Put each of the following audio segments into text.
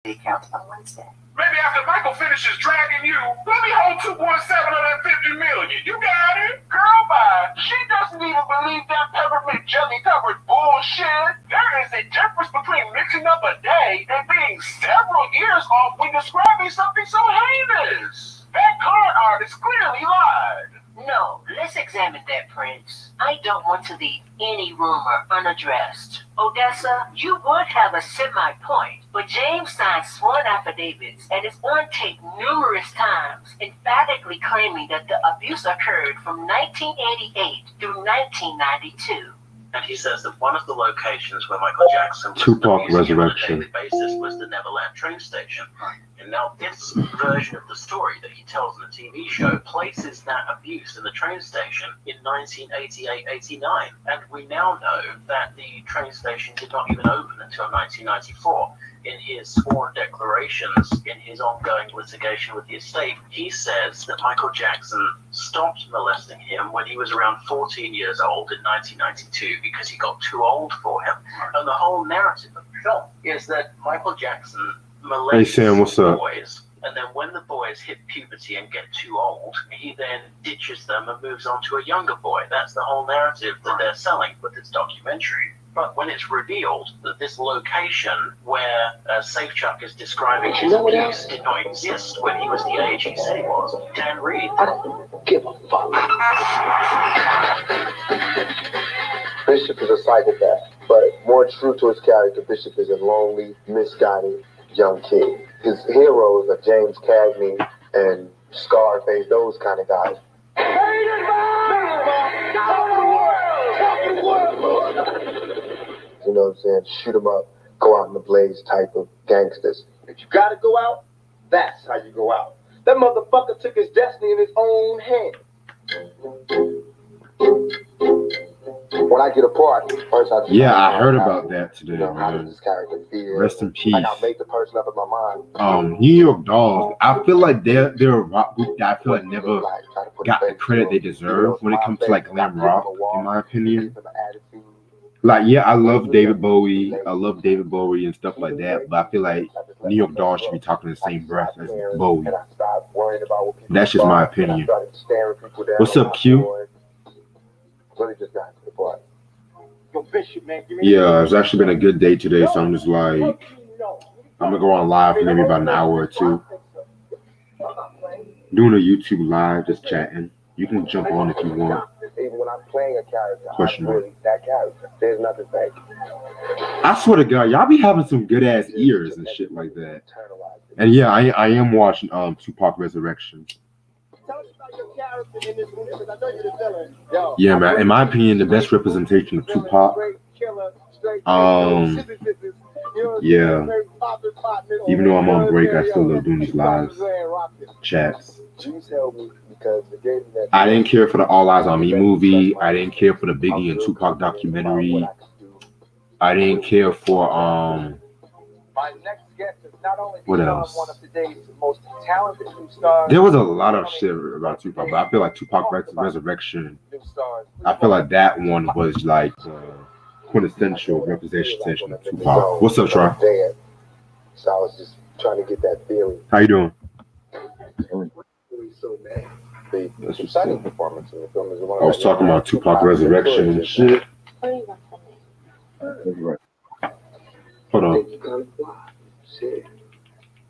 account on Wednesday. Maybe after Michael finishes dragging you, let me hold 2.750 million. You got it? Girl, bye. She doesn't even believe that peppermint jelly covered bullshit. There is a difference between mixing up a day and being several years off when describing something so heinous. That con artist clearly lied. No, let's examine that, Prince. I don't want to leave any rumor unaddressed. Odessa, you would have a semi-point, but James signed sworn affidavits and is on tape numerous times, emphatically claiming that the abuse occurred from 1988 through 1992. And he says that one of the locations where Michael Jackson was Tupac Resurrection on a daily basis was the Neverland train station. And now this version of the story that he tells in the TV show places that abuse in the train station in 1988-89. And we now know that the train station did not even open until 1994. In his sworn declarations in his ongoing litigation with the estate, he says that Michael Jackson stopped molesting him when he was around 14 years old in 1992 because he got too old for him. And the whole narrative of the film is that Michael Jackson molests boys, and then when the boys hit puberty and get too old, he then ditches them and moves on to a younger boy. That's the whole narrative that they're selling with this documentary. But when it's revealed that this location where Safe Chuck is describing his abuse did not exist when he was the age he said he was, Dan Reed. I don't give a fuck. Bishop is a psychopath, but more true to his character, Bishop is a lonely, misguided young kid. His heroes are James Cagney and Scarface, those kind of guys. You know what I'm saying? Shoot 'em up, go out in the blaze type of gangsters. If you gotta go out, that's how you go out. That motherfucker took his destiny in his own hand. When I get a part, first I I heard about that today, how does this character feel? Rest in peace. I gotta make the person up in my mind. New York Dolls. I feel like they're a rock group that I feel like never got the credit they deserve when it comes to like glam rock, in my opinion. Like, I love David Bowie. I love David Bowie and stuff like that. But I feel like New York Dolls should be talking the same breath as Bowie. That's just my opinion. What's up, Q? Yeah, it's actually been a good day today, so I'm just like, I'm gonna go on live for maybe about an hour or two. Doing a YouTube live, just chatting. You can jump on if you want. Even when I'm playing a character, Question I'm really that character. There's nothing fake. I swear to God, y'all be having some good ass ears and shit like that. And I am watching Tupac Resurrection. Yeah, man. In my opinion, the best representation of Tupac. Even though I'm on break, I still love doing these live chats. I didn't care for the All Eyes on Me movie. I didn't care for the Biggie and Tupac documentary. I didn't care for what else? There was a lot of shit about Tupac, but I feel like Tupac Resurrection, I feel like that one was like quintessential representation of Tupac. What's up, Troy? So I was just trying to get that feeling. How you doing? The exciting performance in the film is the one I was talking about Tupac Resurrection and shit. Hold on.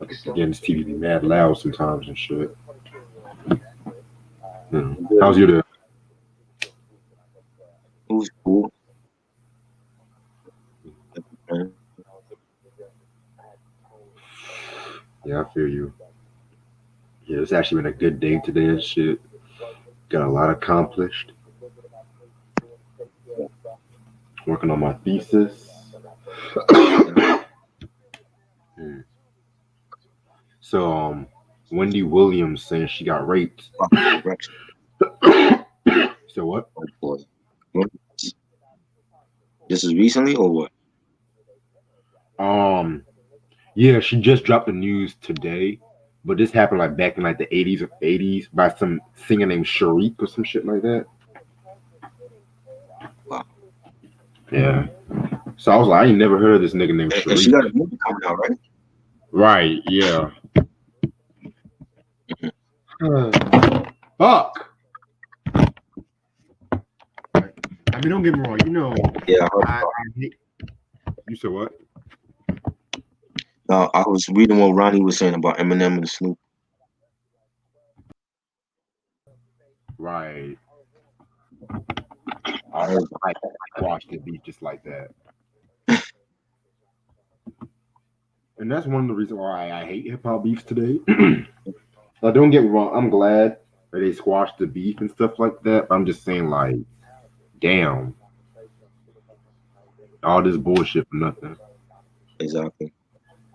Again, this TV be mad loud sometimes and shit. How's your day? It was cool. Yeah, I feel you. Yeah, it's actually been a good day today and shit. Got a lot accomplished. Working on my thesis. So, Wendy Williams saying she got raped. So what? This is recently or what? Yeah, she just dropped the news today. But this happened like back in like the 80s by some singer named Sharik or some shit like that. Wow. Yeah. So I was like, I ain't never heard of this nigga named Sharik. She got a movie coming out, right? Right, yeah. Fuck. I mean, don't get me wrong. You know, Yeah, I heard I about. hate. You said what? I was reading what Ronnie was saying about Eminem and Snoop. Right. I heard. I watched the beat just like that, and that's one of the reasons why I hate hip hop beefs today. Now, don't get me wrong. I'm glad that they squashed the beef and stuff like that. But I'm just saying, like, damn, all this bullshit for nothing. Exactly.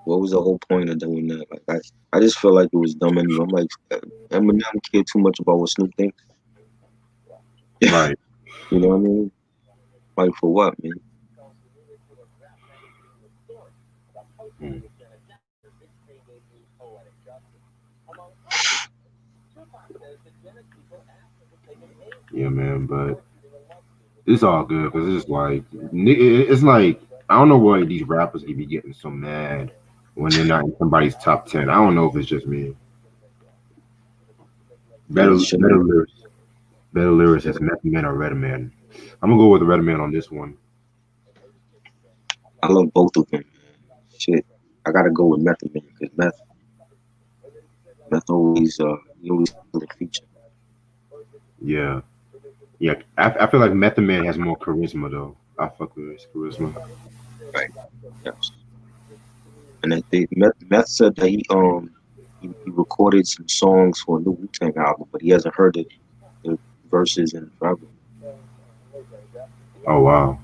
What was the whole point of doing that? Like, I just feel like it was dumb anyway. I'm like, Eminem cared too much about what Snoop thinks. Right. You know what I mean? Like, for what, man? Mm. Yeah, man. But it's all good because it's like it's like I don't know why these rappers can be getting so mad when they're not in somebody's top 10. I don't know if it's just me. Yeah, Better, it should better be. lyrics, better lyrics is Method Man or Redman. I'm gonna go with Redman on this one. I love both of them. Shit, I gotta go with Method Man because Meth always he always had a feature. Yeah, yeah. I feel like Method Man has more charisma though. I fuck with his charisma. Right. Yes. And Meth said that he recorded some songs for a new Wu Tang album, but he hasn't heard the verses in forever. Oh wow.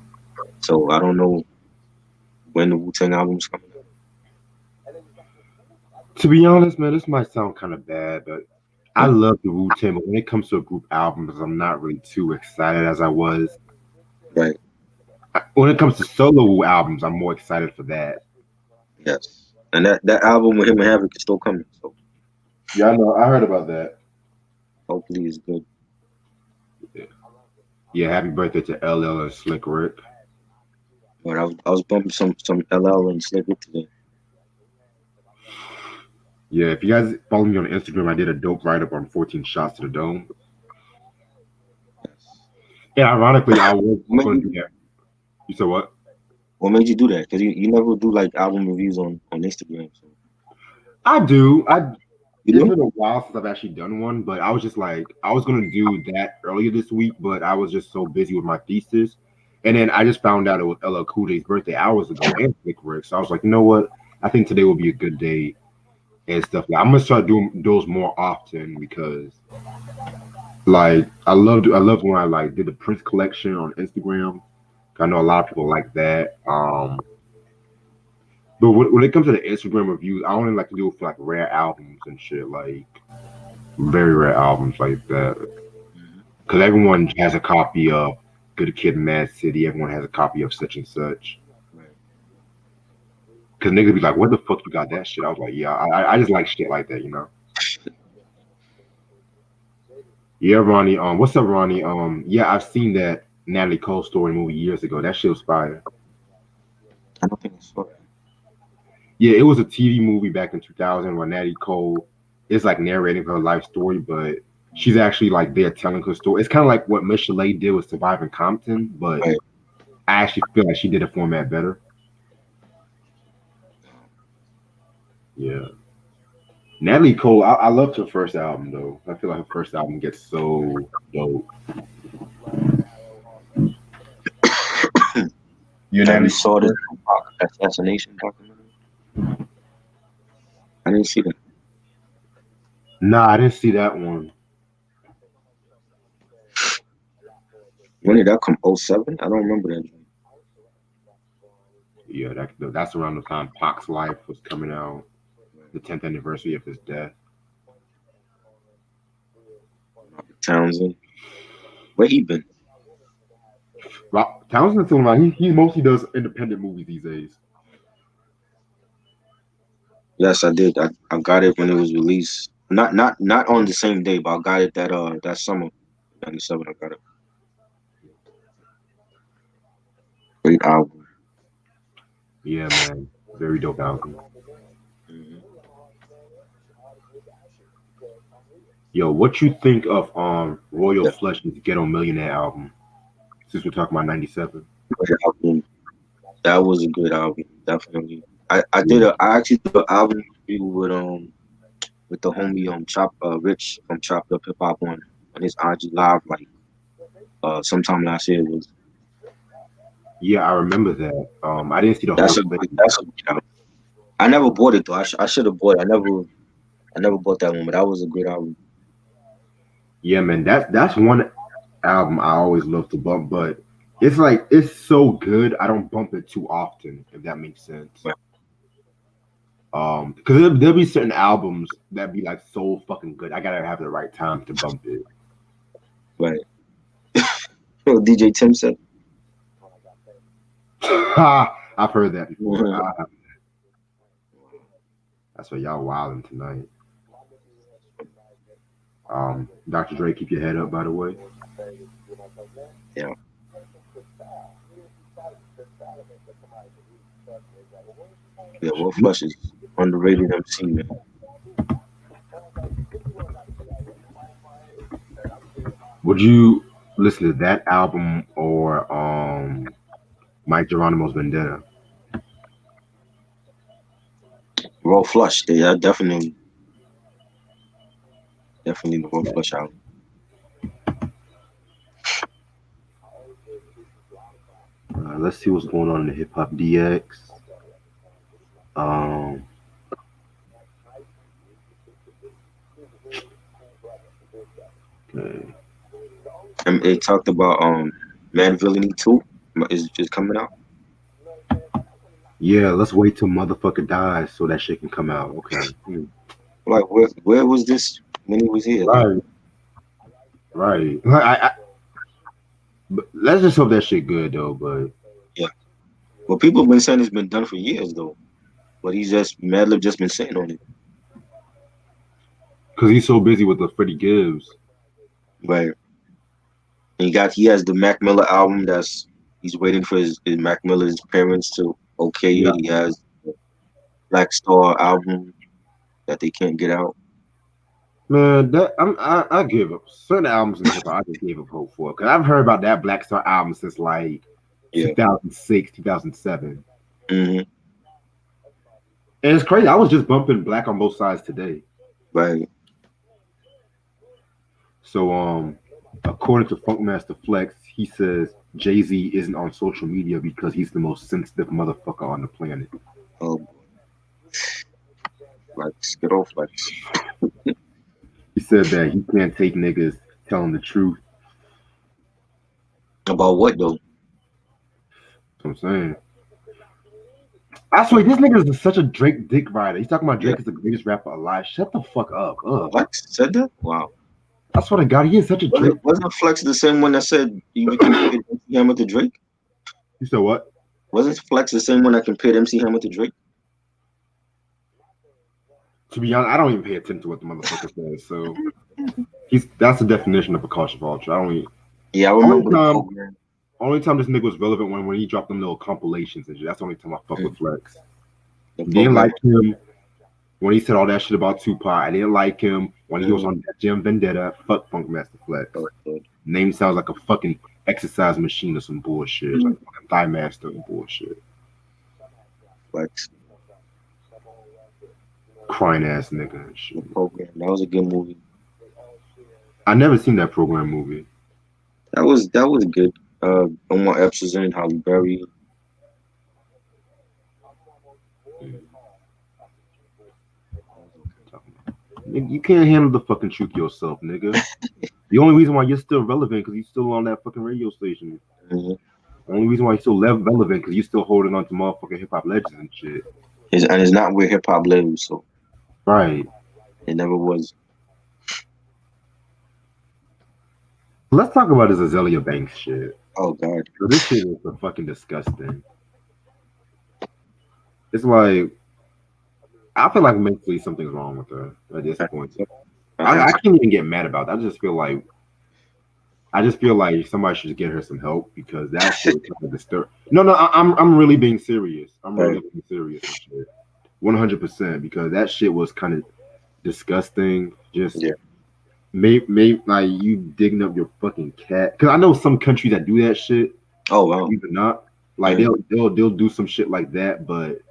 So I don't know when the Wu Tang album's coming out. To be honest, man, this might sound kind of bad, but I love the Wu Tang. But when it comes to a group albums, I'm not really too excited as I was. Right. When it comes to solo albums, I'm more excited for that. Yes. And that album with him and Havoc is still coming. So Yeah, I know. I heard about that. hopefully it's good. Yeah, happy birthday to LL and Slick Rick. But I was bumping some LL and Slick Rick today. Yeah, if you guys follow me on Instagram, I did a dope write up on 14 shots to the dome. Yes. Yeah, ironically, I was What going made to do you that. You said what? what made you do that? Because you never do like album reviews on Instagram. So I do. you It's do? been a while since I've actually done one, but I was just like, I was going to do that earlier this week, but I was just so busy with my thesis. And then I just found out it was LL Cool J's birthday hours ago and Slick Rick. So I was like, you know what? I think today will be a good day and stuff. Like, I'm going to start doing those more often because like I loved when I like did the Prince collection on Instagram. I know a lot of people like that. But when it comes to the Instagram reviews, I only like to do it for like rare albums and shit, like very rare albums like that. Mhm. Because everyone has a copy of Good Kid, Mad City. Everyone has a copy of such and such. Right. Because niggas be like, "Where the fuck you got that shit?" I was like, "Yeah, I just like shit like that, you know." Yeah, Ronnie. What's up, Ronnie? Yeah, I've seen that Natalie Cole story movie years ago. That shit was fire. I don't think I saw that. Yeah, it was a TV movie back in 2000 where Natalie Cole is like narrating her life story, but she's actually like there telling her story. It's kind of like what Michelet did with Surviving Compton, but Right. I actually feel like she did the format better. Yeah. Natalie Cole, I loved her first album though. I feel like her first album gets so dope. You Have you Natalie saw Cole? this assassination documentary? I didn't see that. Nah, I didn't see that one. When did that come? '07? I don't remember that. Yeah, that's around the time Pac's life was coming out, the 10th anniversary of his death. Robert Townsend. Where he been? Townsend's still around. He mostly does independent movies these days. Yes, I did. I got it when it was released. Not on the same day, but I got it that summer, '97. I got it. Great album. Yeah, man. Very dope album. Mhm. Yo, what you think of Royal Yeah. Flush's Ghetto Millionaire album? Since we're talking about '97. Great album. That was a good album, definitely. I Yeah. actually did an album review with the homie Rich from Chopped Up Hip Hop on his IG Live like sometime last year. It was Yeah, I remember that. I didn't see the whole that's a thing. that's a great album. I never bought it though. I should have bought it. I never bought that one, but that was a great album. Yeah, man, that's one album I always love to bump, but it's like it's so good I don't bump it too often, if that makes sense. Right. Because there'll be certain albums that be like so fucking good. I gotta have the right time to bump it. Right. DJ Tim said. I've heard that before. Mhm. That's why y'all wilding tonight. Dr. Dre, keep your head up, by the way. Yeah. Yeah, Will Flush is underrated MC, man. Would you listen to that album or Mike Geronimo's Vendetta? Will Flush, yeah, definitely the Will Flush album. Let's see what's going on in the Hip Hop DX. Okay. And it talked about Man Villainy 2 is just coming out. Yeah, let's wait till motherfucker dies so that shit can come out. Okay. Like where was this when he was here? Right. Right. But let's just hope that shit good though. But yeah. Well, people have been saying it's been done for years though, but he's just Madlib just been sitting on it. Because he's so busy with the Freddie Gibbs. Right. And he has the Mac Miller album he's waiting for his Mac Miller's parents to okay it. He has the Black Star album that they can't get out. Man, I give up certain albums in hip hop. I just gave up hope for because I've heard about that Black Star album since like 2006, 2007. Mm-hmm. And it's crazy. I was just bumping Black on Both Sides today. Right. So according to Funkmaster Flex, he says Jay-Z isn't on social media because he's the most sensitive motherfucker on the planet. Oh, Flex, get off Flex. He said that he can't take niggas telling the truth. About what though? That's what I'm saying. I swear, this nigga is such a Drake dick rider. He's talking about Drake is the greatest rapper alive. Shut the fuck up. Flex said that? Wow. I swear to God, he is such a Drake. Wasn't Flex the same one that said you compared MC Hammer to Drake? You said what? Wasn't Flex the same one that compared MC Hammer to Drake? To be honest, I don't even pay attention to what the motherfucker says. So that's the definition of a cautious vulture. I don't even. Yeah, I remember. Only time this nigga was relevant when he dropped them little compilations and shit. That's the only time I fuck with Flex. Didn't like him when he said all that shit about Tupac. I didn't like him when he was on that Jim Vendetta. Fuck Funkmaster Flex. Name sounds like a fucking exercise machine or some bullshit. Like a Thigh Master and bullshit. Flex. Crying ass nigga and shit. Program. That was a good movie. I never seen that Program movie. That was good. Omar Epps was in it, Halle Berry. You can't handle the fucking truth yourself, nigga. The only reason why you're still relevant because you're still on that fucking radio station. Mm-hmm. The only reason why you're still relevant because you're still holding on to motherfucking hip hop legends and shit. And it's not where hip hop lives, so. Right. It never was. Let's talk about this Azalea Banks shit. Oh God. So this shit is so fucking disgusting. It's like I feel like mentally something's wrong with her at this point. I can't even get mad about that. I just feel like somebody should get her some help because that shit is kind of disturbing. No, I'm really being serious. I'm really being serious and shit. 100% because that shit was kind of disgusting. Just Maybe like you digging up your fucking cat. Cause I know some countries that do that shit. Oh wow. Even not. Like they'll do some shit like that, but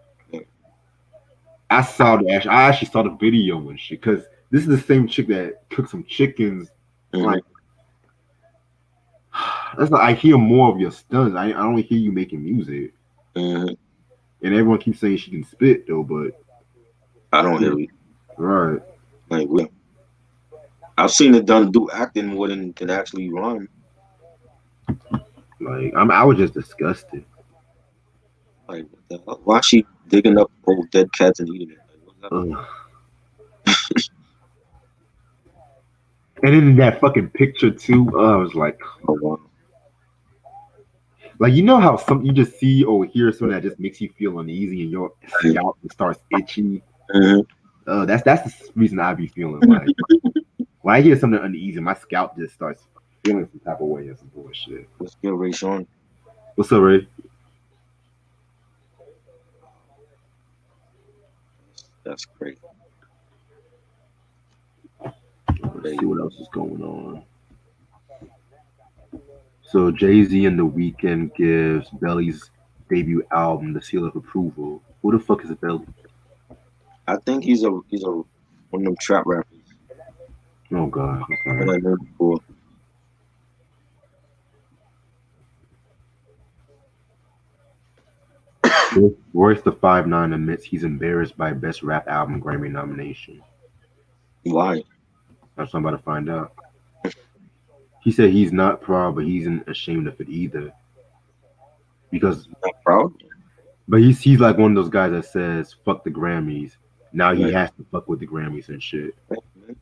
I actually saw the video and shit. Cause this is the same chick that cooked some chickens. Like that's like I hear more of your stunts. I don't hear you making music. And everyone keeps saying she can spit though, but I don't hear it. Right. Like I've seen it done do acting more than actually rhyme. Like I was just disgusted. Like what the hell? Why is she digging up old dead cats and eating it? Like, and then in that fucking picture too, I was like, oh wow. Like you know how you just see or hear something that just makes you feel uneasy and your scalp starts itching. That's the reason I be feeling like when I hear something uneasy, my scalp just starts feeling some type of way or some bullshit. What's good, Ray Sean? What's up, Ray? That's crazy. Let's see what else is going on. So Jay-Z and The Weeknd gives Belly's debut album the seal of approval. Who the fuck is Belly? I think he's a one of them trap rappers. Oh god. Okay. That I know before. Royce the 5'9" admits he's embarrassed by Best Rap Album Grammy nomination. Why? That's what I'm about to find out. He said he's not proud, but he's not ashamed of it either. Because not proud? But he's like one of those guys that says fuck the Grammys. Now he has to fuck with the Grammys and shit.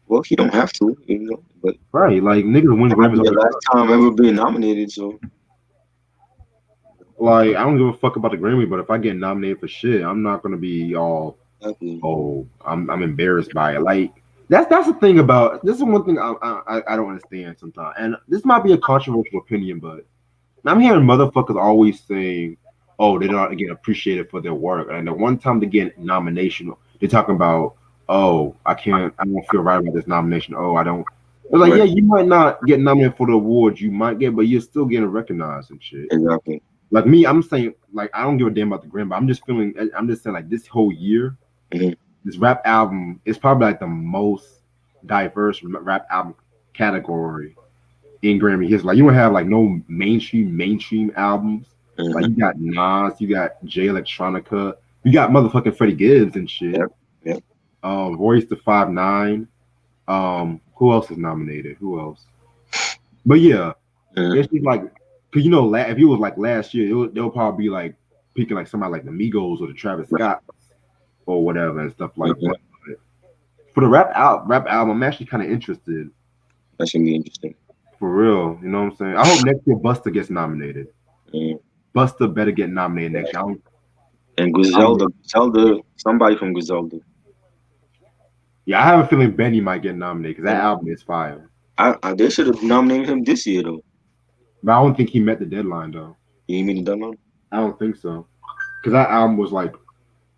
Well, he don't have to, you know. But right, like niggas win Grammys. The last time ever being nominated, so. Like I don't give a fuck about the Grammy, but if I get nominated for shit, I'm not gonna be all I'm embarrassed by it. Like that's the thing about this is one thing I don't understand sometimes, and this might be a controversial opinion, but I'm hearing motherfuckers always saying, "Oh, they're not getting appreciated for their work," and the one time they get nomination, they're talking about, "Oh, I don't feel right about this nomination. Oh, I don't." It's like, yeah, you might not get nominated for the awards, you might get, but you're still getting recognized and shit. Exactly. Like me, I'm saying, like I don't give a damn about the Grammy, but I'm just saying, like this whole year, this rap album is probably like the most diverse rap album category in Grammy history. Like you don't have like no mainstream albums. Like you got Nas, you got Jay Electronica, you got motherfucking Freddie Gibbs and shit. Yep. Royce the 5'9". Who else is nominated? Who else? But yeah, it's just like. Cause you know, if it was like last year, they'll probably be like picking like somebody like the Migos or the Travis Scott or whatever and stuff like that. But for the rap album, I'm actually kind of interested. That should be interesting. For real, you know what I'm saying? I hope next year Busta gets nominated. Busta better get nominated next year. And Griselda, somebody from Griselda. Yeah, I have a feeling Benny might get nominated because that album is fire. They should have nominated him this year though. But I don't think he met the deadline though. You mean the deadline? I don't think so. Because that album was like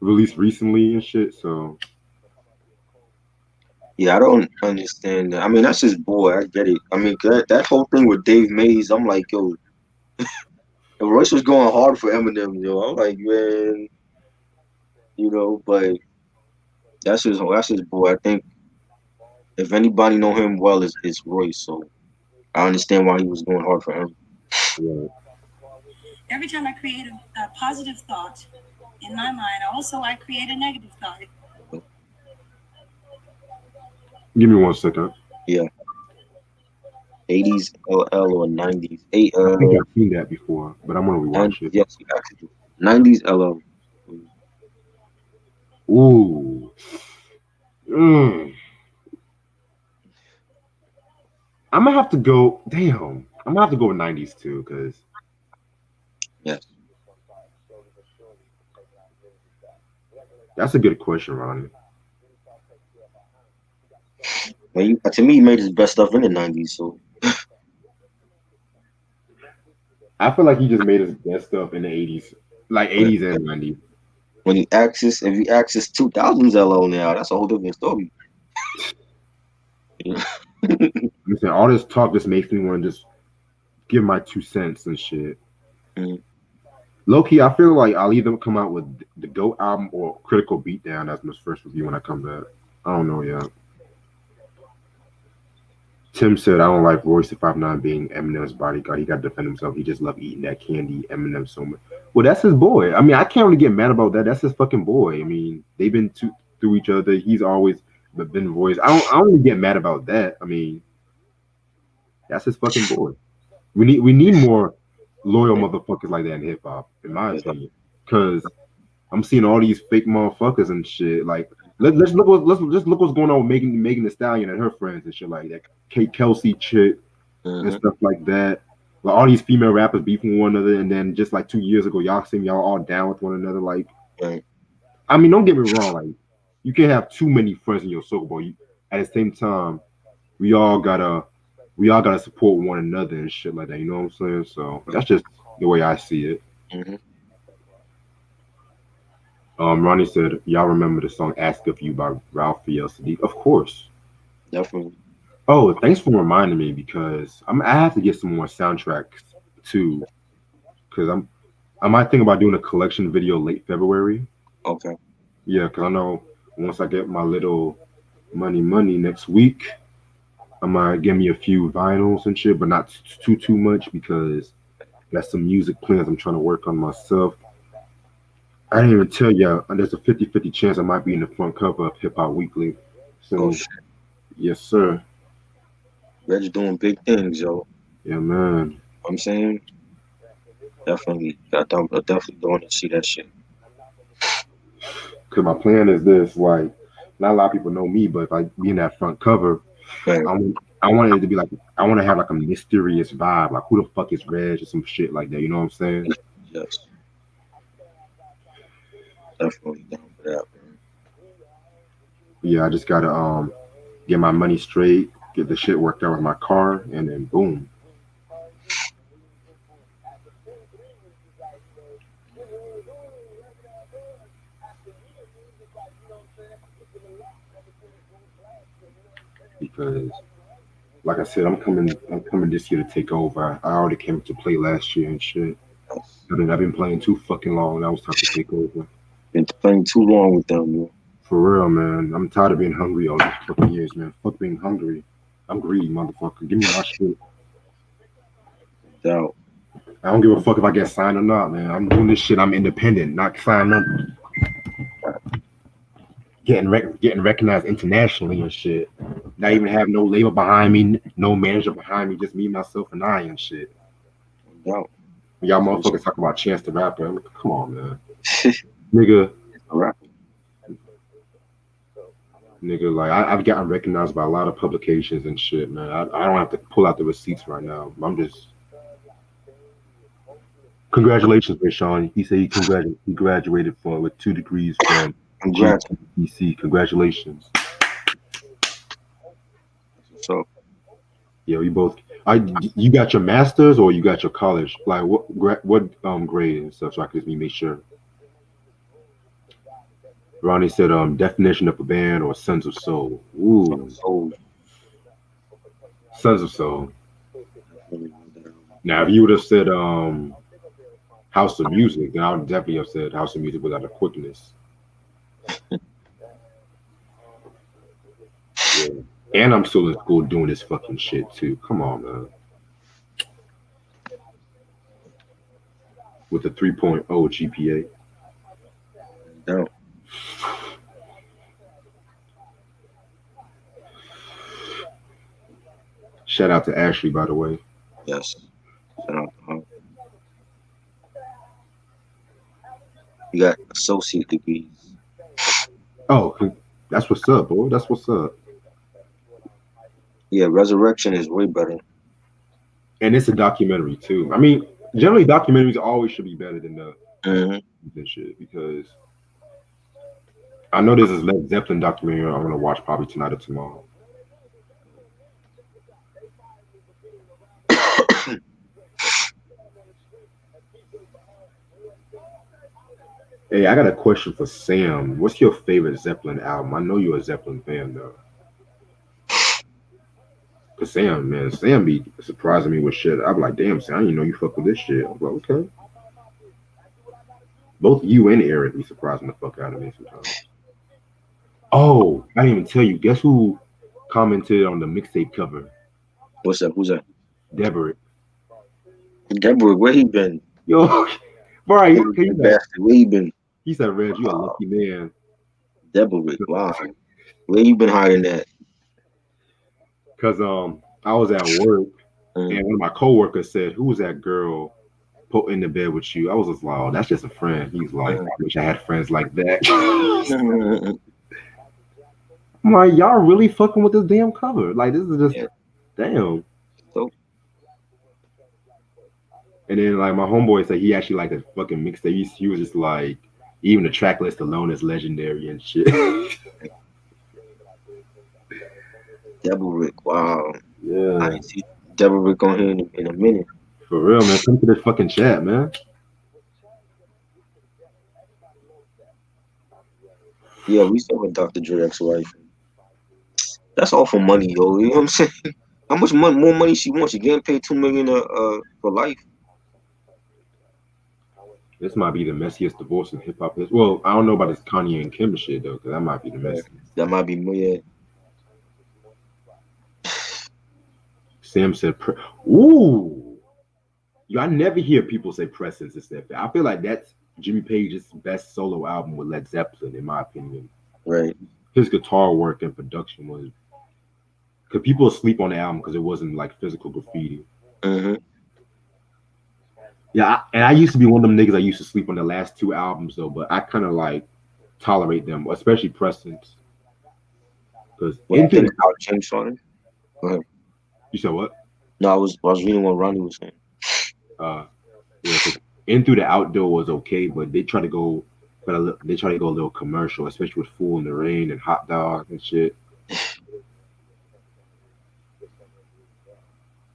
released recently and shit, so. Yeah, I don't understand that. I mean, that's just boy. I get it. I mean, that whole thing with Dave Mays, I'm like, yo, Royce was going hard for Eminem, yo. I'm like, man, you know, but that's just boy. I think if anybody know him well, it's Royce. So I understand why he was going hard for him. Yeah. Every time I create a positive thought in my mind, also I create a negative thought. Give me 1 second. Yeah. 80s LL or 90s. I think I've seen that before, but I'm gonna rewatch it. Yes, actually. 90s LL. Ooh. I'm gonna have to go. Damn. I'm gonna have to go with 90s too, because. Yes. That's a good question, Ronnie. Well, to me, he made his best stuff in the 90s, so. I feel like he just made his best stuff in the 80s, like 80s and 90s. When he access 2000s LL now, that's a whole different story. I'm saying all this talk just makes me want to just give my 2 cents and shit. Mhm. Low key, I feel like I'll either come out with the GOAT album or Critical Beatdown as my first review when I come back. I don't know yet. Tim said, I don't like Royce the 5'9" being Eminem's bodyguard. He got to defend himself. He just loved eating that candy, Eminem so much. Well, that's his boy. I mean, I can't really get mad about that. That's his fucking boy. I mean, they've been through each other. He's always been Royce. I don't really get mad about that. I mean, that's his fucking boy. We need more loyal motherfuckers like that in hip hop, in my opinion. Because I'm seeing all these fake motherfuckers and shit. Like, let's just look what's going on with Megan Thee Stallion and her friends and shit like that. Kate Kelsey chick and stuff like that. Like all these female rappers beefing one another, and then just like 2 years ago, y'all seem y'all all down with one another. Like, Right. I mean, don't get me wrong. Like, you can't have too many friends in your circle, but at the same time, we all gotta support one another and shit like that. You know what I'm saying? So that's just the way I see it. Mhm. Ronnie said, "Y'all remember the song "Ask of You" by Ralph Sadiq? Of course. Definitely. Oh, thanks for reminding me because I have to get some more soundtracks too. Because I might think about doing a collection video late February. Okay. Yeah, because I know once I get my little money next week, I might give me a few vinyls and shit, but not too much because got some music plans I'm trying to work on myself. I didn't even tell you, there's a 50-50 chance I might be in the front cover of Hip Hop Weekly. So, Oh shit. yes, sir. Reg's doing big things, yo. Yeah, man. I'm saying definitely. I definitely don't want to see that shit. Because my plan is this, like, not a lot of people know me, but if I be in that front cover, Right. I want it to be like, I want to have like a mysterious vibe, like who the fuck is Reg or some shit like that. You know what I'm saying? Yes. Definitely down for that, man. Yeah, I just gotta get my money straight, get the shit worked out with my car, and then boom. Because, like I said, I'm coming this year to take over. I already came to play last year and shit. I've been playing too fucking long. Now it's time to take over. Been playing too long with them, yo. For real, man. I'm tired of being hungry all these fucking years, man. Fuck being hungry. I'm greedy, motherfucker. Give me my shit. Doubt. I don't give a fuck if I get signed or not, man. I'm doing this shit. I'm independent, not signed up. Getting recognized internationally and shit. Not even have no label behind me, no manager behind me, just me, myself, and I and shit. Doubt. Y'all motherfuckers talk about Chance the Rapper. I'm like, come on, man. Nigga, like I've gotten recognized by a lot of publications and shit, man. I don't have to pull out the receipts right now. I'm just congratulations, Rashawn. He said he graduated with 2 degrees from Congrats. GTC. Congratulations. So Yeah, we both. You got your masters or you got your college? Like what grade and stuff, so I can just make sure. Ronnie said definition of a band or Sons of Soul. Ooh, Sons of Soul. Now if you would have said House of Music, then I would definitely have said House of Music without the quickness. Yeah. And I'm still in school doing this fucking shit too. Come on, man. With a 3.0 GPA. No. Shout out to Ashley, by the way. Yes. Shout out to her. You got associate degrees. Oh, that's what's up, boy. That's what's up. Yeah, Resurrection is way better. And it's a documentary too. I mean, generally documentaries always should be better than the shit because I know there's this Led Zeppelin documentary I'm gonna watch probably tonight or tomorrow. Hey, I got a question for Sam. What's your favorite Zeppelin album? I know you're a Zeppelin fan, though. Cause Sam be surprising me with shit. I'm like, damn, Sam, I didn't know you fuck with this shit. I'm like, okay. Both you and Eric be surprising the fuck out of me sometimes. Oh, I didn't even tell you. Guess who commented on the mixtape cover? What's up? Who's that? Deborah. Deborah, where he been? Yo, bro, Bastard, where he been? he said, Reg, you a lucky man. Deborah, wow. Where you been hiding at? Cause I was at work and one of my coworkers said, "Who was that girl put in the bed with you?" I was just like, "Oh, that's just a friend." He's like, "I wish I had friends like that." I'm like, y'all really fucking with this damn cover? Like, this is just damn. So, and then like my homeboy said he actually liked the fucking mixtape. He was just like, even the track list alone is legendary and shit. Double Rick, wow. Yeah. I didn't see Double Rick on here in a minute. For real, man. Come to this fucking chat, man. Yeah, we saw with Dr. Dre ex-wife. That's all for money, yo. You know what I'm saying? How much more money she wants? She getting paid $2 million for life. This might be the messiest divorce in hip hop. Well, I don't know about this Kanye and Kim shit though, because that might be the messiest. That might be more. Yeah. Sam said, "Ooh, I never hear people say Presence is that. I feel like that's Jimmy Page's best solo album with Led Zeppelin, in my opinion. Right. His guitar work and production was, because people sleep on the album because it wasn't like physical graffiti. Mm-hmm. Yeah, and I used to be one of them niggas. I used to sleep on the last two albums though, but I kind of like tolerate them, especially Presence. Because how James started. Go ahead. You said what? No, I was reading what Ronnie was saying. Yeah, In Through the Outdoor was okay, but they try to go a little commercial, especially with Fool in the Rain and Hot Dog and shit.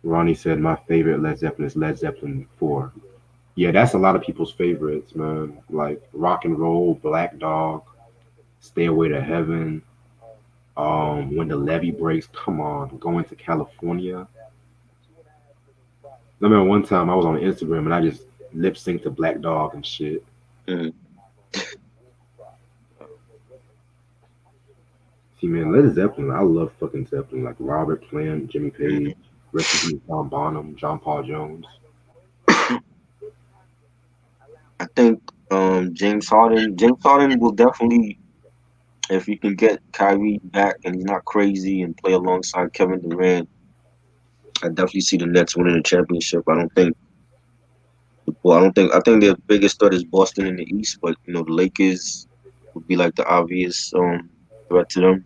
Ronnie said my favorite Led Zeppelin is Led Zeppelin 4. Yeah, that's a lot of people's favorites, man. Like Rock and Roll, Black Dog, Stairway to Heaven, When the Levee Breaks, come on, Going to California. I remember one time I was on Instagram and I just lip synced to Black Dog and shit. Mm-hmm. See, man, Led Zeppelin, I love fucking Zeppelin. Like Robert Plant, Jimmy Page, rest in peace, John Bonham, John Paul Jones. I think James Harden will definitely, if you can get Kyrie back and he's not crazy and play alongside Kevin Durant, I definitely see the Nets winning the championship. I think their biggest threat is Boston in the East, but the Lakers would be like the obvious threat to them.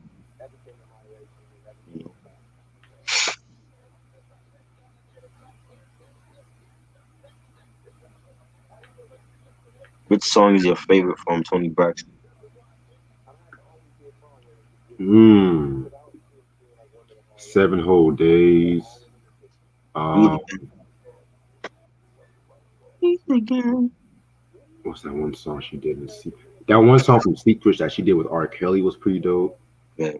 Which song is your favorite from Tony Braxton? 7 Whole Days. What's that one song she did? That one song from Secrets that she did with R. Kelly was pretty dope. Yeah.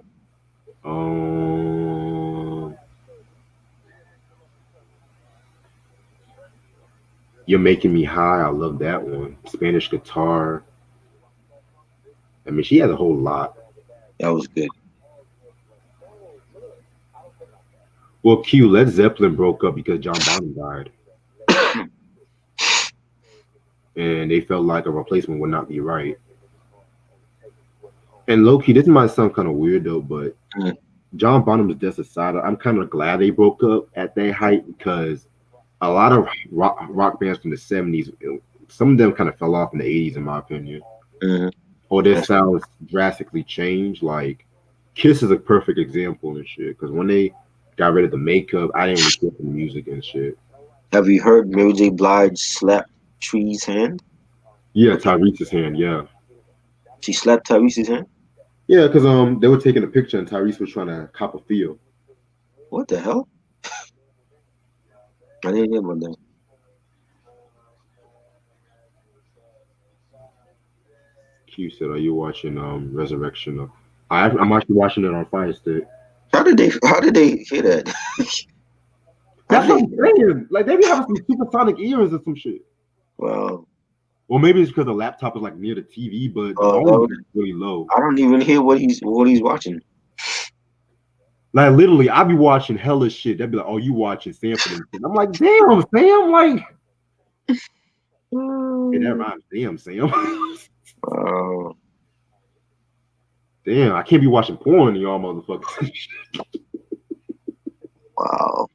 You're Making Me High. I love that one. Spanish Guitar. I mean, she has a whole lot. That was good. Well, Led Zeppelin broke up because John Bonham died. And they felt like a replacement would not be right. And low-key, this might sound kind of weird though, but John Bonham's death aside, I'm kind of glad they broke up at that height because a lot of rock bands from the 70s, some of them kind of fell off in the 80s, in my opinion. Or their sounds drastically changed. Like Kiss is a perfect example and shit. Because when they got rid of the makeup, I didn't really care for the music and shit. Have you heard Mary J. Blige slap Tree's hand? Yeah, Tyrese's hand. Yeah. She slapped Tyrese's hand. Yeah, because they were taking a picture and Tyrese was trying to cop a feel. What the hell? I didn't hear about that. Q said, "Are you watching Resurrection?" I'm actually watching it on Fire Stick. How did they hear that? That's what I'm saying. Like they be having some supersonic ears or some shit. Wow. Or maybe it's because the laptop is like near the TV, but the volume is really low. I don't even hear what he's watching. Like literally, I be watching hella shit. They'd be like, "Oh, you watching Sanford and shit?" I'm like, "Damn, Sam!" Like, yeah, that rhymes. Damn, Sam. Wow. Damn, I can't be watching porn, y'all motherfuckers. Wow.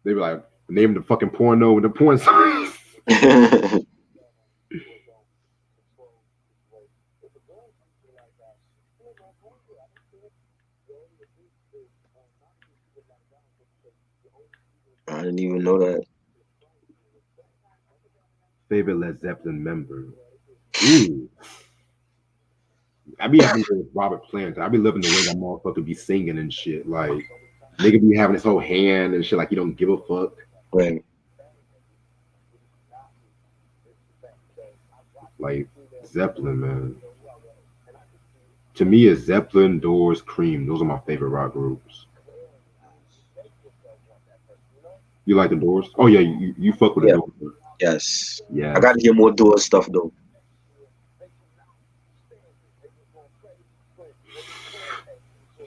They be like, name the fucking porno with the porn songs. I didn't even know that. Favorite Led Zeppelin member? Ooh. I be having with Robert Plant. I be loving the way that motherfucker be singing and shit. Like, nigga be having his whole hand and shit like he don't give a fuck. Right. Like, Zeppelin, man. To me, it's Zeppelin, Doors, Cream. Those are my favorite rock groups. You like the Doors? Oh, yeah, you fuck with the Doors. Yes. Yeah. I got to hear more Doors stuff, though.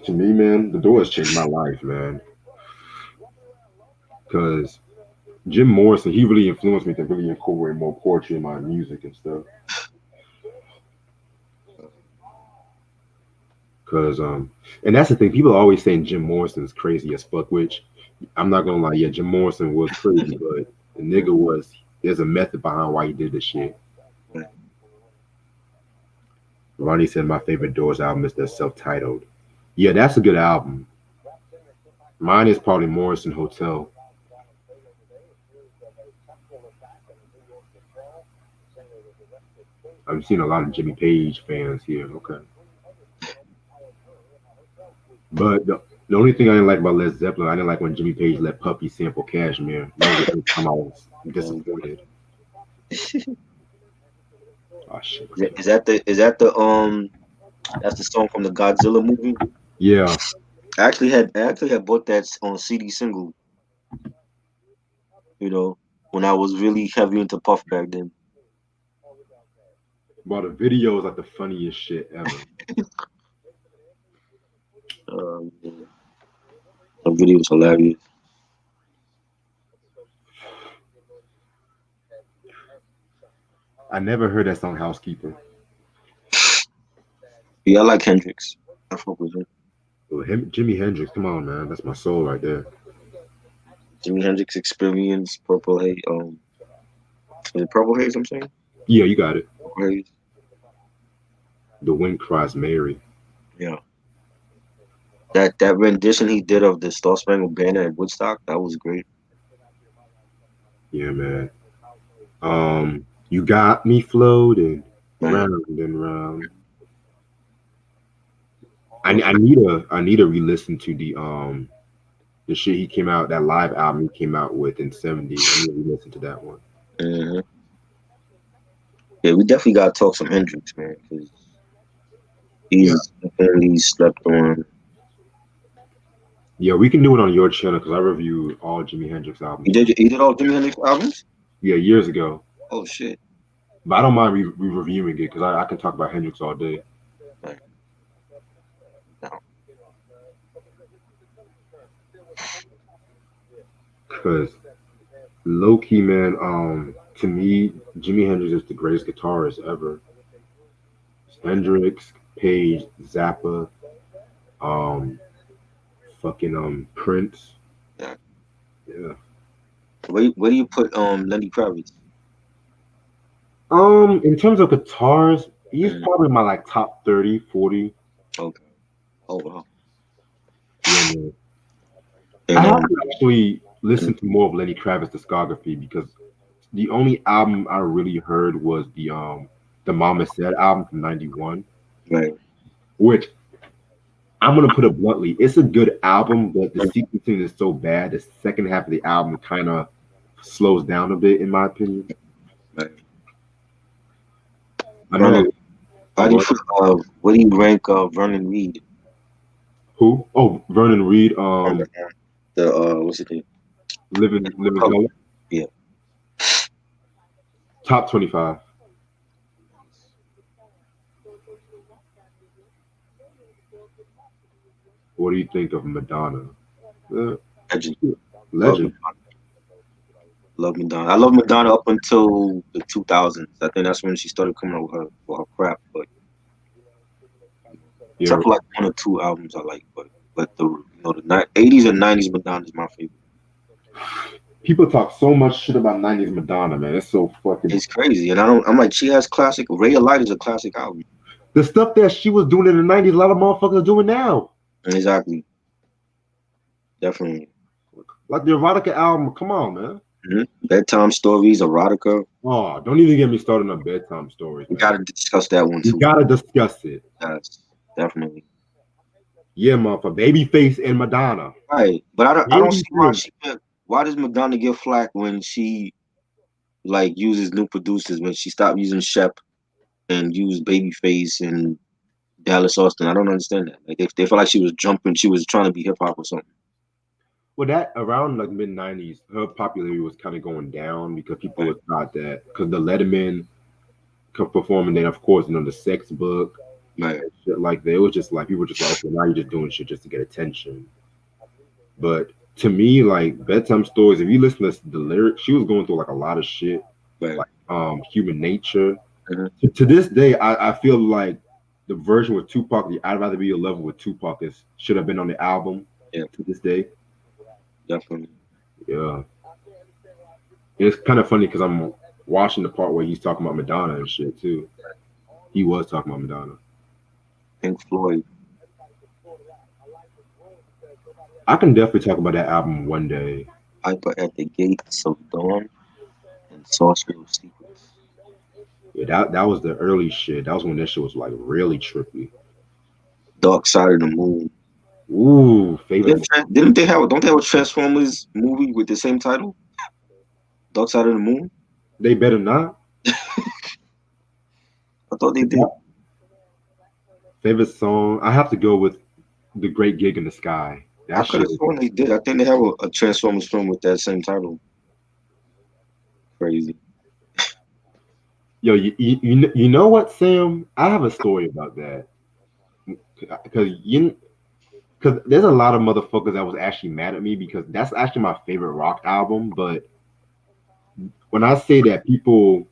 To me, man, the Doors changed my life, man. Because Jim Morrison, he really influenced me to really incorporate more poetry in my music and stuff. Because, and that's the thing, people are always saying Jim Morrison's crazy as fuck, which I'm not gonna lie, yeah, Jim Morrison was crazy, but the nigga there's a method behind why he did this shit. Ronnie said my favorite Doors album is their self-titled. Yeah, that's a good album. Mine is probably Morrison Hotel. I'm seeing a lot of Jimmy Page fans here. Okay. But the only thing I didn't like about Led Zeppelin, I didn't like when Jimmy Page let Puppy sample Cashmere. That was the first time I was disappointed. Oh shit. Is that the that's the song from the Godzilla movie? Yeah. I actually had bought that on CD single. You know, when I was really heavy into Puff back then. Well, the video is like the funniest shit ever. The video was hilarious. I never heard that song Housekeeper. Yeah, I like Hendrix. I fuck with him. Well, Jimi Hendrix, come on, man. That's my soul right there. Jimi Hendrix Experience, Purple Haze. Is it Purple Haze I'm saying? Yeah, you got it. Purple Haze. The Wind Cries Mary. Yeah. That rendition he did of the Star Spangled Banner at Woodstock, that was great. Yeah, man. You got me floating round and round. I need to re-listen to the shit he came out, that live album he came out with in '70. I need to re-listen to that one. Mm-hmm. Yeah, we definitely gotta talk some Hendrix, man, because he's definitely slept on. Yeah, we can do it on your channel because I reviewed all Jimi Hendrix albums. You did all Jimi Hendrix albums? Yeah, years ago. Oh shit! But I don't mind reviewing it because I can talk about Hendrix all day. Right. No. Because low key, man, to me, Jimi Hendrix is the greatest guitarist ever. It's Hendrix, Page, Zappa, fucking Prince. Yeah. Yeah. Where do you put Lenny Kravitz? In terms of guitars, he's probably my like top 30, 40. Okay. Oh wow. Yeah, man. I have to actually listen to more of Lenny Kravitz discography because the only album I really heard was the Mama Said album from '91. Right. Which I'm gonna put it bluntly, it's a good album, but the sequencing is so bad. The second half of the album kind of slows down a bit, in my opinion. Right. I know. Where do you rank Vernon Reed? Who? Oh, Vernon Reed. The what's it name? Living Color. Yeah. Top 25. What do you think of Madonna? Legend. Legend. Love Madonna. I love Madonna up until the 2000s. I think that's when she started coming out with her crap. But Yeah. except for like 1 or 2 albums I like. But the 80s and 90s Madonna is my favorite. People talk so much shit about 90s Madonna, man. It's so fucking. It's crazy, and I'm like, she has classic. Ray of Light is a classic album. The stuff that she was doing in the 90s, a lot of motherfuckers are doing now. Exactly. Definitely. Like the Erotica album. Come on, man. Mm-hmm. Bedtime Stories, Erotica. Oh, don't even get me started on Bedtime Stories. We gotta discuss that one too. We gotta discuss it. Yes, definitely. Yeah, motherfucker. Babyface and Madonna. Right, but I don't see why does Madonna get flack when she like uses new producers, when she stopped using Shep and used Babyface and Dallas Austin? I don't understand that. Like they feel like she was jumping, she was trying to be hip hop or something. Well, that around like mid 90s, her popularity was kind of going down because people would thought that because the Letterman could perform, and then of course the Sex Book, right, shit like that. It was just like people were just like, okay, now you're just doing shit just to get attention. But to me, like Bedtime Stories, if you listen to the lyrics, she was going through like a lot of shit, right. Like Human Nature. Mm-hmm. To this day, I feel like the version with Tupac, the I'd Rather Be Your Lover with Tupac, should have been on the album. Yeah. To this day. Definitely. Yeah. It's kind of funny because I'm watching the part where he's talking about Madonna and shit too. He was talking about Madonna. Pink Floyd. I can definitely talk about that album one day. Hyper at the Gates of Dawn and Sorcerer Secrets. Yeah, that was the early shit. That was when that shit was like really trippy. Dark Side of the Moon. Ooh, favorite. Don't they have a Transformers movie with the same title? Dark Side of the Moon? They better not. I thought they did. Favorite song? I have to go with The Great Gig in the Sky. I could have sworn they did. I think they have a Transformers film with that same title. Crazy. Yo, you know what, Sam? I have a story about that. Because there's a lot of motherfuckers that was actually mad at me because that's actually my favorite rock album. But when I say that people,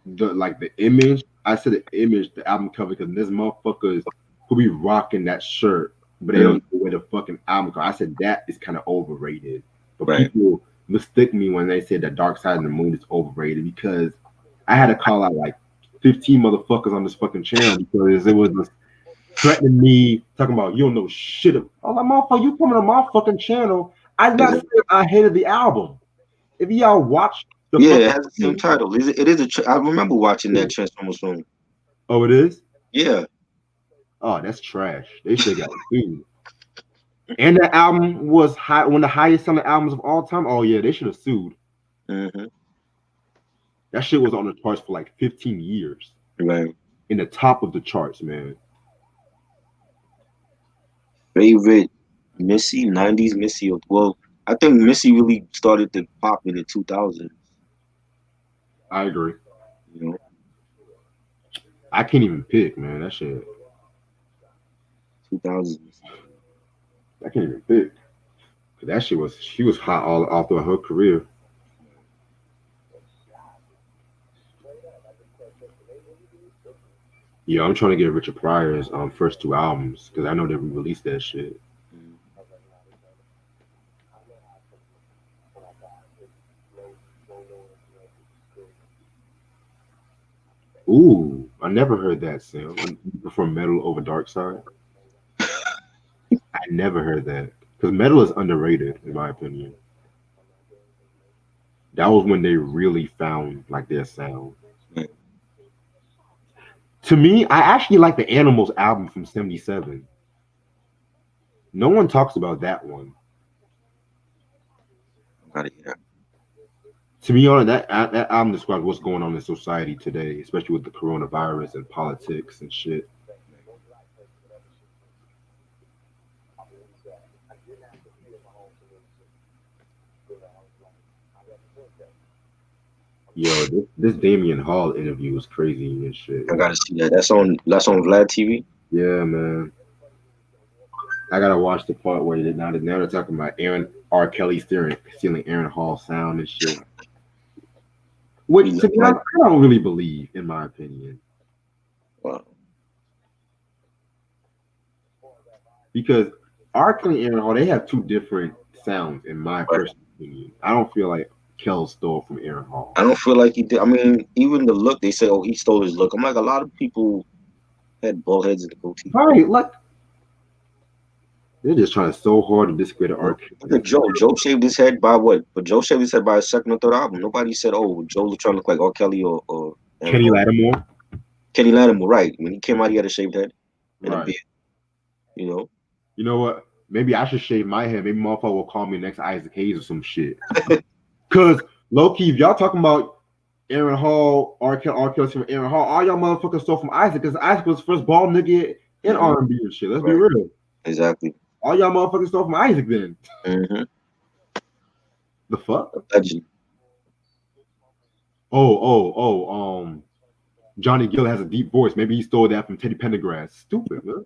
the image, I said the image, the album cover, because there's motherfuckers who be rocking that shirt, but they don't know where the fucking album cover. I said that is kind of overrated. But people mistake me when they say that Dark Side of the Moon is overrated because I had to call out like 15 motherfuckers on this fucking channel because it was threatening me, talking about you don't know shit. I was like, motherfucker, you coming on my fucking channel. I did not say I hated the album. If y'all watch the it has the same title. It is I remember watching that Transformers film. Oh, it is? Yeah. Oh, that's trash. They should have got sued. And that album was one of the highest selling albums of all time. Oh yeah, they should have sued. Mm-hmm. That shit was on the charts for like 15 years. Right. In the top of the charts, man. Favorite Missy, 90s Missy. Well, I think Missy really started to pop in the 2000s. I agree. You know? I can't even pick, man. That shit. 2000s. I can't even pick. Cause that shit she was hot all throughout her career. Yeah, I'm trying to get Richard Pryor's first 2 albums because I know they released that shit. Ooh, I never heard that, Sam. You prefer metal over Dark Side? I never heard that because metal is underrated in my opinion. That was when they really found like their sound. To me, I actually like the Animals album from '77. No one talks about that one. To me, that album describes what's going on in society today, especially with the coronavirus and politics and shit. Yo, this Damian Hall interview was crazy and shit. I gotta see that. That's on Vlad TV. Yeah, man. I gotta watch the part where now they're talking about Aaron R. Kelly stealing Aaron Hall's sound and shit. Which to be honest, I don't really believe, in my opinion. Wow. Because R. Kelly and Aaron Hall, they have two different sounds, in my personal opinion. I don't feel like Kel stole from Aaron Hall. I don't feel like he did. I mean, even the look, they say, oh, he stole his look. I'm like, a lot of people had bald heads in the goatee. Right, like they're just trying so hard to discredit R. Kelly. Look at Joe. Joe shaved his head by what? But Joe shaved his head by his second or third album. Nobody said, oh, Joe was trying to look like R. Kelly or Kenny Lattimore. Kenny Lattimore, right. When he came out, he had a shaved head and a beard. You know? You know what? Maybe I should shave my head. Maybe motherfucker will call me next Isaac Hayes or some shit. Because, low-key, if y'all talking about Aaron Hall, R. Kelly from Aaron Hall, all y'all motherfuckers stole from Isaac, because Isaac was the first bald nigga in R&B and shit. Let's be real. Exactly. All y'all motherfuckers stole from Isaac then. Mm-hmm. The fuck? Legend. Johnny Gill has a deep voice. Maybe he stole that from Teddy Pendergrass. Stupid, man.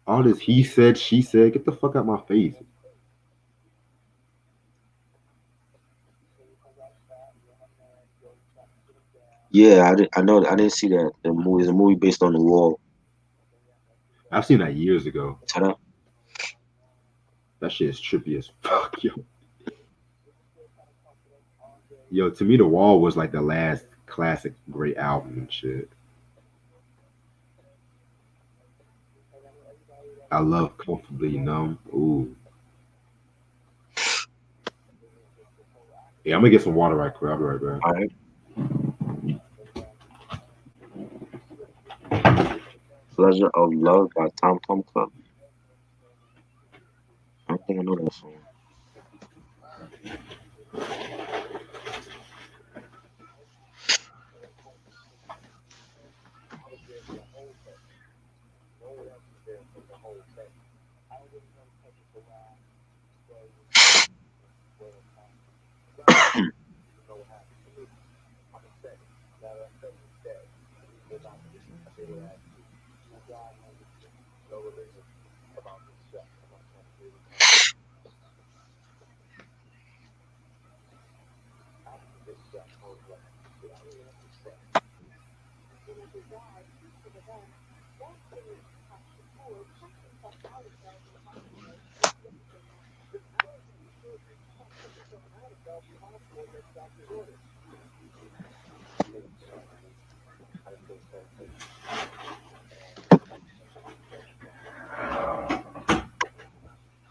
All this he said, she said. Get the fuck out my face. Yeah, I know. I didn't see that. The movie is a movie based on the wall. I've seen that years ago. Ta-da. That shit is trippy as fuck, yo. Yo, to me, The Wall was like the last classic great album and shit. I love Comfortably Numb. Ooh. Yeah, I'm gonna get some water right quick. I'll be right back. All right. Pleasure of Love by Tom Tom Club. I don't think I know that song.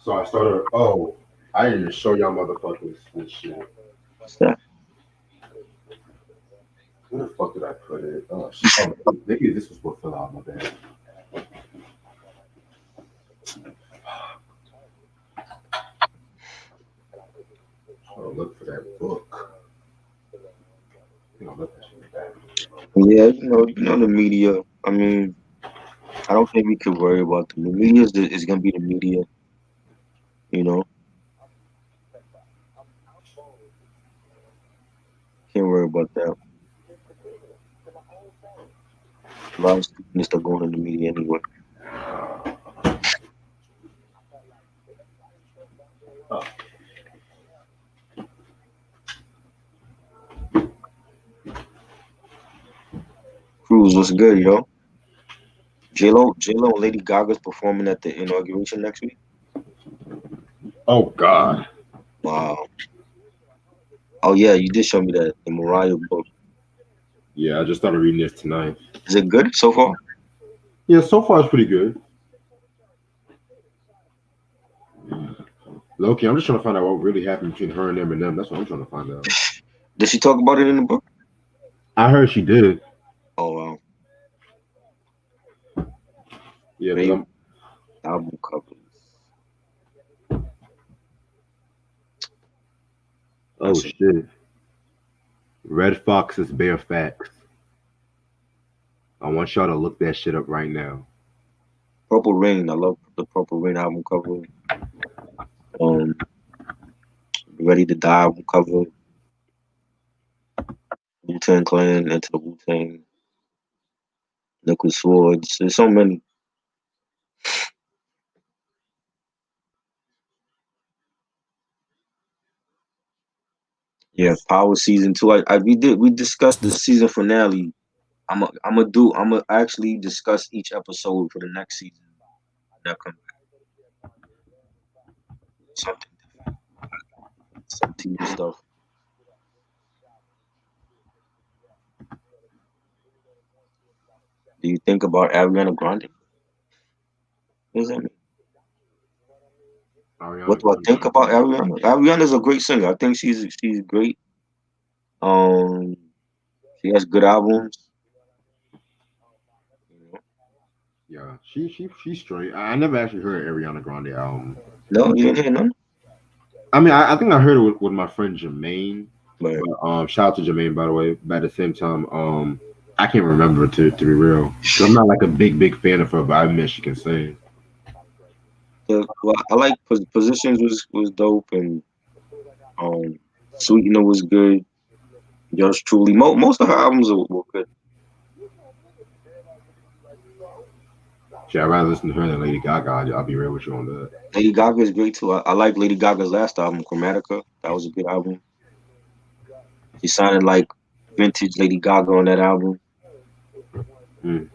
So I started. Oh, I didn't even show y'all motherfuckers this shit. What's that? Where the fuck did I put it? Oh, shit. Oh, maybe this was what fell out my bag. Oh, look for that book. Yeah, you know the media. I mean, I don't think we could worry about the media. Is gonna be the media. You know, can't worry about that. A lot of students are going in the media anyway. Cruz, what's good, yo? J-Lo and Lady Gaga's performing at the inauguration next week. Oh God! Wow. Oh yeah, you did show me that the Mariah book. Yeah, I just started reading this tonight. Is it good so far? Yeah, so far it's pretty good. Loki, I'm just trying to find out what really happened between her and Eminem. That's what I'm trying to find out. Did she talk about it in the book? I heard she did. Oh wow. Yeah, but album covers. Oh shit. Red Fox's Bare Facts. I want y'all to look that shit up right now. Purple Rain. I love the Purple Rain album cover. Ready to Die album cover. Wu-Tang Clan, Into the Wu-Tang, Liquid Swords. There's so many. Yeah, Power season 2. We discussed the season finale. I'm gonna actually discuss each episode for the next season. That come back. Something different. Some TV stuff. Do you think about Ariana Grande? What does that mean? What Ariana do I think Grande. about Ariana? Ariana's a great singer. I think she's great. She has good albums. You know? Yeah, she's straight. I never actually heard Ariana Grande album. No, you didn't hear none. I mean, I think I heard it with my friend Jermaine. But But, shout out to Jermaine, by the way. But at the same time, I can't remember to be real. 'Cause I'm not like a big fan of her, but I admit she can sing. I like Positions was dope, and Sweetener was good. Yours truly, most of her albums were good. Shit, I'd rather listen to her than Lady Gaga. I'll be real with you on that. Lady Gaga is great too. I like Lady Gaga's last album, Chromatica. That was a good album. She sounded like vintage Lady Gaga on that album. Mm.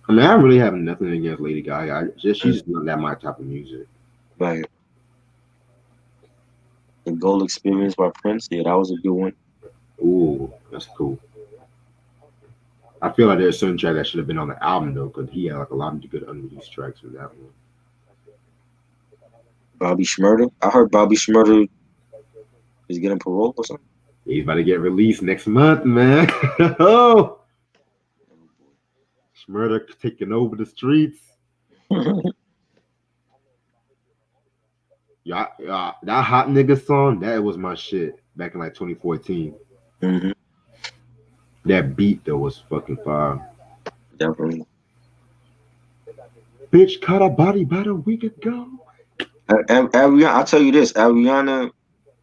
I mean, I really have nothing against Lady Gaga. She's just not that my type of music. Right. The Gold Experience by Prince. Yeah, that was a good one. Ooh, that's cool. I feel like there's a certain track that should have been on the album though, because he had like a lot of good unreleased tracks in that one. Bobby Shmurda. I heard Bobby Shmurda is getting parole or something. He's about to get released next month, man. Oh, Shmurda taking over the streets. Yeah, that hot nigga song, that was my shit back in like 2014. Mm-hmm. That beat though was fucking fire. Definitely. Bitch caught a body about a week ago. Ariana, I'll tell you this, Ariana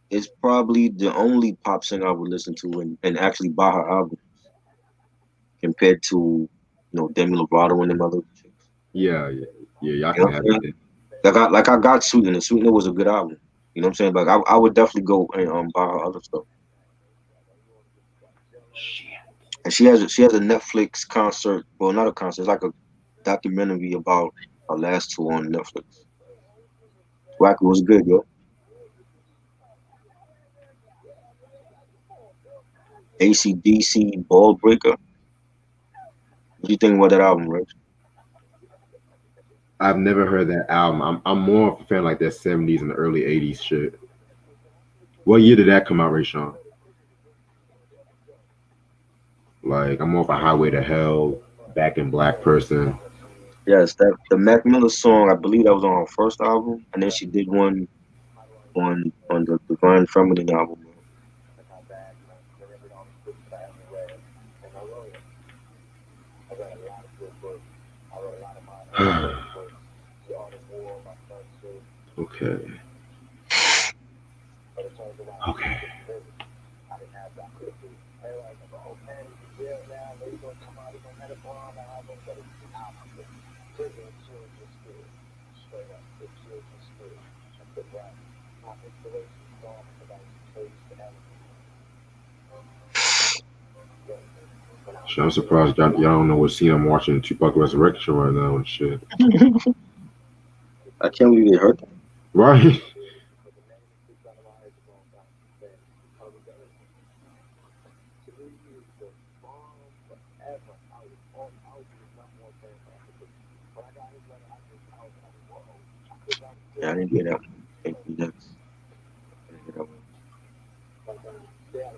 is probably the only pop singer I would listen to and actually buy her albums compared to Demi Lovato and them other chicks. Yeah, y'all You know can have what I'm it. Like I got Sweetener. Sweetener was a good album. You know what I'm saying? Like I would definitely go and buy her other stuff. Shit. And she has a Netflix concert. Well, not a concert. It's like a documentary about her last tour on Netflix. Wacker was good, yo. AC/DC Ball Breaker. What do you think about that album, Rich? I've never heard that album. I'm more of a fan like that 70s and the early 80s shit. What year did that come out, Rayshawn? Like, I'm more of a Highway to Hell, Back in Black person. Yes, the Mac Miller song, I believe that was on her first album, and then she did one on the Divine Feminine album. Okay. Shit, I'm surprised y'all don't know what scene I'm watching Tupac Resurrection right now and shit. I can't believe they heard that. Right? Yeah, I didn't hear that one.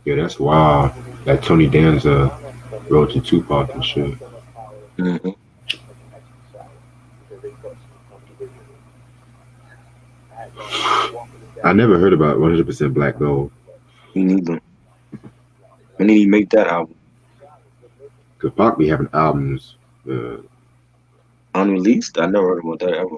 Yeah, that's wild. That Tony Danza wrote to Tupac and shit. Mm-hmm. I never heard about 100% Black Gold. Me neither. When did he make that album? Cause Pac be having albums. Unreleased? I never heard about that ever.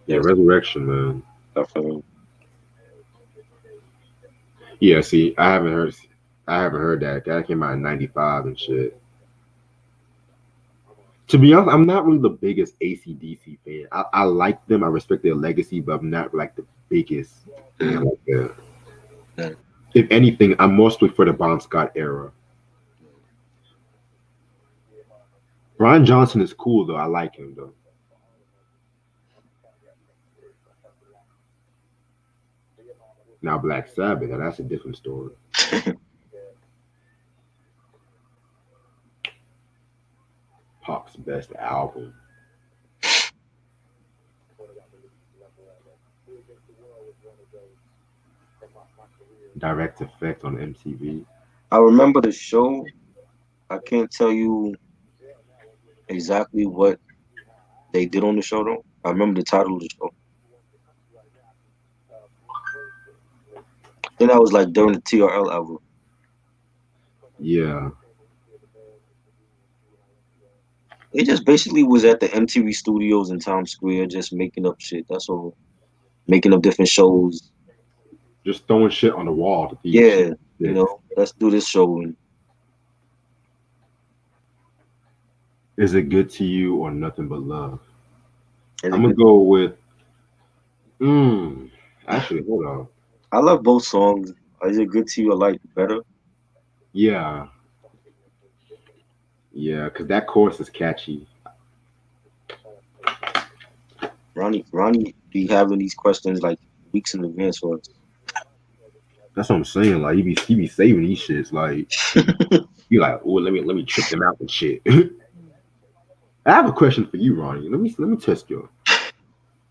Yeah, Resurrection, man. Definitely. Yeah, see, I haven't heard that. That came out in '95 and shit. To be honest, I'm not really the biggest AC/DC fan. I like them. I respect their legacy, but I'm not like the biggest fan like that. Mm. If anything, I'm mostly for the Bon Scott era. Brian Johnson is cool though. I like him though. Now Black Sabbath, now that's a different story. Pac's best album. Direct Effect on MTV. I remember the show. I can't tell you exactly what they did on the show though. I remember the title of the show. Then I was like during the TRL album. Yeah. It just basically was at the MTV studios in Times Square, just making up shit. That's all. Making up different shows. Just throwing shit on the wall to see Yeah, shit. you know, let's do this show. And Is it good to you or nothing but love? and I'm gonna go with actually hold on. I love both songs. Is it good to you? I like it better. Yeah. Yeah, because that chorus is catchy. Ronnie be having these questions like weeks in advance for us. That's what I'm saying. Like he be saving these shits. Like you like, oh let me trick them out and shit. I have a question for you, Ronnie. Let me test you.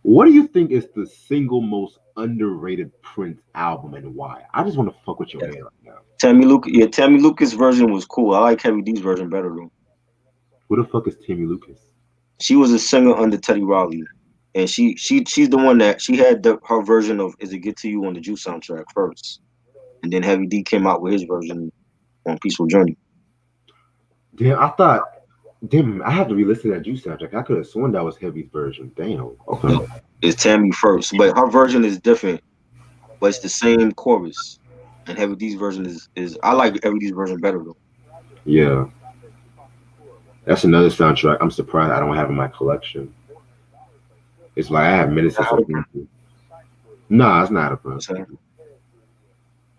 What do you think is the single most underrated Prince album and why? I just want to fuck with your head right now. Tammy Lucas version was cool. I like Heavy D's version better though. Who the fuck is Tammy Lucas? She was a singer under Teddy Riley, and she's the one that she had her version of "Is It Get to You" on the Juice soundtrack first, and then Heavy D came out with his version on Peaceful Journey. Damn, I had to re-listen to that Juice soundtrack. I could have sworn that was Heavy's version. Damn. Okay. No, it's Tammy first, but her version is different, but it's the same chorus. And Heavy D's version is I like Heavy D's version better though. Yeah. That's another soundtrack I'm surprised I don't have in my collection. It's like I have minutes of Nah, it's not a problem.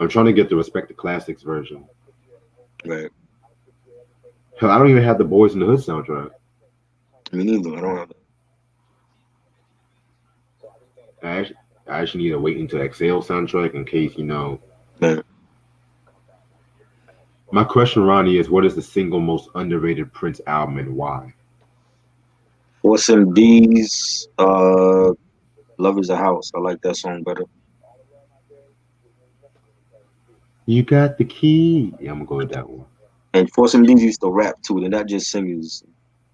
I'm trying to get the Respect the Classics version. Right. Hell, I don't even have the Boys in the Hood soundtrack. Me neither. I don't have it. I actually need to wait until Exhale soundtrack in case, you know. Man. My question, Ronnie, is what is the single most underrated Prince album and why? Force MD's Love Is a House. I like that song better. You got the key. Yeah, I'm gonna go with that one. And Force MD's used to rap too. They're not just singers.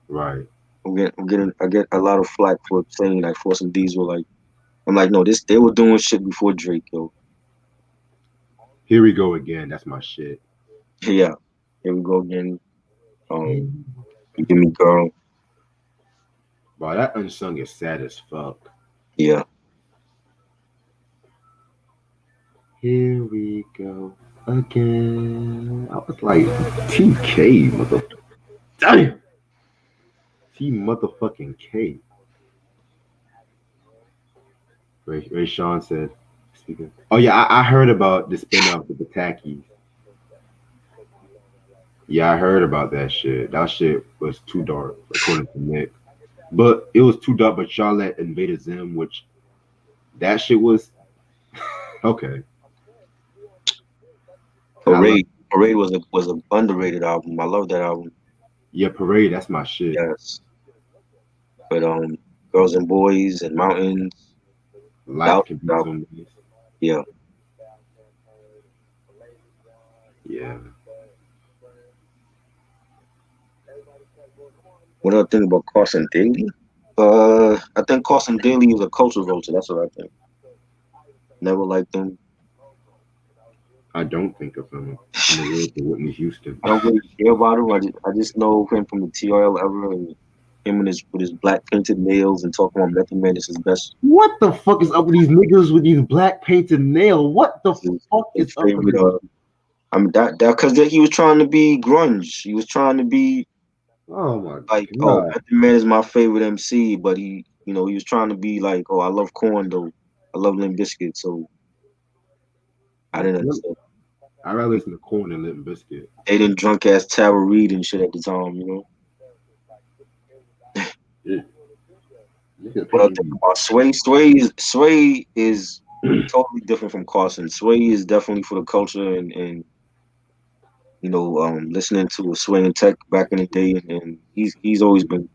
Right. I get a lot of flack for saying like Force MD's were like. I'm like, no, they were doing shit before Drake, yo. Here we go again. That's my shit. Yeah. Here we go again. Give me girl. Wow, that unsung is sad as fuck. Yeah. Here we go again. I was like, TK, mother. Damn. T motherfucking K. Ray Sean said, speaking. Oh yeah, I heard about the spin-off with the Tackies. Yeah, I heard about that shit. That shit was too dark, according to Nick. But it was too dark. But Charlotte invaded Zim, which that shit was okay. Parade was a underrated album. I love that album. Yeah, Parade, that's my shit. Yes. But Girls and Boys and Mountains. Life can be so nice. Yeah. Yeah. What do I think about Carson Daly? I think Carson Daly is a culture vulture. That's what I think. Never liked him. I don't think of him in the way to Whitney Houston. I don't really care about him. I just know him from the TRL era and him and with his black painted nails and talking about Method Man is his best. What the fuck is up with these niggas with these black painted nails? What the fuck is up with them? I mean that because he was trying to be grunge. He was trying to be Oh my like, god. oh, Method Man is my favorite MC, but he was trying to be like, oh, I love Corn though. I love Limp Bizkit, so I didn't understand. I'd rather listen to Corn than Limp Bizkit. They didn't drunk ass Tara Reid and shit at the time, Yeah. But I think about Sway. Sway is totally different from Carson. Sway is definitely for the culture and listening to a Sway and Tech back in the day, and he's always been.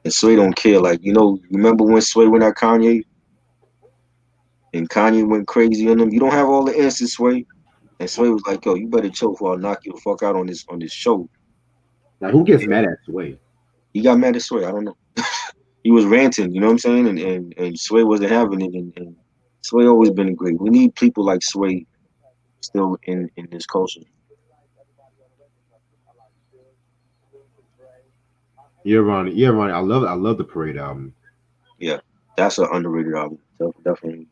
And Sway don't care. Like, remember when Sway went at Kanye? And Kanye went crazy on him. You don't have all the answers, Sway. And Sway was like, yo, you better chill before I knock you the fuck out on this show. Now, who gets mad at Sway? He got mad at Sway. I don't know. He was ranting, you know what I'm saying? And Sway wasn't having it. And Sway always been great. We need people like Sway still in this culture. Yeah, Ronnie. I love the Parade album. Yeah, that's an underrated album. Definitely.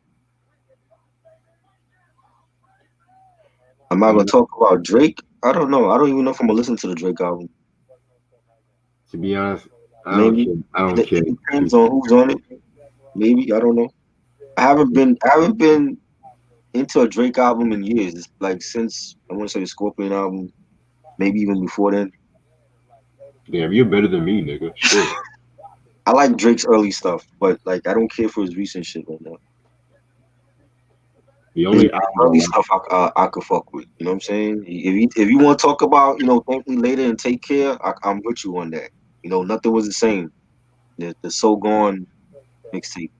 Am I gonna talk about Drake? I don't know. I don't even know if I'm gonna listen to the Drake album. To be honest, I don't care. It depends on who's on it. Maybe, I don't know. I haven't been into a Drake album in years. It's like since I want to say the Scorpion album, maybe even before then. Damn, you're better than me, nigga. Shit. I like Drake's early stuff, but like I don't care for his recent shit right now. The only early stuff I could fuck with. You know what I'm saying? If you want to talk about Thank Me Later and Take Care, I'm with you on that. Nothing was the same. The So Gone mixtape,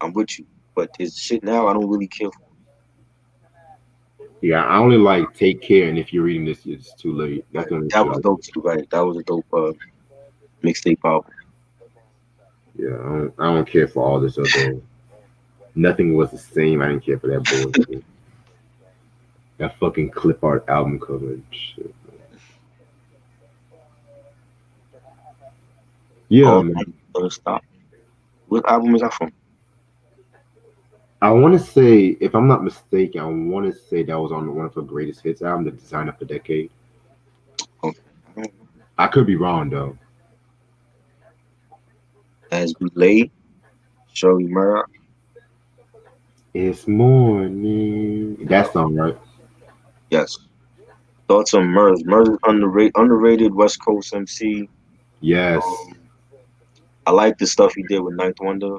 I'm with you. But his shit now, I don't really care for. Yeah, I only like Take Care, and If You're Reading This, It's Too Late. That was dope too, right? That was a dope mixtape album. Yeah, I don't care for all this other. Nothing was the same. I didn't care for that bullshit. That fucking clip art album cover and shit. Yeah, man. Stop. What album is that from? I want to say, if I'm not mistaken, I want to say that was on one of her greatest hits album, The Design of the Decade. Okay. I could be wrong though. As We Lay, Shirley Murdoch. It's morning. That song, right? Yes. Thoughts on Murs. Murs is underrated West Coast MC. Yes. I like the stuff he did with Ninth Wonder,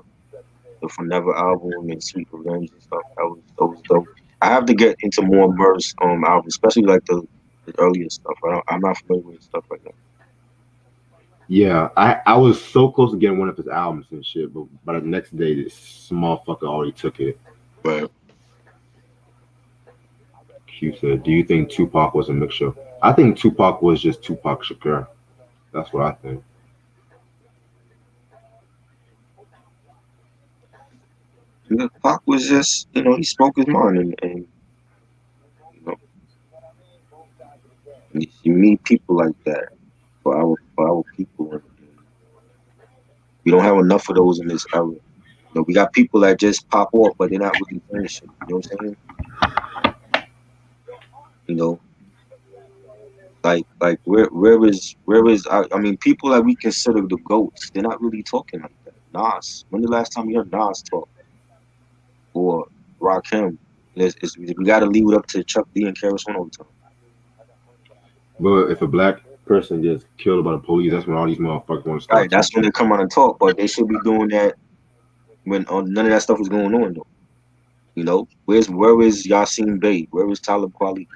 the Forever album and Sweet Revenge and stuff. That was dope. I have to get into more Murs albums, especially like the earlier stuff. I'm not familiar with stuff like that. Yeah, I was so close to getting one of his albums and shit, but by the next day, this small fucker already took it. Right. Q said, "Do you think Tupac was a mixture?" I think Tupac was just Tupac Shakur. That's what I think. Yeah, Pac was just, he spoke his mind, and you meet people like that for our people, and we don't have enough of those in this era. We got people that just pop off, but they're not really finishing. You know what I'm saying? Like where is I mean, people that we consider the GOATs, they're not really talking like that. Nas, when the last time you heard Nas talk? Or Rakim? We got to leave it up to Chuck D and KRS-One all the time. But if a black person gets killed by the police, that's when all these motherfuckers want to start. Right, that's when they come out and talk, but they should be doing that when none of that stuff is going on, though. Where is Yasin Bey? Where is Talib Kweli?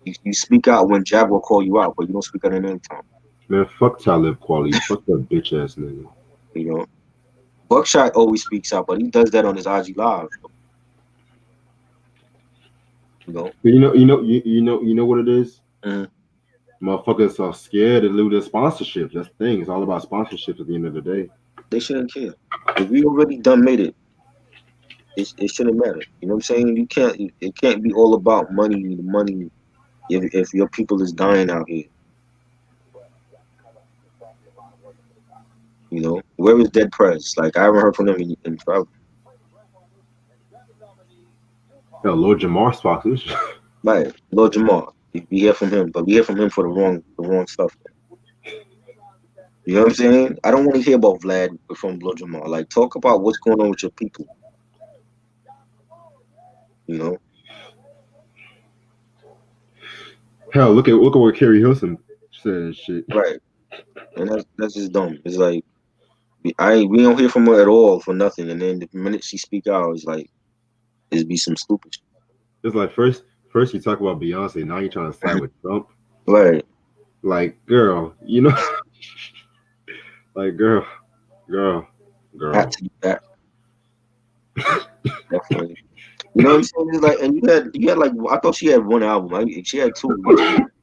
You speak out when Jaguar call you out, but you don't speak out at any time. Man, fuck Talib Kweli. Fuck that bitch ass nigga. Buckshot always speaks out, but he does that on his IG Live. You know what it is? Mm-hmm. Motherfuckers are scared to lose their sponsorships. That's the thing. It's all about sponsorships at the end of the day. They shouldn't care. If we already done made it, it shouldn't matter. You know what I'm saying? You can't. It can't be all about money. The money. If your people is dying out here, you know, where is Dead Prez? Like I haven't heard from them in forever. Hell, Lord Jamar Sparks. Right, Lord Jamal. We hear from him, but we hear from him for the wrong stuff. You know what I'm saying? I don't want to hear about Vlad from Lord Jamal. Like talk about what's going on with your people. You know. Hell, look at what Kerry Hilson said and shit. Right, and that's just dumb. It's like we don't hear from her at all for nothing, and then the minute she speak out, it's like it'd be some stupid shit. It's like first you talk about Beyonce, now you're trying to side with Trump. Right. Like, girl, you know, like girl. Had to be back. Definitely. You know what I'm saying? It's like, and you had like I thought she had one album. She had two.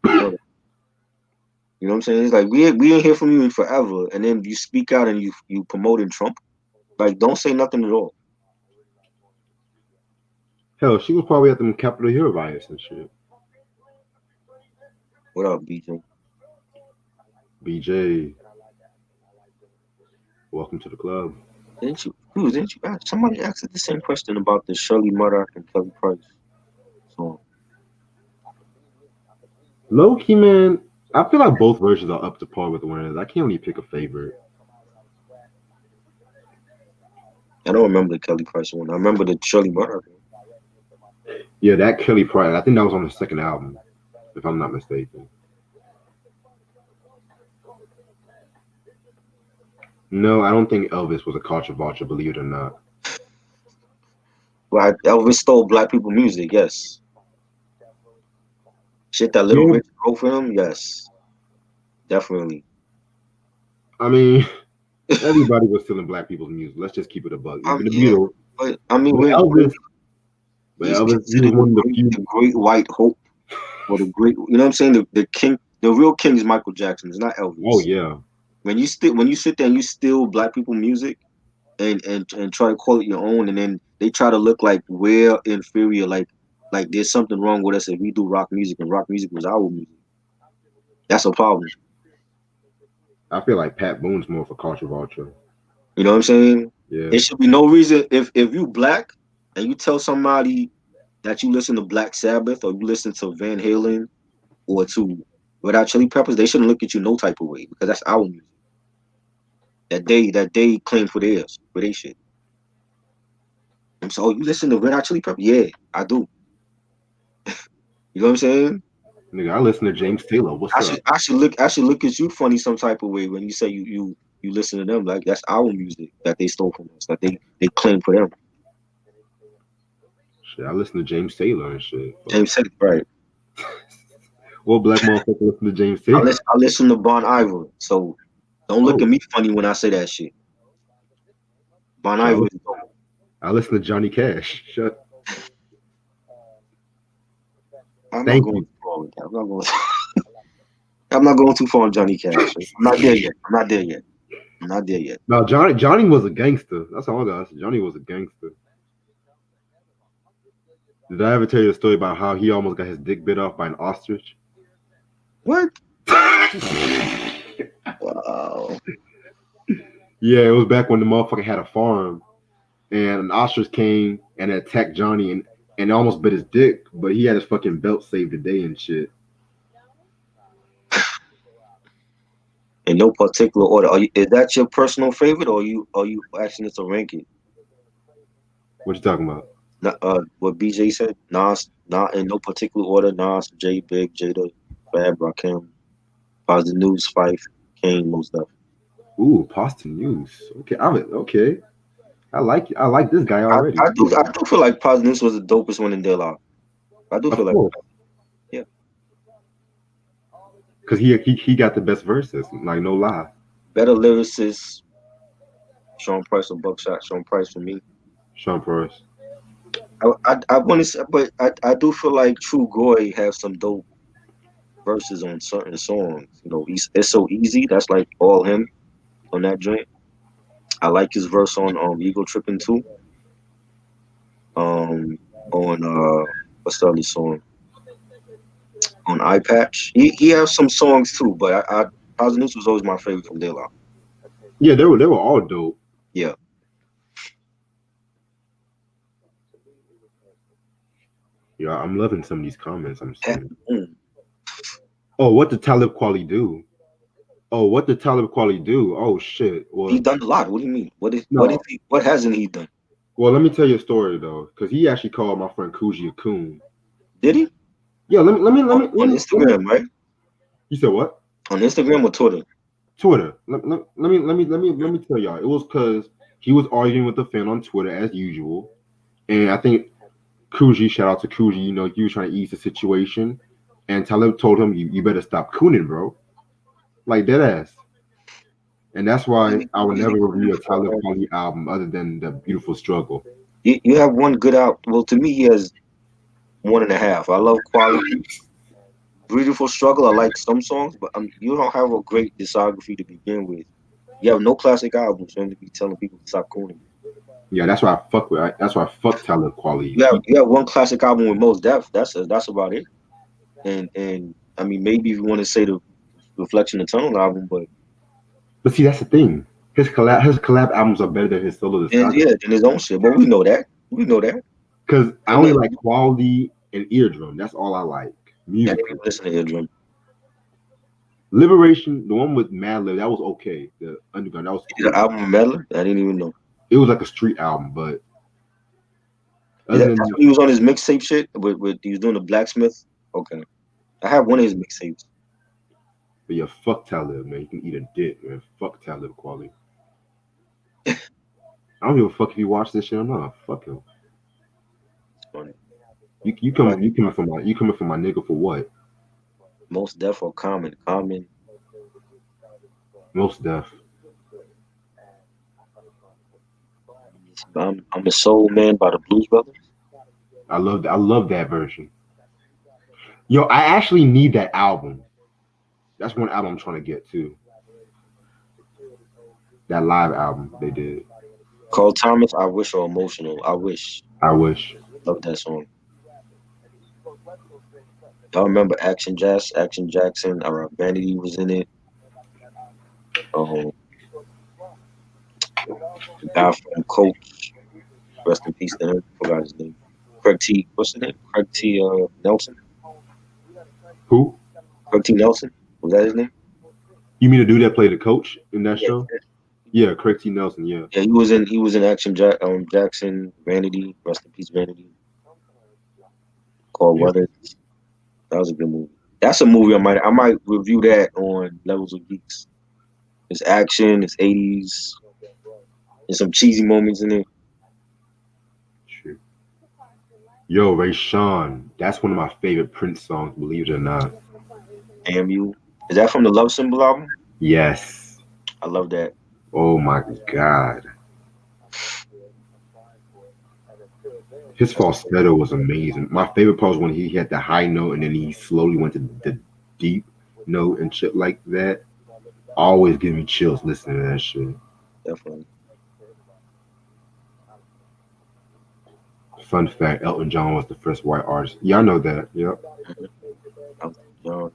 You know what I'm saying? It's like we ain't hear from you in forever, and then you speak out and you promoting Trump. Like, don't say nothing at all. Hell, she was probably at them Capitol Hill riots and shit. What up, BJ? BJ, welcome to the club. Didn't you ask? Somebody asked the same question about the Shirley Murdoch and Kelly Price song. Low key, man, I feel like both versions are up to par with the winners. I can't really pick a favorite. I don't remember the Kelly Price one. I remember the Shirley Murdoch one. Yeah, that Kelly Price. I think that was on the second album, if I'm not mistaken. No, I don't think Elvis was a culture vulture, believe it or not. Well, Elvis stole black people music, yes. Shit that Little Rich wrote for him, yes. Definitely. I mean, everybody was stealing black people's music. Let's just keep it a bug. Even the Beatles. But I mean, Elvis he was one of the few. The great white hope, or the great, you know what I'm saying? The king, the real king is Michael Jackson. It's not Elvis. Oh yeah. When you sit there and you steal black people music, and try to call it your own, and then they try to look like we're inferior, like there's something wrong with us if we do rock music and rock music was our music. That's a problem. I feel like Pat Boone's more of a culture vulture. You know what I'm saying? Yeah. There should be no reason if you black and you tell somebody that you listen to Black Sabbath or you listen to Van Halen or to Red Hot Chili Peppers, they shouldn't look at you no type of way because that's our music. That they claim for their shit. And so you listen to Red Hot Chili Peppers? Yeah, I do. You know what I'm saying? Nigga, I listen to James Taylor. What's up? I should look at you funny some type of way when you say you listen to them. Like that's our music that they stole from us, that they claim for them. Shit, I listen to James Taylor and shit. James Taylor, right? What black motherfucker listen to James Taylor? I listen to Bon Iver, so don't look at me funny when I say that shit. Bon Iver is dope. I listen to Johnny Cash. Shut. I'm not going too far on Johnny Cash. I'm not there yet. No, Johnny was a gangster. That's all I got. Johnny was a gangster. Did I ever tell you the story about how he almost got his dick bit off by an ostrich? What? Wow. Yeah, it was back when the motherfucker had a farm, and an ostrich came and attacked Johnny and almost bit his dick, but he had his fucking belt saved the day and shit. In no particular order. Is that your personal favorite, or are you asking us to rank it? What you talking about? What BJ said? Nas, not in no particular order. Nas, J, Big, Jada, Fab, Rakim, Positive News, Fife, Kane, most stuff. Ooh, Positive News. Okay, okay. I like this guy already. I do feel like Positive News was the dopest one in their life. I do feel like, yeah. Because he got the best verses, like no lie. Better lyricist, Sean Price or Buckshot. Sean Price for me. Sean Price. I want to say, but I do feel like True Goy has some dope verses on certain songs. You know, it's so easy. That's like all him on that joint. I like his verse on Ego Tripping too. On what's the other song? On Eye Patch. He has some songs too, but I Positive was always my favorite from De La. Yeah, they were all dope. Yeah. Yeah, I'm loving some of these comments I'm seeing. Mm. Oh, what did Talib Kweli do? Oh shit. Well, He's done a lot. What do you mean? What hasn't he done? Well, let me tell you a story though, because he actually called my friend Kuji a coon. Did he? Yeah, let me on Instagram, right? You said what? On Instagram or Twitter? Twitter. Let me tell y'all. It was because he was arguing with a fan on Twitter as usual, and I think Kuji, shout out to Kuji, you know, he was trying to ease the situation, and Talib told him, you better stop cooning, bro. Like dead ass. And that's why I would never review a Talib Kweli album other than The Beautiful Struggle. You have one good out. Well, to me, he has 1.5. I love Quality. Beautiful Struggle. I like some songs, but you don't have a great discography to begin with. You have no classic albums for him to be telling people to stop cooning. Yeah, that's why I fuck with. That's why I fuck Talib Kweli. You have one classic album with Mos Def. That's about it. And I mean, maybe if you want to say the Reflection Eternal album, but see, that's the thing. His collab albums are better than his solo discography. Yeah, than his own shit. But we know that. Because I only like Quality and Eardrum. That's all I like. Music. I didn't listen to Eardrum. Liberation, the one with Madlib, that was okay. The Underground, that was cool. The album with Madlib? I didn't even know. It was like a street album, but he was on his mixtape shit with he was doing the Blacksmith. Okay, I have one of his mixtapes. But yeah, fuck Talib, man. You can eat a dick, man. Fuck Talib Kweli. I don't give a fuck if you watch this shit or not. Fuck him. Funny. You coming for my nigga for what? Mos Def or Common? Mos Def. I'm a Soul Man by the Blues Brothers. I love that version. Yo, I actually need that album. That's one album I'm trying to get too. That live album they did. Called Thomas, I Wish, or Emotional. I Wish. Love that song. Y'all remember Action Jackson? Vanity was in it. The guy from Coach. Rest in peace to him. Forgot his name. Craig T. What's his name? Craig T. Nelson. Who? Craig T. Nelson. Was that his name? You mean the dude that played the coach in that show? Yeah, Craig T. Nelson. Yeah. Yeah, he was in Action Jackson. Vanity. Rest in peace, Vanity. Called Weather. That was a good movie. That's a movie I might review that on Levels of Geeks. It's action. It's 80s. There's some cheesy moments in it. True. Yo, Ray Sean. That's one of my favorite Prince songs, believe it or not. Damn You. Is that from the Love Symbol album? Yes. I love that. Oh my God. His falsetto was amazing. My favorite part was when he had the high note and then he slowly went to the deep note and shit like that. Always give me chills listening to that shit. Definitely. Fun fact, Elton John was the first white artist. Yeah, I know that. Yep. Elton John.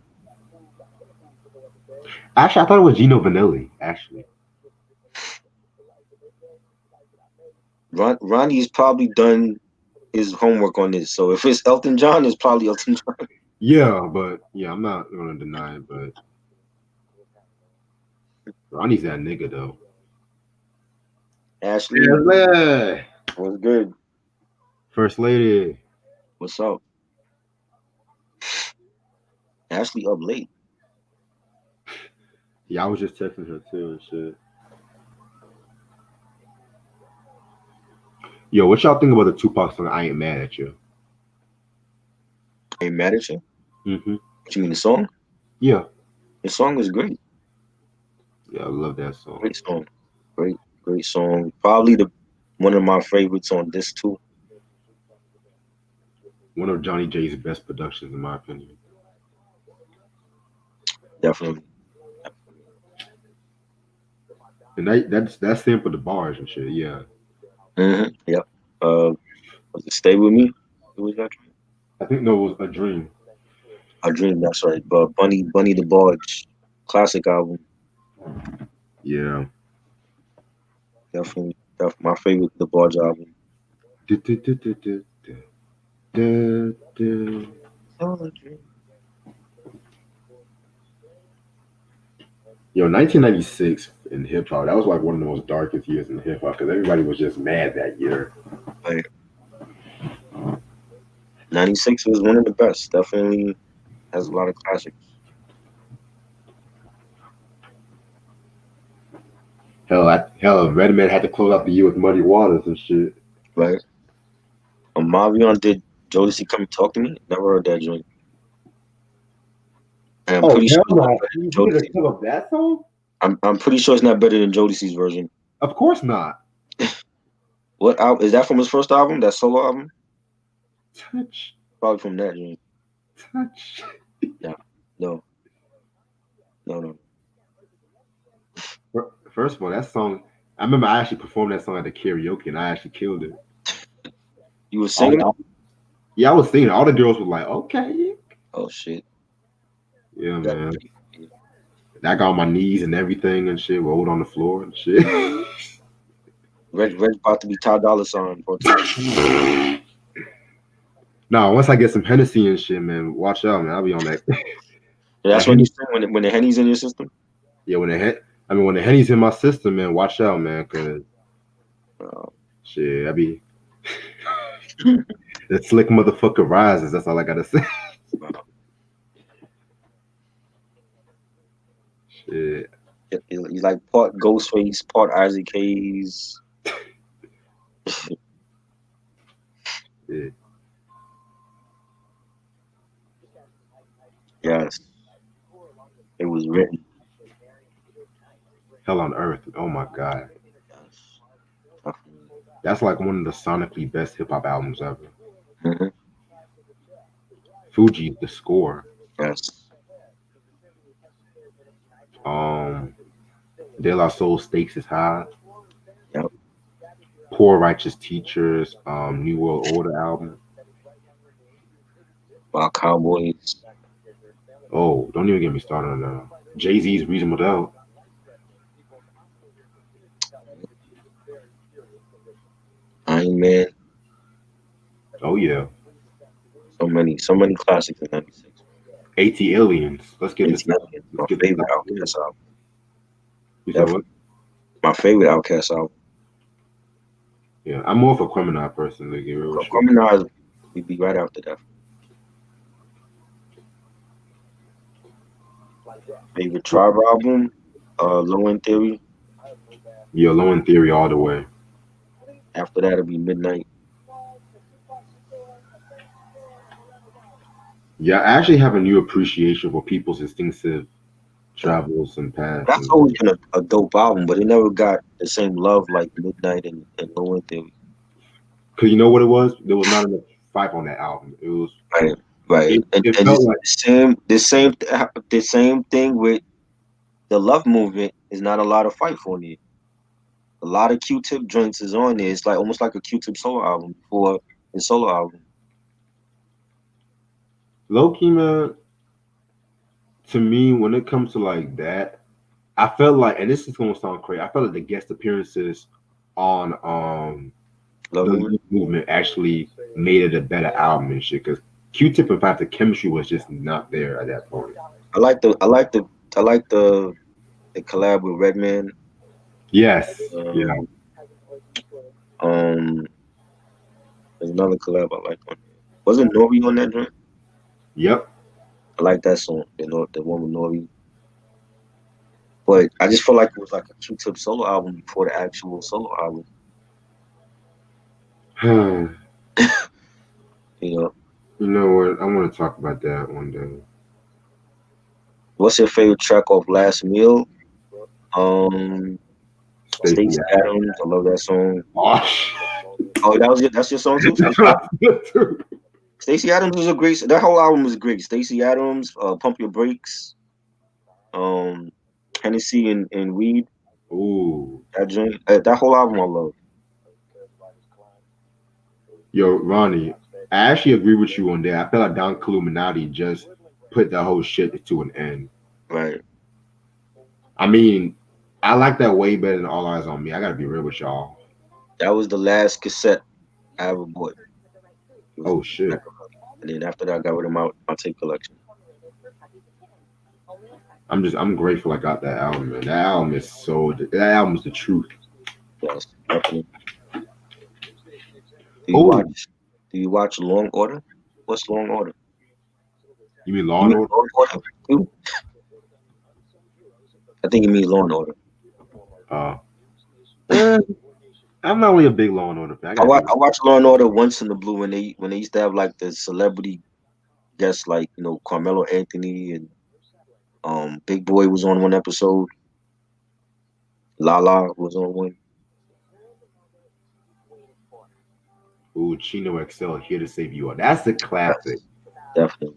Actually, I thought it was Gino Vanelli, actually. Ronnie's probably done his homework on this. So if it's Elton John, it's probably Elton John. Yeah, but yeah, I'm not gonna deny it, but Ronnie's that nigga though. Ashley. Yeah. What's good? First lady. What's up? Ashley up late. Yeah, I was just texting her too and shit. Yo, what y'all think about the Tupac song I Ain't Mad at You? Ain't Mad at You? Mm-hmm. What you mean, the song? Yeah. The song is great. Yeah, I love that song. Great song. Great song. Probably one of my favorites on this too. One of Johnny J's best productions, in my opinion. Definitely. And that's sampled the bars and shit. Yeah, Yep. Was it Stay With Me? Who was that? I think no, it was A Dream. A Dream, that's right. But Bunny the Barge, classic album. Yeah. Definitely my favorite, the Barge album. Du- du- du- du- du- du- du- du. Yo, 1996 in hip hop, that was like one of the most darkest years in hip hop because everybody was just mad that year. Right. 96 was one of the best. Definitely has a lot of classics. Hell, Redman had to close out the year with Muddy Waters and shit. Right. Mavion did Jodeci Come Talk to Me? Never heard that joint. And I'm pretty sure it's not better than Jodeci's. That song? I'm pretty sure it's not better than Jodeci's version. Of course not. What album is that from his first album? That solo album? Touch. Probably from that joint. Touch. No. First of all, that song, I remember I actually performed that song at the karaoke and I actually killed it. You were singing it? Yeah, I was singing. All the girls were like, okay. Oh shit. Yeah, man. I got on my knees and everything and shit, rolled on the floor and shit. Reg about to be Ty Dolla $ign for Nah, once I get some Hennessy and shit, man, watch out, man. I'll be on that. That's when you sing when the Henny's in your system? Yeah, when the Henny's in my system, man, watch out, man, cause shit, I be the slick motherfucker rises. That's all I gotta say. Shit. He's like part Ghostface, part Isaac Hayes. Yeah. Yes. It was written. Hell on Earth. Oh my god. That's like one of the sonically best hip hop albums ever. Mm-hmm. Fuji, the score. Yes. De La Soul, Stakes is High. Yep. Poor Righteous Teachers, New World Order album. About Cowboys. Oh, don't even get me started on that. Jay-Z's Reasonable Doubt. Iron Man. Oh yeah. So many classics in '96. AT Aliens. Let's get this. My favorite Outkast album. You said what? My favorite Outkast album. Yeah, I'm more of a Criminal person. Like, Criminal, we'd be right after that. Favorite Tribe album, Low End Theory. Yeah, Low End Theory all the way. After that, it'll be Midnight. Yeah, I actually have a new appreciation for people's instinctive travels and paths. That's always been a dope album, but it never got the same love like Midnight and Low End Theory. Cause you know what it was? There was not enough fight on that album. It was right. It and felt like the same thing with the Love Movement. Is not a lot of fight for it. A lot of Q-Tip joints is on there. It's like almost like a Q-Tip solo album before his solo album. Low-key, man, to me, when it comes to like that, I felt like, and this is gonna sound crazy, I felt like the guest appearances on the Movement actually made it a better album and shit. Because Q-Tip, in fact, the chemistry was just not there at that point. I like the collab with Redman. Yes. Yeah. There's another collab I like on. Wasn't Nori on that joint? Yep. I like that song, the one with Nori. But I just feel like it was like a Q-Tip solo album before the actual solo album. You know what? I want to talk about that one day. What's your favorite track off Last Meal? Stacey Adams. I love that song. Oh, that's your song too? Stacey Adams was a great. That whole album was great. Stacey Adams, Pump Your Brakes. Hennessy and Weed. Ooh. That joint, that whole album I love. Yo, Ronnie, I actually agree with you on that. I feel like Don Illuminati just put the whole shit to an end. Right. I mean, I like that way better than All Eyes on Me. I gotta be real with y'all. That was the last cassette I ever bought. It was Oh shit. and then after that, I got rid of my tape collection. I'm grateful I got that album, man. That album is the truth. Yes, definitely. Oh, Do you watch Long Order? What's Long Order? you mean You Law and mean Order? Law and Order too? I think you mean Law and Order. Eh, I'm not really a big Law and Order fan. I watched Law and Order once in the blue when they used to have like the celebrity guests like Carmelo Anthony and Big Boy was on one episode. Lala was on one. Ooh, Chino XL, Here to Save You. That's a classic. Definitely.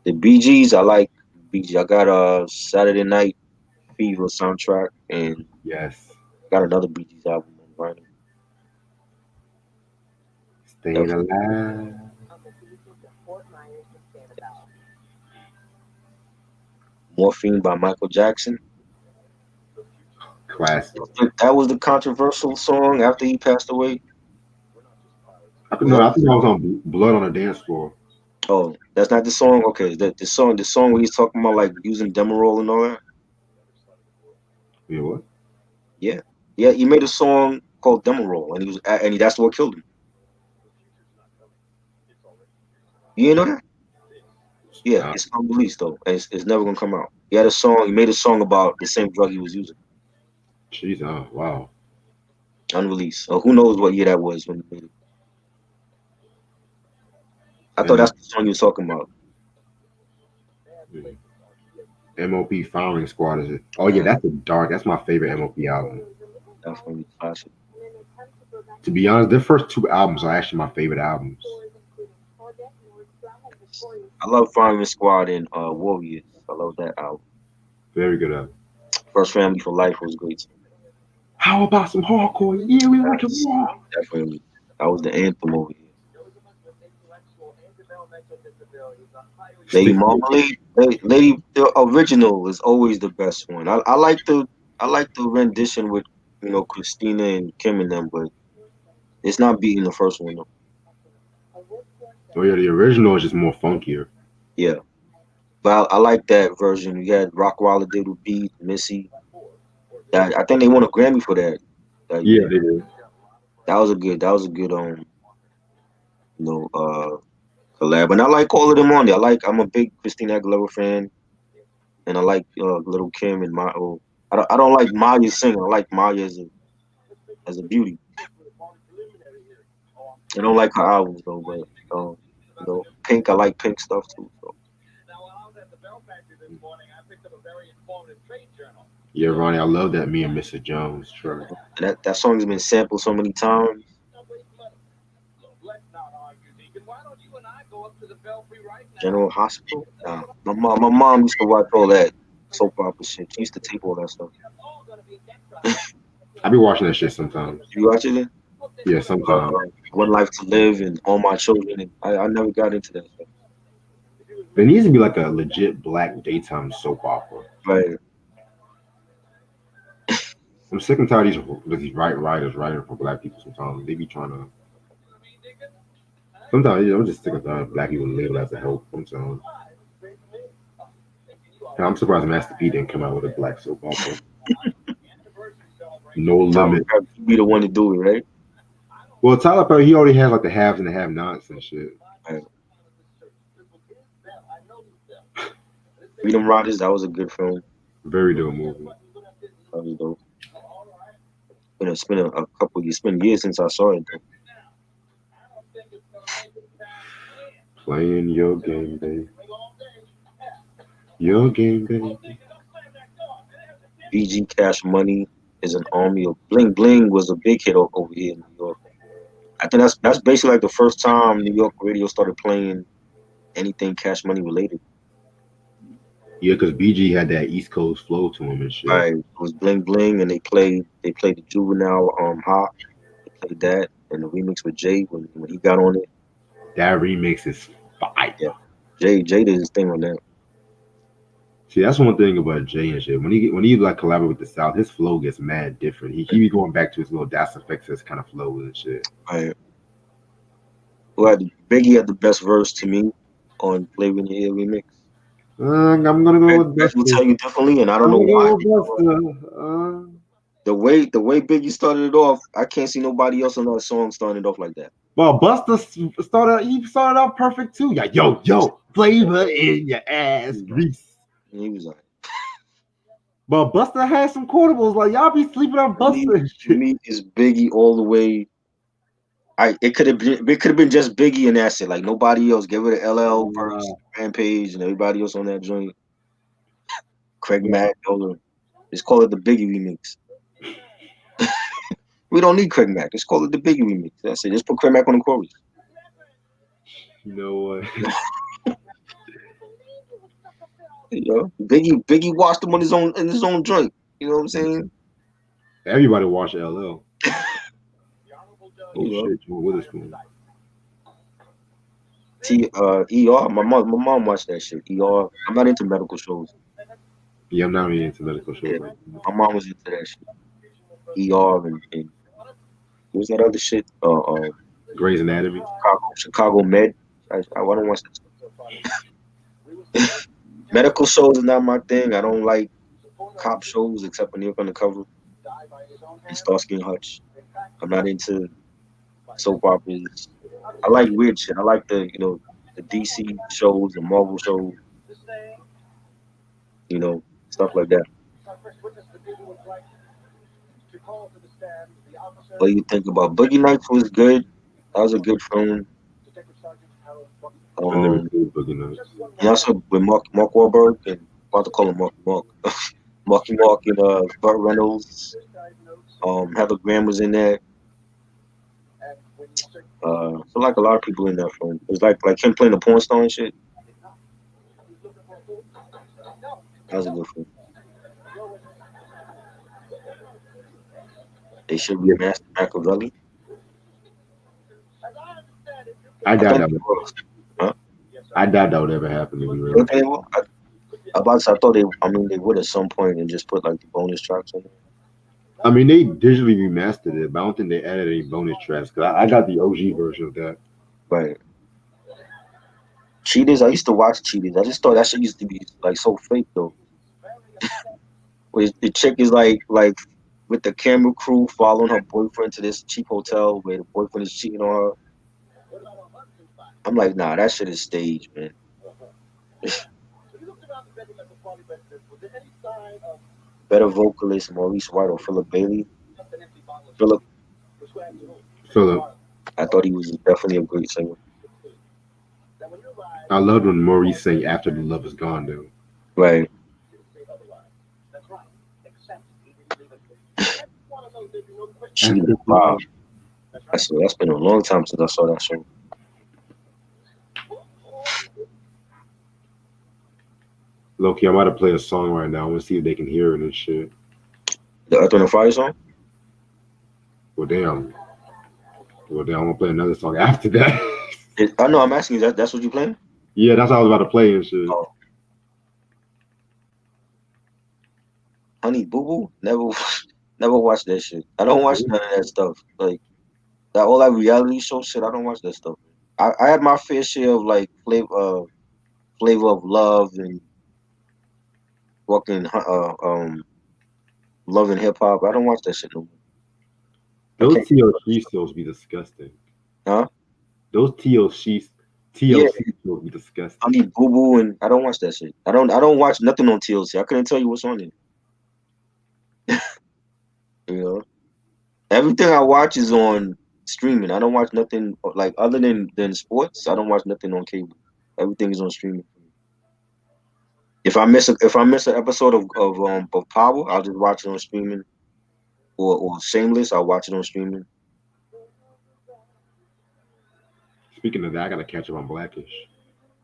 The Bee Gees, I like Bee Gees. I got a Saturday Night Fever soundtrack and Yes. got another Bee Gees album on vinyl. Staying Definitely. Alive. Morphine by Michael Jackson. Classic. That was the controversial song after he passed away. I think I was on Blood on the Dance Floor. Oh, that's not the song. Okay, the song where he's talking about like using Demerol and all that. You know what? Yeah, he made a song called Demerol, and that's what killed him. You didn't know that? Yeah, it's unreleased though, and it's never gonna come out. He made a song about the same drug he was using. Jeez, oh wow. Unreleased. Who knows what year that was when he made it? I thought that's the song you were talking about. MOP Firing Squad is it? Oh yeah, that's my favorite MOP album. Definitely classic. To be honest, their first two albums are actually my favorite albums. I love Firing Squad and Warriors. I love that album. Very good album. First Family for Life was great. How about some hardcore? Yeah, we want to war. Definitely. That was the anthem over here. Lady Marmalade, the original is always the best one. I like the rendition with Christina and Kim and them, but it's not beating the first one though. Oh yeah, the original is just more funkier. Yeah, but I like that version. You had Rockwilder did with Beat, Missy. I think they won a Grammy for that. Yeah, they did. That was a good collab. And I like all of them on there. I'm a big Christina Aguilera fan, and I like Little Kim and Maya. I don't like Maya's singing. I like Maya as a beauty. I don't like her albums though, but Pink, I like Pink stuff too. So. Yeah, Ronnie, I love that Me and Mr. Jones track. That song has been sampled so many times. General Hospital? Nah. My mom used to watch all that soap opera shit. She used to tape all that stuff. I be watching that shit sometimes. You watch it then? Yeah, sometimes. One Life to Live and All My Children. And I never got into that stuff. There needs to be like a legit black daytime soap opera. Right. I'm sick and tired of these writers writing for black people sometimes. They be trying to. Sometimes I'm just sick and tired of black people labeled as a help. Sometimes. I'm surprised Master P didn't come out with a black soap opera. No Limit. You be the one to do it, right? Well, Tyler Perry, he already has like the haves and the have-nots and shit. Right. Freedom Riders, that was a good film. Very dope movie. That was dope. It's been a couple years. It's been years since I saw it. Though. Playing your game, baby. Your game, baby. BG Cash Money is an army of bling. Bling was a big hit over here in New York. I think that's basically like the first time New York radio started playing anything Cash Money related. Yeah, because BG had that East Coast flow to him and shit. Right, it was Bling Bling, and they played the Juvenile Hot. They played that, and the remix with Jay when he got on it. That remix is fire. Yeah, Jay did his thing on that. See, that's one thing about Jay and shit. When he like collaborate with the South, his flow gets mad different. He be going back to his little Das Effects kind of flow and shit. Right. Biggie had the best verse to me on Flavor in Your Ear remix. I'm gonna go with Greg will Buster. tell you differently, and I don't I'm know gonna why. go with Buster. The way Biggie started it off, I can't see nobody else on that song starting it off like that. Well, Buster started out perfect too. Yeah, yo, flavor in your ass grease. And he was like, But Buster had some quotables. Like y'all be sleeping on Buster and to shit. me, is Biggie all the way. It could have been just Biggie and that's it. Like nobody else. Get rid of LL verse, Rampage, and everybody else on that joint. Craig Mack, just call it the Biggie remix. We don't need Craig Mack. Just call it the Biggie remix. That's it. Just put Craig Mack on the chorus. You know what? You know, Biggie watched him on his own joint. You know what I'm saying? Everybody watch LL. Oh You know? shit, Joe Witherspoon. ER. My mom watched that shit. ER. I'm not into medical shows. Yeah, I'm not really into medical shows. Yeah, Like my mom was into that shit. ER and what was that other shit? Grey's Anatomy. Chicago Med. I don't watch that. Medical shows is not my thing. I don't like cop shows except when they're undercover and Starsky and Hutch. I'm not into soap operas. I like weird shit. I like the DC shows, the Marvel shows, stuff like that. What do you think about Boogie Nights? Was good. That was a good film. I never seen Boogie Nights. And also with Mark Wahlberg and about to call him Mark. Marky Mark and Burt Reynolds. Heather Graham was in there. So like a lot of people in that film. It was like him playing the porn star and shit. That was a good film. They should remaster Machiavelli. I doubt that. Huh? I doubt that would ever happen. To be real. Okay, well, I thought they would at some point and just put like the bonus tracks on it. I mean, they digitally remastered it, but I don't think they added any bonus tracks. Cause I got the OG version of that. Right. Cheaters, I used to watch Cheaters. I just thought that shit used to be like so fake though. Where the chick is like with the camera crew following her boyfriend to this cheap hotel where the boyfriend is cheating on her. I'm like, nah, that shit is staged, man. Better vocalist, Maurice White or Philip Bailey. Philip. I thought he was definitely a great singer. I loved when Maurice sang "After the Love Is Gone," though. Right. Wow. That's been a long time since I saw that song. Loki, I'm about to play a song right now. I want to see if they can hear it and shit. The Earth, Wind & Fire song? Well, damn. I'm gonna play another song after that. I know. I'm asking you. That's what you playing? Yeah, that's what I was about to play and shit. Oh. Honey Boo Boo? Never watched that shit. I don't watch none of that stuff. Like all that reality show shit. I don't watch that stuff. I had my fair share of like Flavor of Love and fucking Love and Hip Hop. I don't watch that shit no more. Those TLC shows be disgusting. Huh? Those TLC shows be disgusting. I need Boo Boo and I don't watch that shit. I don't watch nothing on TLC. I couldn't tell you what's on it. You know, everything I watch is on streaming. I don't watch nothing like other than sports. I don't watch nothing on cable. Everything is on streaming. If I miss an episode of Power, I'll just watch it on streaming. Or Shameless, I'll watch it on streaming. Speaking of that, I gotta catch up on Blackish.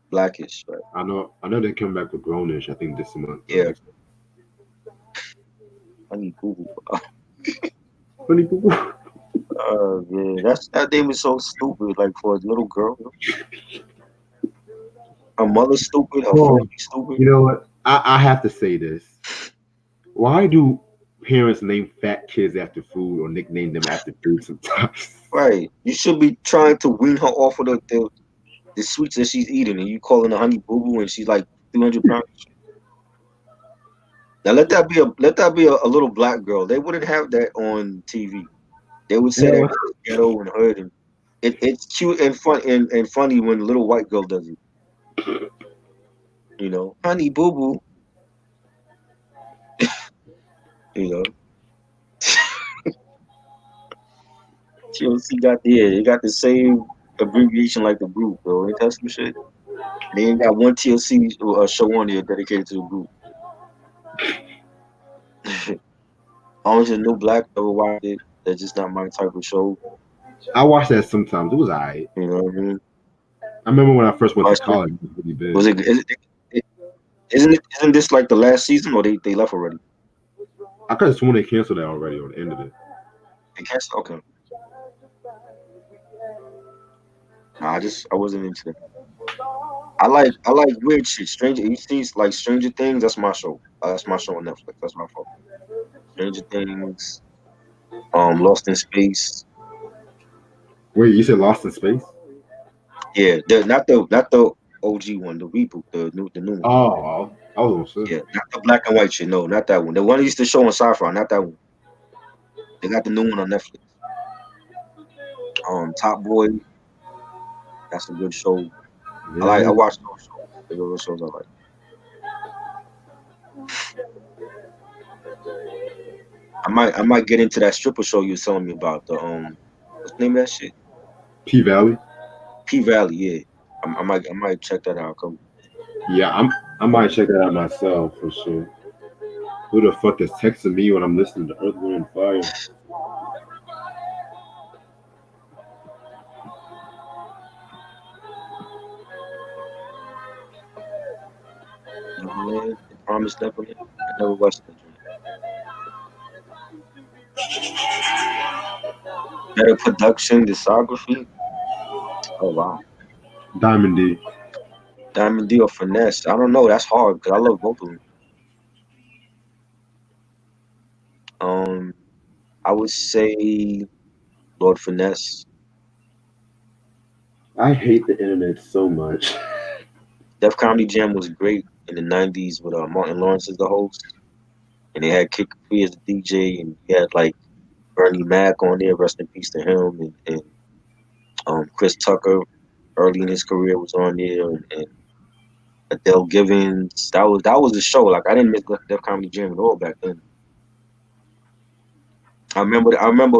Blackish, right? I know they come back with Grownish. I think this month. Yeah. Honey Boo Boo. Honey Boo Boo. Yeah, that name is so stupid. Like for a little girl, her mother's stupid, her Oh, family stupid. you know what? I have to say this. Why do parents name fat kids after food or nickname them after food sometimes? Right. You should be trying to wean her off of the sweets that she's eating, and you calling her Honey Boo Boo, and she's like 300 pounds. Now let that be a little black girl. They wouldn't have that on TV. They would say that No. it's ghetto and hood, and it's cute and fun and funny when a little white girl does it. You know, Honey Boo Boo. You know, TLC they got the same abbreviation like the group, bro. Ain't that some shit? They ain't got one TLC show on there dedicated to the group. Orange is the New Black, never watched it. That's just not my type of show. I watched that sometimes. It was alright. You know what I mean? I remember when I first went to Watched it. college. It was really big. Was isn't this like the last season or they left already? I could have sworn they canceled that already or the end of it. They canceled? Okay. Nah, I wasn't into that. I like weird shit. You see like Stranger Things, that's my show. That's my show on Netflix. That's my fault. Stranger Things, Lost in Space. Wait, you said Lost in Space? Yeah, not the OG one, the reboot, the new one. Oh, I was gonna say. Yeah, not the black and white shit. No, not that one. The one they used to show on Sci-Fi, not that one. They got the new one on Netflix. Top Boy. That's a good show. Yeah. I watch those shows. Those shows I like. I might get into that stripper show you were telling me about. The what's the name of that shit? P Valley. P Valley, yeah. I might check that out. Yeah, I might check that out myself for sure. Who the fuck is texting me when I'm listening to Earth, Wind, and Fire? Neverland, The Promised Neverland. I never watched that. Better production, discography. Oh wow. Diamond D. Diamond D or Finesse. I don't know. That's hard because I love both of them. I would say Lord Finesse. I hate the internet so much. Def Comedy Jam was great in the '90s with Martin Lawrence as the host, and they had Kid Capri as the DJ, and you had like Bernie Mac on there, rest in peace to him, and Chris Tucker early in his career was on there, and Adele Givens. That was the show. Like I didn't miss Def Comedy Jam at all back then. I remember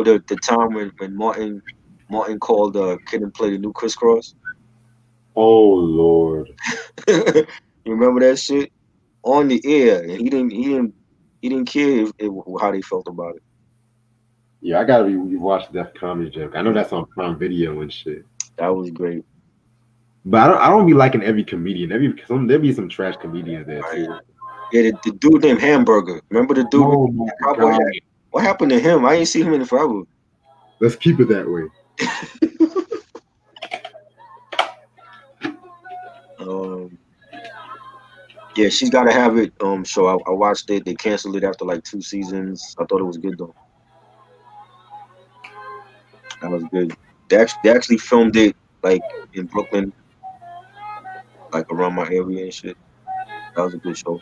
the time when Martin called Kid and Play the new Crisscross. Oh Lord. You remember that shit on the air, and he didn't care how they felt about it. Yeah, I gotta rewatch Def Comedy Jam. I know that's on Prime Video and shit. That was great. But I don't be liking every comedian. There be some trash comedians there too. Yeah, the dude named Hamburger. Remember the dude? Oh my God. What happened to him? I ain't seen him in forever. Let's keep it that way. Yeah, She's Gotta Have It. Show I watched it. They canceled it after like 2 seasons. I thought it was good though. That was good. They actually filmed it like in Brooklyn, like around my area and shit. That was a good show.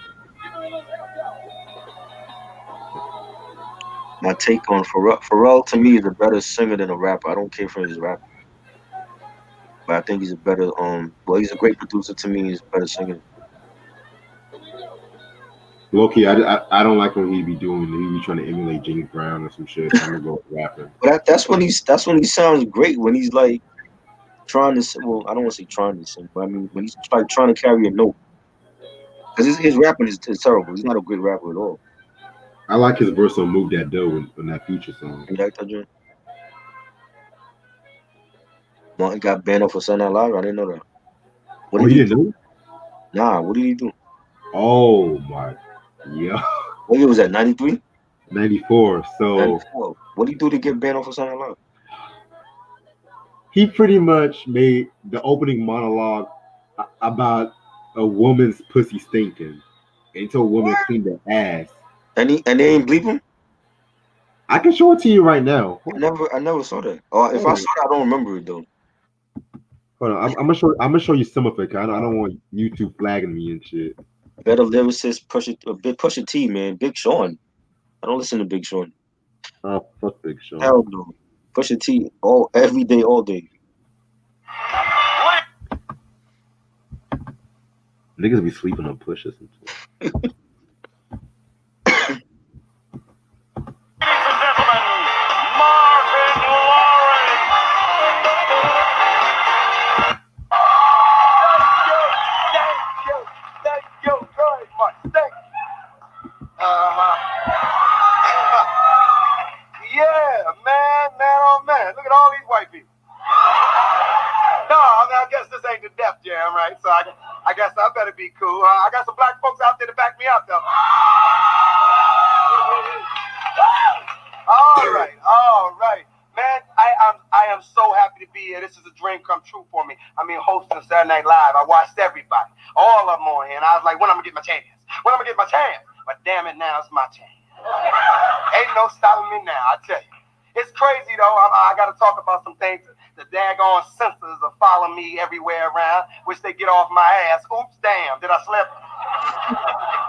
My take on Pharrell to me is a better singer than a rapper. I don't care for his rap, but I think he's a better well, he's a great producer to me. He's a better singer. Low-key, I don't like when he be trying to emulate James Brown or some shit. I'm gonna go with rapping. But that's when he sounds great, when he's like trying to sing. Well, I don't want to say trying to sing, but I mean when he's like trying to carry a note. Because his rapping is terrible. He's not a good rapper at all. I like his verse on "Move That Dough" in that Future song. You like that joint? Martin got banned off of Saturday Night Live. I didn't know that. What Oh, did you he didn't do? know? Nah, what did he do? Oh my, yeah, What year was that? 93? 94. So 94. What did he do to get banned off of Saturday Night Live? he pretty much made the opening monologue about a woman's pussy stinking, until a woman cleaned their ass. And they ain't bleep him? I can show it to you right now. I never saw that. Or if I saw it, I don't remember it though. Hold on, I'm gonna show you some of it. 'Cause I don't want YouTube flagging me and shit. Better lyricist, Pusha T, man. Big Sean. I don't listen to Big Sean. Oh, fuck Big Sean. Hell no. Pusha T every day, all day. Niggas be sleeping on Pusha sometimes. Yeah, man, oh man. Look at all these white people. No, I mean, I guess this ain't the Def Jam, right? So I guess I better be cool. I got some black folks out there to back me up, though. All right. Man, I am so happy to be here. This is a dream come true for me. I mean, hosting Saturday Night Live. I watched everybody. All of them on here. And I was like, when I'm going to get my chance? When I'm going to get my chance? But damn it, now it's my chance. Ain't no stopping me now, I tell you. It's crazy, though. I got to talk about some things. The daggone censors are following me everywhere around, which they get off my ass. Oops, damn, did I slip?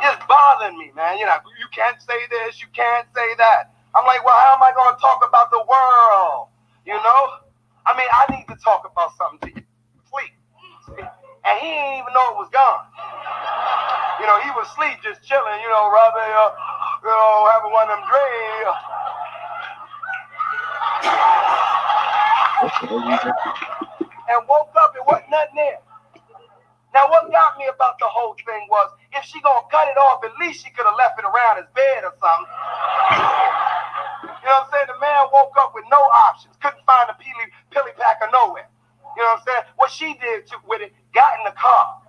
It's bothering me, man. You know, you can't say this, you can't say that. I'm like, well, how am I going to talk about the world? You know? I mean, I need to talk about something to you. Sleep. And he didn't even know it was gone. You know, he was asleep, just chilling, you know, rather, having one of them dreams. And woke up, it wasn't nothing there. Now, what got me about the whole thing was, if she gonna cut it off, at least she could have left it around his bed or something. You know what I'm saying? The man woke up with no options, couldn't find a pilly packer nowhere. You know what I'm saying? What she did with it, got in the car.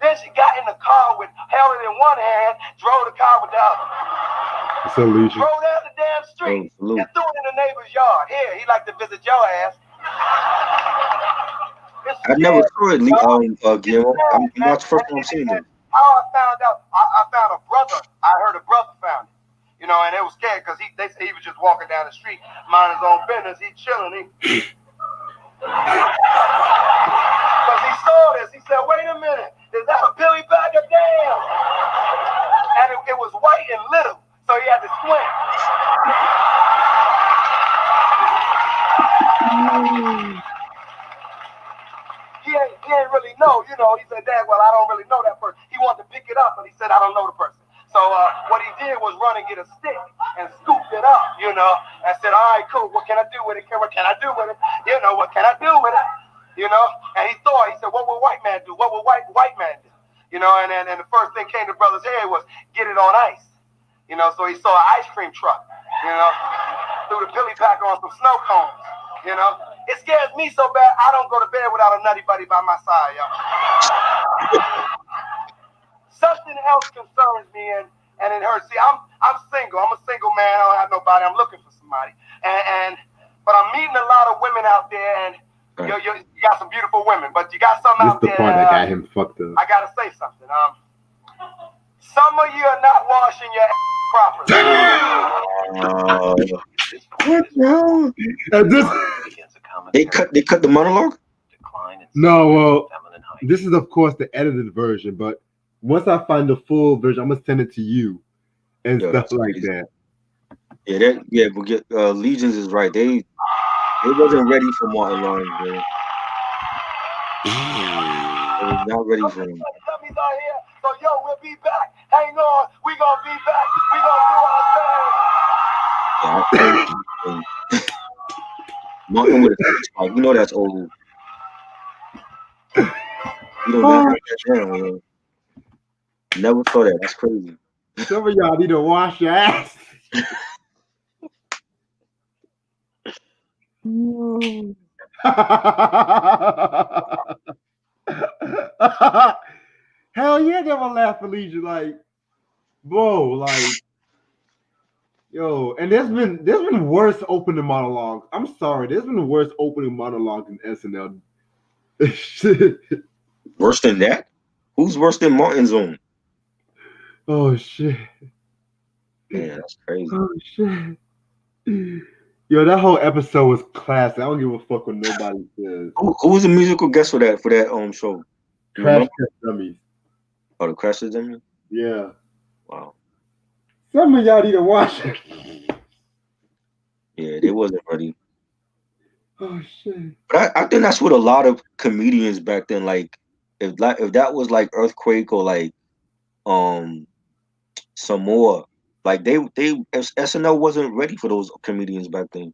Then she got in the car with, held it in one hand, drove the car with the other. Drove down the damn street and threw it in the neighbor's yard. Here, he like to visit your ass. I never saw it, Guillermo. That's the first time I'm seeing it. How I found out, I found a brother. I heard a brother found it. You know, and they was scared because they said he was just walking down the street, minding his own business. He chilling. Because he saw this. He said, wait a minute. Is that a Billy Bagger? Damn. And it was white and little. So he had to swim. He ain't really know, you know. He said, Dad, well, I don't really know that person. He wanted to pick it up, but he said, I don't know the person. So what he did was run and get a stick and scooped it up, you know, and said, all right, cool, what can I do with it? What can I do with it? You know, what can I do with it? You know, and he said, what would white man do? What would white man do? You know, and the first thing came to brother's head was get it on ice. You know, so he saw an ice cream truck, you know, threw the pilly packer on some snow cones, you know. It scares me so bad, I don't go to bed without a nutty buddy by my side, y'all. Something else concerns me, and it hurts. See, I'm single. I'm a single man. I don't have nobody. I'm looking for somebody. But I'm meeting a lot of women out there, and you got some beautiful women, but you got some out there. This the part that got him fucked up. I gotta say something. Some of you are not washing your properly. What now? They cut the monologue? No, well, this is of course the edited version, but once I find the full version, I'm gonna send it to you and stuff like that. Yeah, but Legions is right. They wasn't ready for Martin Lawrence, man. They was not ready for him. So yo, we'll be back. Hang on, we gonna be back. We gonna do our thing. Martin with a you know that's old. You don't have that down, yo. Never saw that. That's crazy. Some of y'all need to wash your ass. Hell yeah, they will laugh at Legion. Like, bro, like, yo, and there's been worse opening monologues. I'm sorry, there's been worse opening monologues in SNL. Shit. Worse than that? Who's worse than Martin's own? Oh shit. Man, that's crazy. Oh shit. Yo, that whole episode was classic. I don't give a fuck what nobody says. Who was the musical guest for that show? You Crash remember? Test Dummies. Oh, the Crash Test Dummies? Yeah. Wow. Some of y'all need to watch it. Yeah, they wasn't ready. Oh shit. But I think that's what a lot of comedians back then, like if that was like Earthquake or like some more, like they SNL wasn't ready for those comedians back then.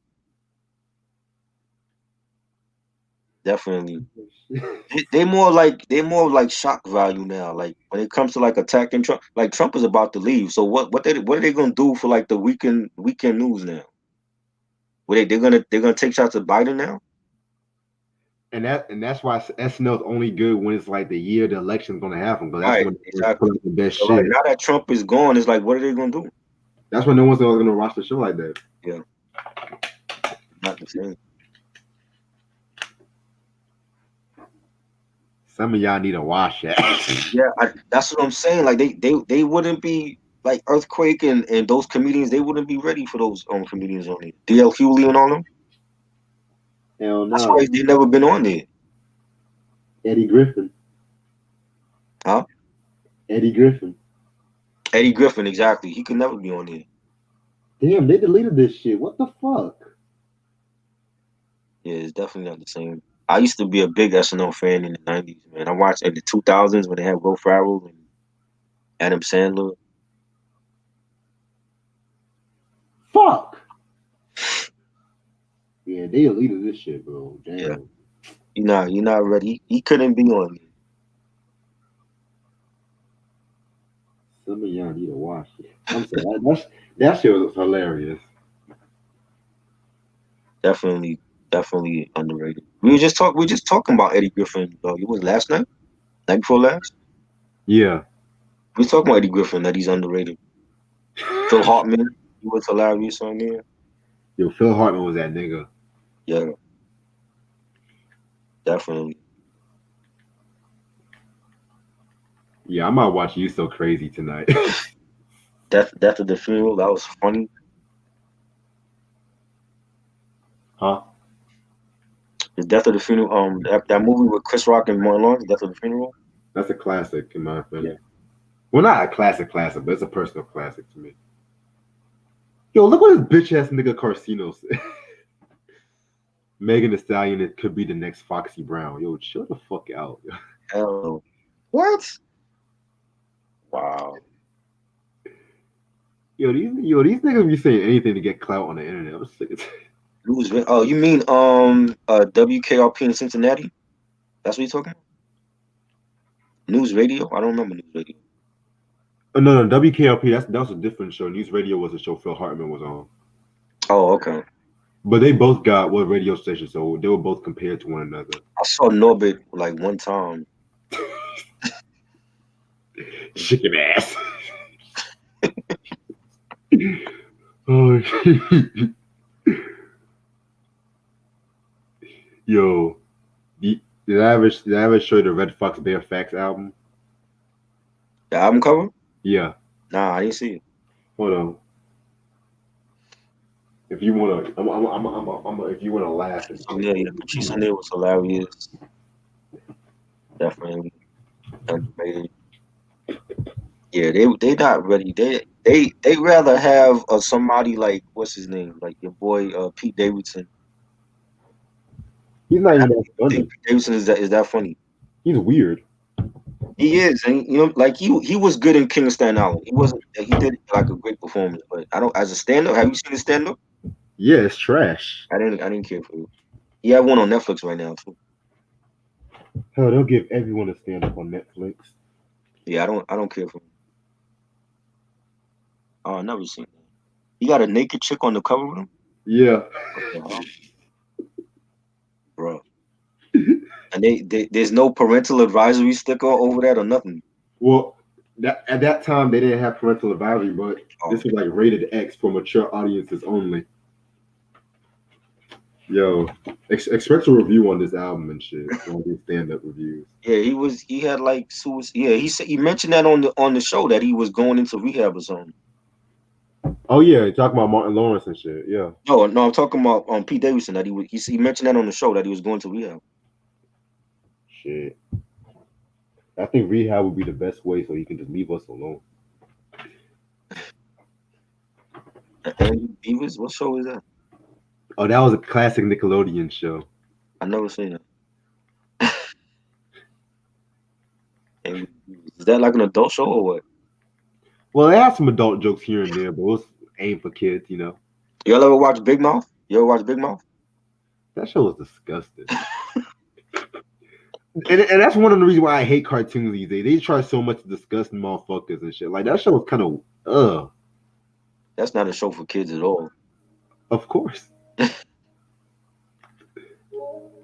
Definitely. They more like shock value now. Like when it comes to like attacking Trump, like Trump is about to leave. So what are they gonna do for like the weekend news now? They're gonna take shots at Biden now? And that's why SNL is only good when it's like the year the election's gonna happen, because that's Right, when exactly. the best So shit. like now that Trump is gone, it's like what are they gonna do? That's when no one's ever gonna watch the show like that. Yeah. Not the same. Some of y'all need to watch that. Yeah, that's what I'm saying. Like they wouldn't be like Earthquake and those comedians. They wouldn't be ready for those comedians on there. DL Hughley and all them. Hell That's no. why they never been on there. Eddie Griffin. Huh? Eddie Griffin. Eddie Griffin, exactly. He could never be on there. Damn, they deleted this shit. What the fuck? Yeah, it's definitely not the same. I used to be a big SNL fan in the 90s, man. I watched in the 2000s when they had Will Ferrell and Adam Sandler. Fuck. Yeah, they deleted this shit, bro. Damn. Yeah. You're not ready. He couldn't be on there. Some of y'all need to watch it. I'm sorry. That shit was hilarious. Definitely underrated. We were just talking about Eddie Griffin. It was last night before last. Yeah. We were talking about Eddie Griffin, that he's underrated. Phil Hartman, he was hilarious on there. Yo, Phil Hartman was that nigga. Yeah, definitely. Yeah, I might watch You So Crazy tonight. Death of the Funeral, that was funny. Huh? The Death of the Funeral, that movie with Chris Rock and Martin Lawrence, Death of the Funeral. That's a classic in my opinion. Yeah. Well, not a classic, but it's a personal classic to me. Yo, look what this bitch ass nigga Carcino said. Megan Thee Stallion, it could be the next Foxy Brown. Yo, chill the fuck out. Hell no. What? Wow. Yo, these niggas be saying anything to get clout on the internet. I'm sick of it. Oh, you mean WKRP in Cincinnati? That's what you're talking about? News Radio? I don't remember News Radio. Oh, no, WKLP, that was a different show. News Radio was a show Phil Hartman was on. Oh, okay. But they both got what radio station, so they were both compared to one another. I saw Norbit like one time. Chicken ass. Oh shit. Yo, did I ever show you the Red Fox Bear Facts album? The album cover? Yeah. Nah, I didn't see it. Hold on. If you wanna, if you wanna laugh, Yeah, Patrice O'Neal was hilarious. Definitely underrated. Yeah, they not ready. They rather have somebody like what's his name, like your boy Pete Davidson. he's not even that funny. Pete Davidson is that funny? He's weird. He is, and like he was good in King of Staten Island. He did like a great performance, but I don't as a stand up. Have you seen his stand up? Yeah, it's trash. I didn't care for it. He had one on Netflix right now too. Hell, they'll give everyone a stand up on Netflix. Yeah, I don't care for him. Oh, I never seen that. He got a naked chick on the cover with him? Yeah. Bro. And And there's no parental advisory sticker over that or nothing. Well, at that time they didn't have parental advisory, but this was like rated X for mature audiences only. Yo, expect a review on this album and shit. On these stand-up reviews. Yeah, he had like suicide. Yeah, he mentioned that on the show that he was going into rehab or something. Oh yeah, you're talking about Martin Lawrence and shit. Yeah. No, I'm talking about Pete Davidson that he mentioned that on the show that he was going to rehab. Shit. I think rehab would be the best way so he can just leave us alone. And what show is that? Oh, that was a classic Nickelodeon show. I never seen it. And is that like an adult show or what? Well, they had some adult jokes here and there, but it was aimed for kids, you know. Y'all ever watch Big Mouth? You ever watch Big Mouth? That show was disgusting. and that's one of the reasons why I hate cartoons these days. They try so much to disgust motherfuckers and shit. Like, that show was kind of, That's not a show for kids at all. Of course.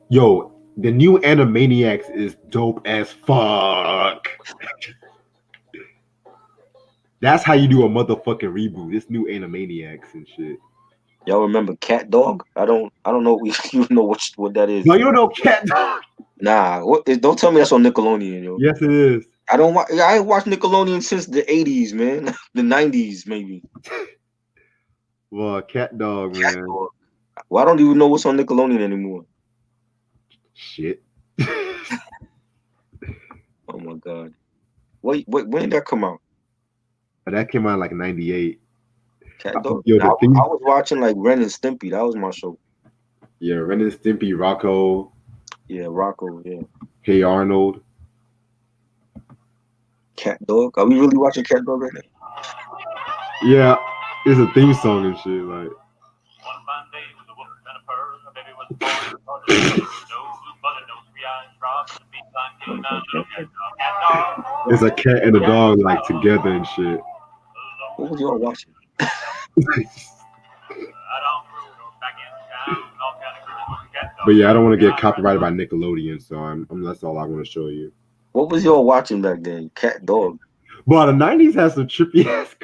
Yo, the new Animaniacs is dope as fuck. That's how you do a motherfucking reboot. This new Animaniacs and shit. Y'all remember Cat Dog? I don't know if you know what that is. No, you don't know Cat Dog. Nah, don't tell me that's on Nickelodeon, yo. Yes, it is. I ain't watched Nickelodeon since the 80s, man. The 90s, maybe. Well, Cat Dog, man. Cat Dog. Well, I don't even know what's on Nickelodeon anymore. Shit. Oh my god. When did that come out? That came out like 98. Cat Dog. Yo, I was watching like Ren and Stimpy. That was my show. Yeah, Ren and Stimpy, Rocco. Yeah, Rocco, yeah. Hey Arnold. Cat Dog. Are we really watching Cat Dog right now? Yeah, it's a theme song and shit. Like, one fine day with a wolf and a purr, a baby was born. it's a cat and a dog like together and shit. What was y'all watching? But yeah, I don't want to get copyrighted by Nickelodeon, so that's all I want to show you. What was y'all watching back then? Cat Dog. But the 90s has some trippy ass.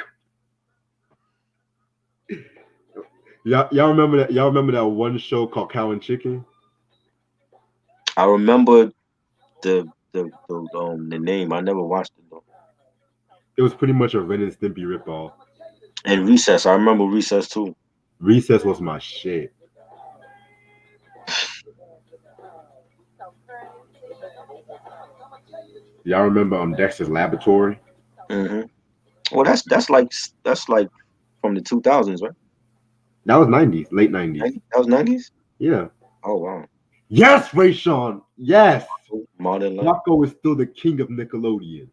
Y'all remember that? Y'all remember that one show called Cow and Chicken? I remember the name. I never watched it though. It was pretty much a Ren and Stimpy ripoff. And Recess. I remember Recess too. Recess was my shit. Y'all remember Dexter's Laboratory? Mm-hmm. Well, that's like from the 2000s, right? That was 90s, late 90s. That was 90s? Yeah. Oh wow. Yes, Rayshawn. Yes. Modern Love. Rocco is still the king of Nickelodeon.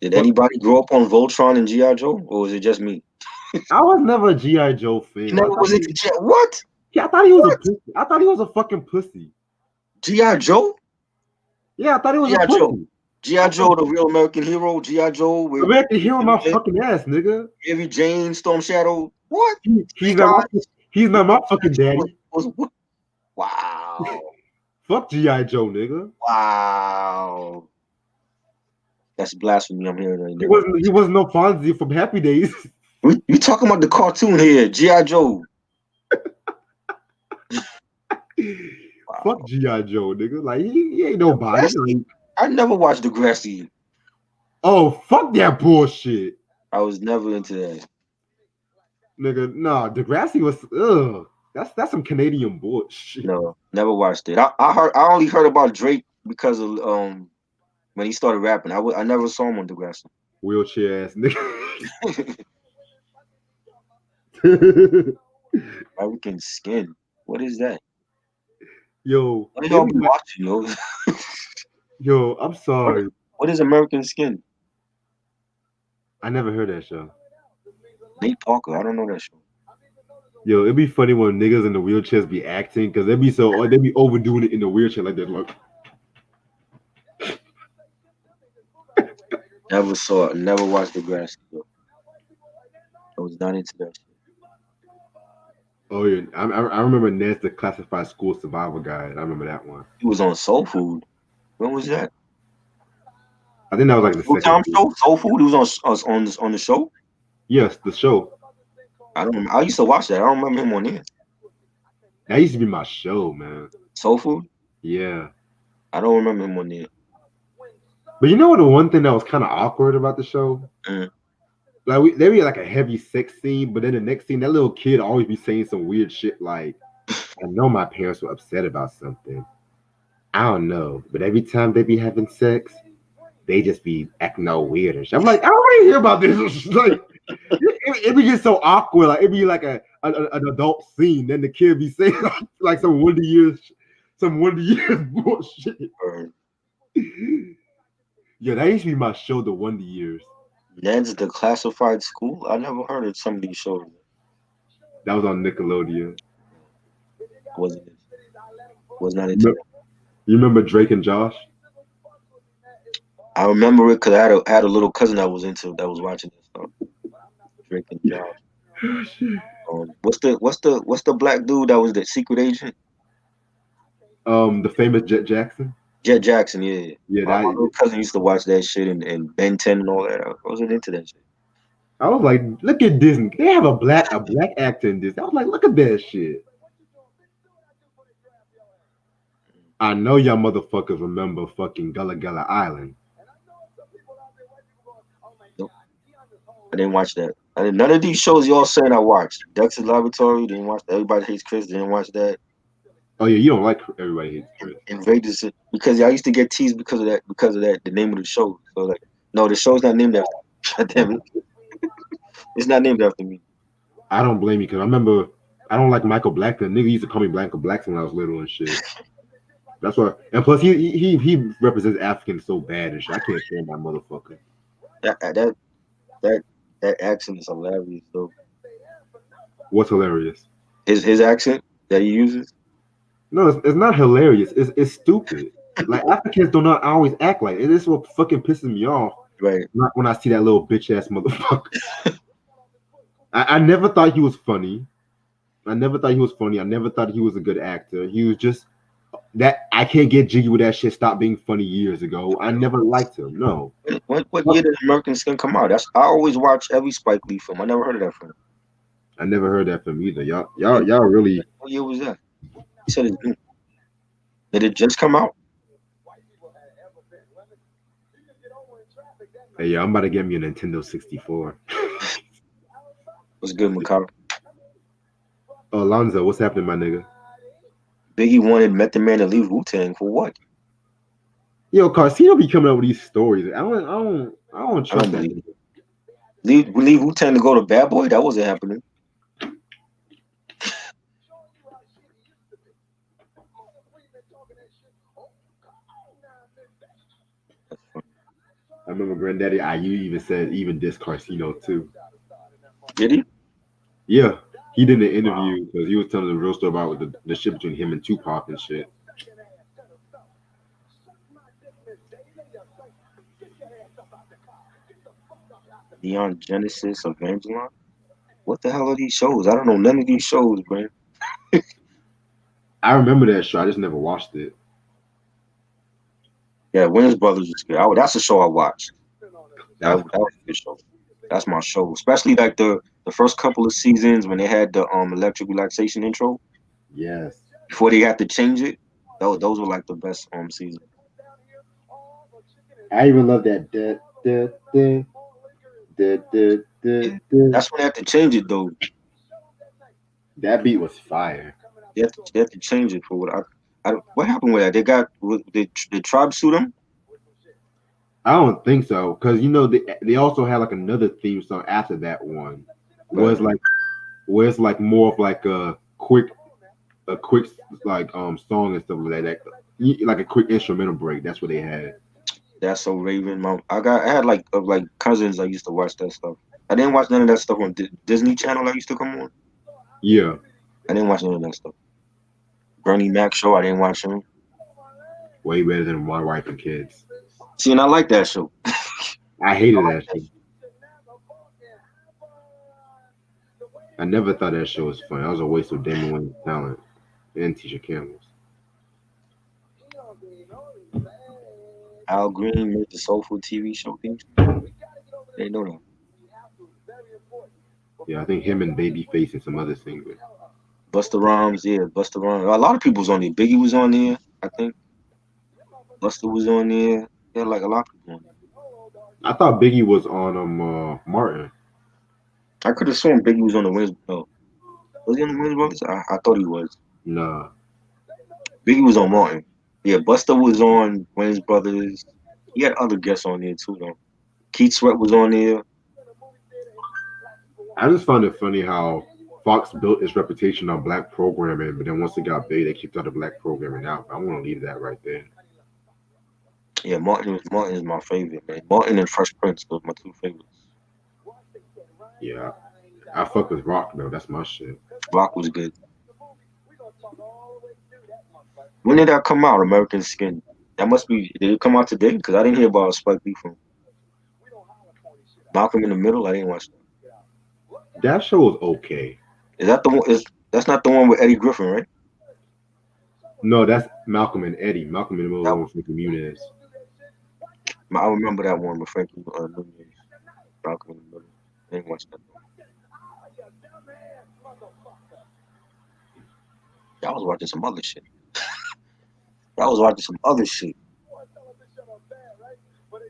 Did anybody grow up on Voltron and G.I. Joe, or was it just me? I was never a G.I. Joe fan. What? Yeah, I thought he was a pussy. I thought he was a fucking pussy. G.I. Joe? Yeah, I thought he was a pussy. G.I. Joe, the real American hero. G.I. Joe. American hero, my fucking ass, nigga. Heavy Jane, Storm Shadow. What? He's not my fucking daddy. Wow. Fuck G.I. Joe, nigga. Wow. That's blasphemy I'm hearing right now. He wasn't no Fonzie from Happy Days. You talking about the cartoon here, G.I. Joe. Wow. Fuck G.I. Joe, nigga. Like, he ain't nobody. Like, I never watched Degrassi. Oh, fuck that bullshit. I was never into that. Nigga, nah, Degrassi was, that's some Canadian bullshit. No, never watched it. I only heard about Drake because of when he started rapping. I never saw him on Degrassi. Wheelchair ass nigga. American Skin. What is that? Yo, what are y'all watching, yo? Yo, I'm sorry. What is American Skin? I never heard that show. Nate Parker, I don't know that show. Yo, it'd be funny when niggas in the wheelchairs be acting because they be overdoing it in the wheelchair like that. Look. Never saw it. Never watched Degrassi. I was not into that shit. Oh yeah, I remember Ned's the classified school survival guide. I remember that one. He was on Soul Food. When was that? I think that was like the second Showtime season. show? Soul Food? He was on the show? Yes, the show. I don't remember. I used to watch that. I don't remember him on there. That used to be my show, man. Soul Food? Yeah. I don't remember him on there. But you know what? The one thing that was kind of awkward about the show, Mm. like there be like a heavy sex scene, but then the next scene, that little kid always be saying some weird shit. Like, I know my parents were upset about something. I don't know, but every time they be having sex, they just be acting all weird and shit. I'm like, I don't want to hear about this. It's just like, it be just so awkward. Like it be like an adult scene. Then the kid be saying like some Wonder Years bullshit. Yeah, that used to be my show, The Wonder Years. Ned's the Classified School? I never heard of some of these shows. That was on Nickelodeon. Was not into that. You remember Drake and Josh? I remember it because I had a little cousin that was watching this stuff. Drake and Josh. What's the black dude that was the secret agent? The famous Jet Jackson. Jet Jackson, yeah. Yeah, my little cousin used to watch that shit and Ben 10 and all that. I wasn't into that shit. I was like, look at Disney. They have a black actor in this. I was like, look at that shit. I know y'all motherfuckers remember fucking Gullah Gullah Island. Nope. I didn't watch that. None of these shows y'all saying I watched. Dexter's Laboratory, didn't watch that. Everybody Hates Chris, didn't watch that. Oh yeah, you don't like Everybody Hates Chris. Invaders, because I used to get teased because of that, the name of the show. So like, no, the show's not named after me. Damn it. It's not named after me. I don't blame you because I remember I don't like Michael Blackson. Nigga used to call me Michael Blackson when I was little and shit. That's why, and plus he represents Africans so bad and shit. I can't stand that motherfucker. That accent is hilarious though. What's hilarious? His accent that he uses? No, it's not hilarious. It's stupid. Like Africans do not always act like it. This is what fucking pisses me off. Right. Not when I see that little bitch ass motherfucker. I never thought he was funny. I never thought he was a good actor. He was just that I can't get jiggy with that shit. Stop being funny years ago. I never liked him. No. What year did American Skin come out? I always watch every Spike Lee film. I never heard of that film. I never heard that from either. Y'all really. What year was that? He said it's new. Did it just come out? Hey, I'm about to get me a Nintendo 64. What's good, Macabre? Alonzo, what's happening, my nigga? Biggie wanted Method Man to leave Wu-Tang for what? Yo, Carcino be coming up with these stories. I don't trust that. Leave Wu-Tang to go to Bad Boy? That wasn't happening. I remember Granddaddy IU even dissed Carcino too. Did he? Yeah, he did an interview because he was telling the real story about the shit between him and Tupac and shit. Neon Genesis, Evangeline. What the hell are these shows? I don't know none of these shows, man. I remember that show. I just never watched it. Yeah, Winners Brothers was good. That's a show I watched. That was a good show. That's my show, especially like the first couple of seasons when they had the electric relaxation intro. Yes. Before they had to change it, those were like the best seasons. I even love that. That's when they had to change it though. That beat was fire. They had to change it for what happened with that? They got the Tribe sued them? I don't think so, because they also had like another theme song after that one, where it's like more of like a quick like song and stuff like that, like a quick instrumental break. That's what they had. That's so Raven. I had like cousins that used to watch that stuff. I didn't watch none of that stuff on Disney Channel that used to come on. Yeah. I didn't watch none of that stuff. Bernie Mac show, I didn't watch him. Way better than My Wife and Kids. See, and I like that show. I hated that show. I never thought that show was funny. That was a waste of Damon Wayans' talent and Tisha Campbell's. Al Green made the Soulful TV show theme. They know that. Yeah, I think him and Babyface and some other singers. Busta Rhymes, yeah, Busta Rhymes. A lot of people was on there. Biggie was on there, I think. Busta was on there. Yeah, like a lot of people on there. I thought Biggie was on Martin. I could have sworn Biggie was on the Wayans. No, was he on the Wayans Brothers? I thought he was. Nah. Biggie was on Martin. Yeah, Busta was on Wayans Brothers. He had other guests on there too, though. Keith Sweat was on there. I just found it funny how Fox built its reputation on black programming, but then once it got big, they kicked all the black programming out. I want to leave that right there. Yeah, Martin is my favorite, man. Martin and Fresh Prince was my two favorites. Yeah, I fuck with Rock though. That's my shit. Rock was good. When did that come out? American Skin. That must be. Did it come out today? Because I didn't hear about Spike Lee from Malcolm in the Middle. I didn't watch that. That show was okay. Is that the one? That's not the one with Eddie Griffin, right? No, that's Malcolm and Eddie. Malcolm in the Middle was one Frankie Muniz. I remember that one with Frankie Muniz. Malcolm in the Middle. I didn't watch that. I was watching some other shit.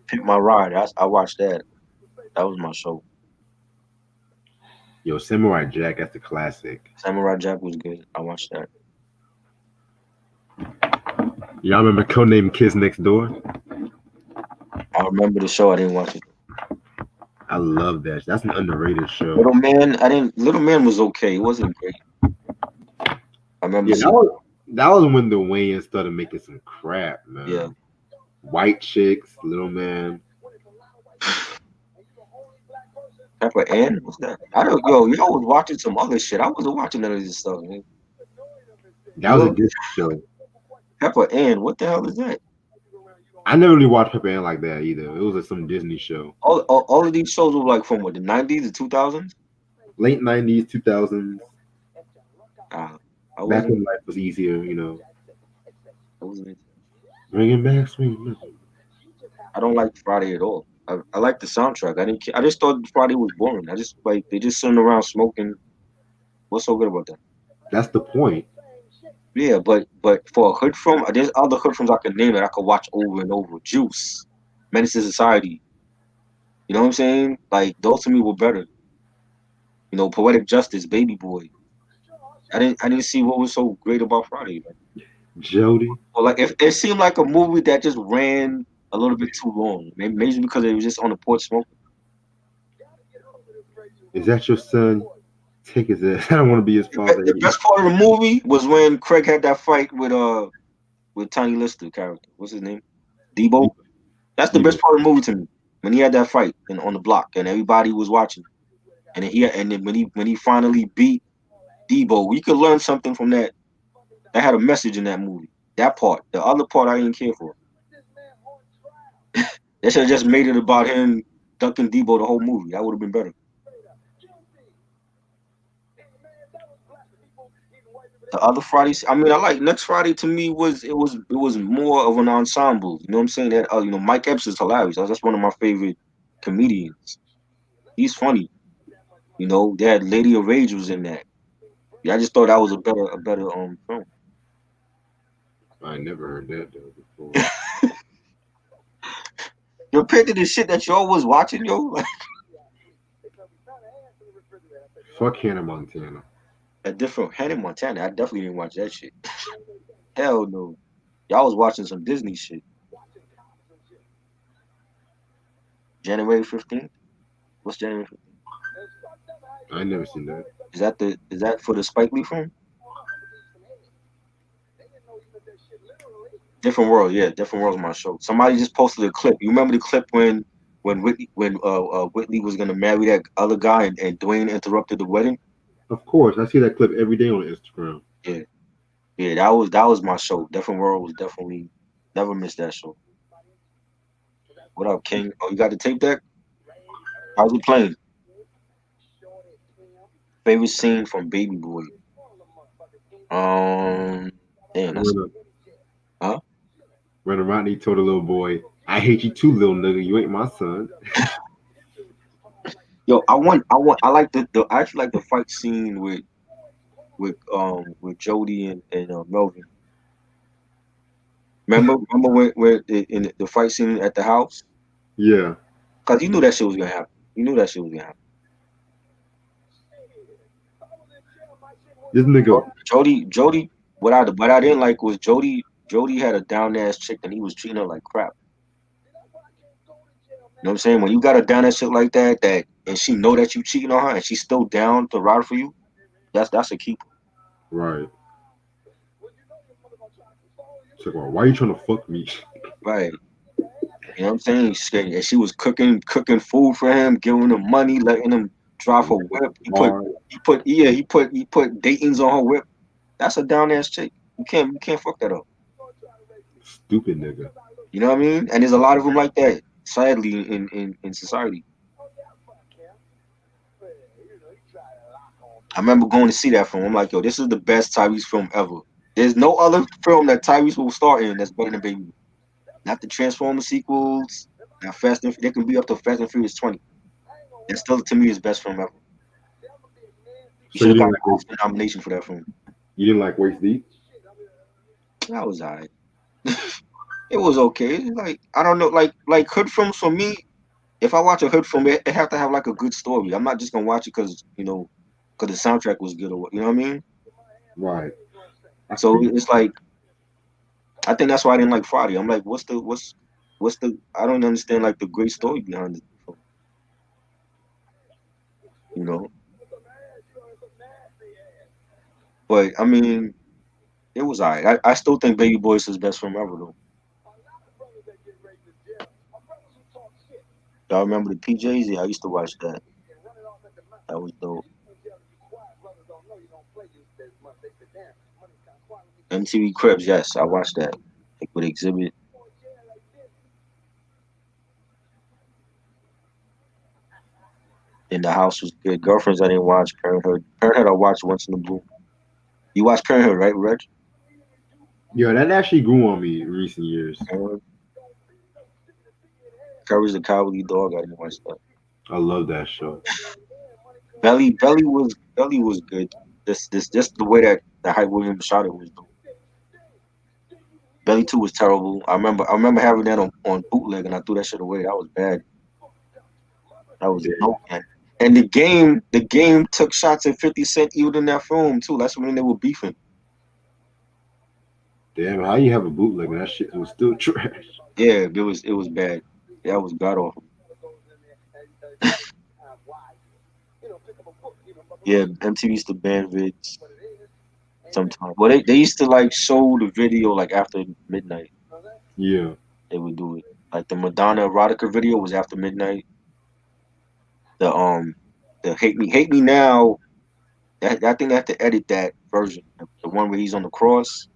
Pick My Ride. I watched that. That was my show. Yo, Samurai Jack, that's the classic. Samurai Jack was good. I watched that. Y'all remember Codename Kids Next Door? I remember the show. I didn't watch it. I love that. That's an underrated show. Little Man was okay. It wasn't great. I remember. Yeah, that was when the Wayans started making some crap, man. Yeah. White Chicks, Little Man. Pepper Ann? What's that? Y'all was watching some other shit. I wasn't watching none of this stuff, man. That was a good show. Pepper Ann, what the hell is that? I never really watched Pepper Ann like that either. It was like some Disney show. All of these shows were like from what, the 90s, the 2000s? Late 90s, 2000s. Back when life was easier, you know. Bringing back sweet memories. I don't like Friday at all. I like the soundtrack. I just thought Friday was boring. I just like they just sitting around smoking. What's so good about that? That's the point. Yeah, but for a hood film, there's other hood films I could name that I could watch over and over. Juice, Menace to Society. You know what I'm saying? Like those to me were better. You know, Poetic Justice, Baby Boy. I didn't see what was so great about Friday. Jody. Well, like if it seemed like a movie that just ran a little bit too long. Maybe because it was just on the porch smoking. Is that your son? Take his ass. I don't want to be his father. The best part of the movie was when Craig had that fight with Tiny Lister character. What's his name? Debo. That's the best part of the movie to me. When he had that fight on the block and everybody was watching, and then when he finally beat Debo, we could learn something from that. That had a message in that movie. That part. The other part I didn't care for. They should have just made it about him ducking Debo the whole movie. That would have been better. The other Fridays, I mean, I like Next Friday. To me, was more of an ensemble. You know what I'm saying? That Mike Epps is hilarious. That's one of my favorite comedians. He's funny. You know, they had Lady of Rage was in that. Yeah, I just thought that was a better film. I never heard that though before. Compared to the shit that y'all was watching, yo. Fuck Hannah Montana. Hannah Montana. I definitely didn't watch that shit. Hell no. Y'all was watching some Disney shit. January 15th? What's January 15th? I never seen that. Is that for the Spike Lee film? Different World, yeah. Different World's my show. Somebody just posted a clip. You remember the clip when Whitney was gonna marry that other guy and Dwayne interrupted the wedding? Of course, I see that clip every day on Instagram. Yeah, that was my show. Different World was definitely never missed that show. What up, King? Oh, you got the tape deck? How's it playing? Favorite scene from Baby Boy. Damn, that's huh? When Rodney told the little boy, "I hate you too, little nigga. You ain't my son." Yo, I like I actually like the fight scene with Jody and Melvin. Remember when in the fight scene at the house? Yeah. Cause you knew that shit was gonna happen. You knew that shit was gonna happen. This nigga. Jody. What I didn't like was Jody had a down ass chick and he was treating her like crap. You know what I'm saying? When you got a down ass chick like that and she know that you cheating on her and she's still down to ride for you, that's a keeper. Right. It's like, well, why are you trying to fuck me? Right. You know what I'm saying? She was cooking food for him, giving him money, letting him drive her whip. He put Dayton's on her whip. That's a down ass chick. You can't fuck that up. Stupid nigga. You know what I mean? And there's a lot of them like that, sadly, in society. I remember going to see that film. I'm like, yo, this is the best Tyrese film ever. There's no other film that Tyrese will star in that's better than Baby. Not the Transformers sequels. Not Fast and they can be up to Fast and Furious 20. That's still to me his best film ever. He should have got an nomination for that film. You didn't like Waist Deep? That was alright. It was okay. Like I don't know, like hood films for me. If I watch a hood film, it have to have like a good story. I'm not just gonna watch it because the soundtrack was good or what. You know what I mean? Right. So it's like, I think that's why I didn't like Friday. I'm like, what's the I don't understand like the great story behind it. You know. But I mean, it was alright. I still think Baby Boy is his best film ever though. Y'all remember the PJs? Yeah, I used to watch that. That was dope. MTV Cribs, yes, I watched that. Like with Exhibit. And the house was good. Girlfriends, I didn't watch. Parenthood I watched once in a blue. You watched Parenthood, right, Reg? Yeah, that actually grew on me in recent years. Courage the Cowardly Dog, I didn't watch that. I love that show. Belly was good. This just the way that the Hype Williams shot it was dope. Belly 2 was terrible. I remember having that on bootleg and I threw that shit away. That was bad. That was dope, man. And the game took shots at 50 Cent even in that film too. That's when they were beefing. Damn, how you have a bootleg and that shit was still trash? Yeah, it was bad. That was god awful. Yeah, MTV used to ban vids sometimes. Well, they used to like show the video like after midnight. Yeah. They would do it. Like the Madonna erotica video was after midnight. The Hate Me Now. I think they have to edit that version. The one where he's on the cross.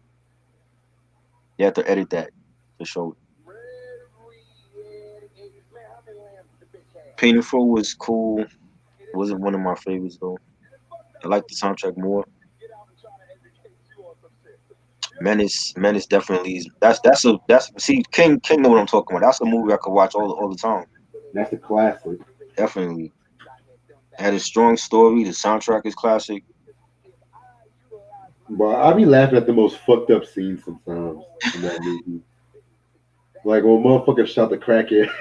They have to edit that to show it. Painful was cool. Wasn't one of my favorites though. I like the soundtrack more. Menace definitely is. That's see King know what I'm talking about. That's a movie I could watch all the time. That's a classic. Definitely. It had a strong story. The soundtrack is classic. But I be laughing at the most fucked up scenes sometimes in that movie. Like when motherfucker shot the crackhead.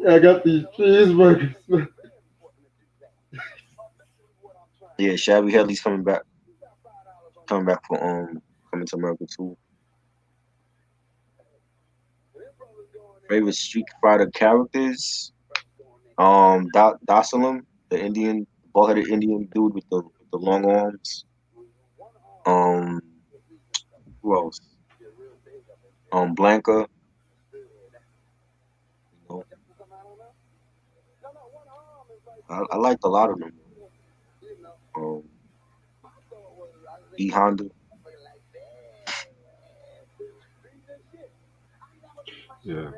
I got these cheeseburgers. Yeah, Shabby Headley's coming back for Coming to America too. Favorite Street Fighter characters? Dasalam, the Indian, bald-headed Indian dude with the long arms. Who else? Blanca. You know, I liked a lot of them. E Honda. Yeah.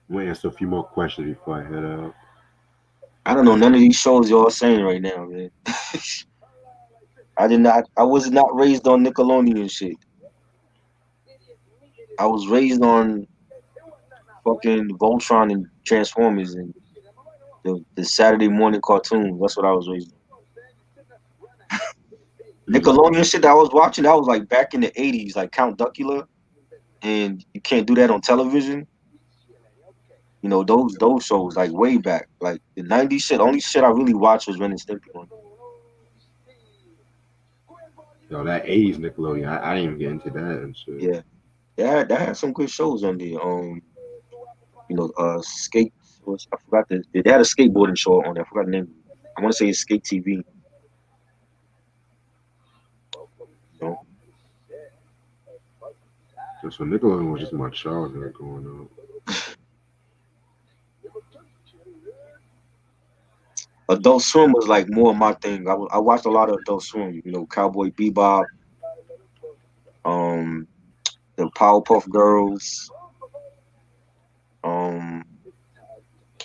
I'm gonna answer a few more questions before I head out. I don't know none of these shows y'all saying right now, man. I was not raised on Nickelodeon shit. I was raised on fucking Voltron and Transformers and the Saturday morning cartoons. That's what I was raised on. Nickelodeon shit that I was watching, that was like back in the 80s, like Count Duckula, and you can't do that on television. You know, those shows like way back, like the 90s shit. Only shit I really watched was Ren and Stimpy. Yo, that 80s Nickelodeon, I didn't even get into that and shit. Yeah, that had some good shows on there. You know, skate. I forgot they had a skateboarding show on there. I forgot the name. I want to say it's Skate TV. You know? So Nickelodeon was just my childhood growing up. Adult Swim was like more my thing. I watched a lot of Adult Swim. You know, Cowboy Bebop, the Powerpuff Girls.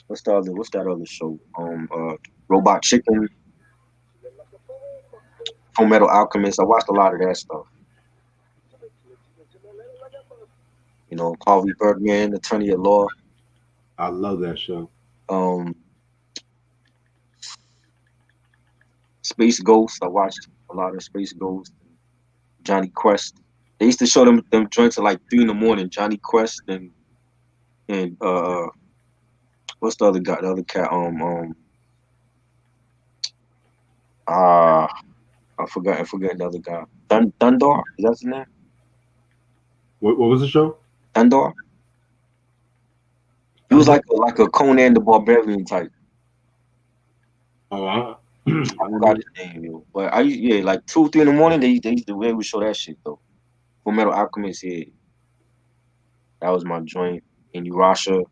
What's that other show? Robot Chicken, Full Metal Alchemist. I watched a lot of that stuff. You know, Harvey Birdman, Attorney at Law. I love that show. Space Ghost. I watched a lot of Space Ghost. Johnny Quest. They used to show them joints at like 3 in. Johnny Quest and what's the other guy? The other cat. I forgot the other guy. Dundar. Is that his name? What was the show? Dundar. He was like a Conan the Barbarian type. Oh, I forgot his name, yo. But like 2, 3 in. They used to really show that shit though. Full Metal Alchemist, yeah. That was my joint. Inuyasha,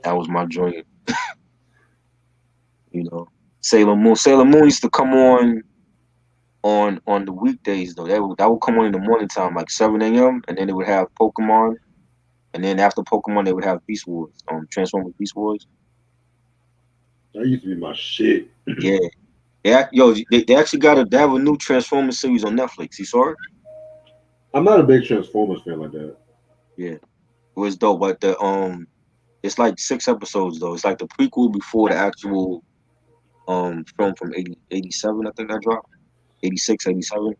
that was my joint. You know, Sailor Moon. Sailor Moon used to come on the weekdays though. That would come on in the morning time, like 7 a.m. And then they would have Pokemon, and then after Pokemon they would have Beast Wars, Transformers Beast Wars. That used to be my shit. Yeah. They actually they have a new Transformers series on Netflix. You saw it? I'm not a big Transformers fan like that. Yeah, it was dope. But it's like 6 episodes though. It's like the prequel before the actual film from 87. I think that dropped 86, 87.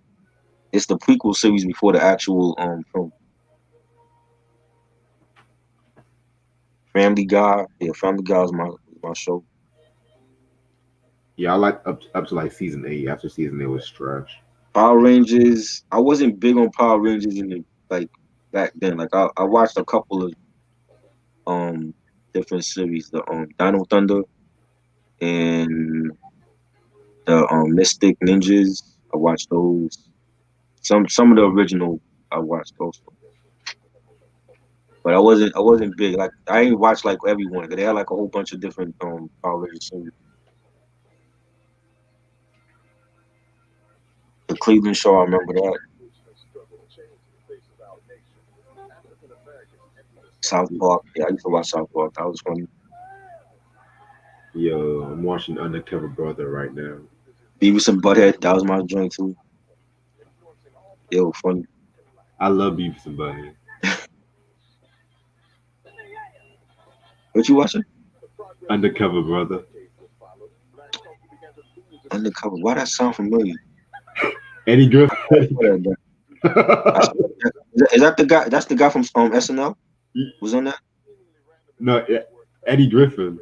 It's the prequel series before the actual film. Family Guy, yeah, Family Guy is my show. Yeah, I like up to like season 8. After season 8 was trash. Power Rangers. I wasn't big on Power Rangers in the back then. Like I watched a couple of different series, the Dino Thunder and the Mystic Ninjas. I watched those. Some of the original I watched also. But I wasn't big. Like I ain't watched like everyone. They had like a whole bunch of different Power Rangers series. The Cleveland Show, I remember that. South Park. Yeah, I used to watch South Park. That was funny. Yo, I'm watching Undercover Brother right now. Beavis and Butthead. That was my joint too. Yo, funny. I love Beavis and Butthead. What you watching? Undercover Brother. Undercover. Why that sound familiar? Eddie Griffin. Is that the guy? That's the guy from SNL. Was on that? No, Eddie Griffin.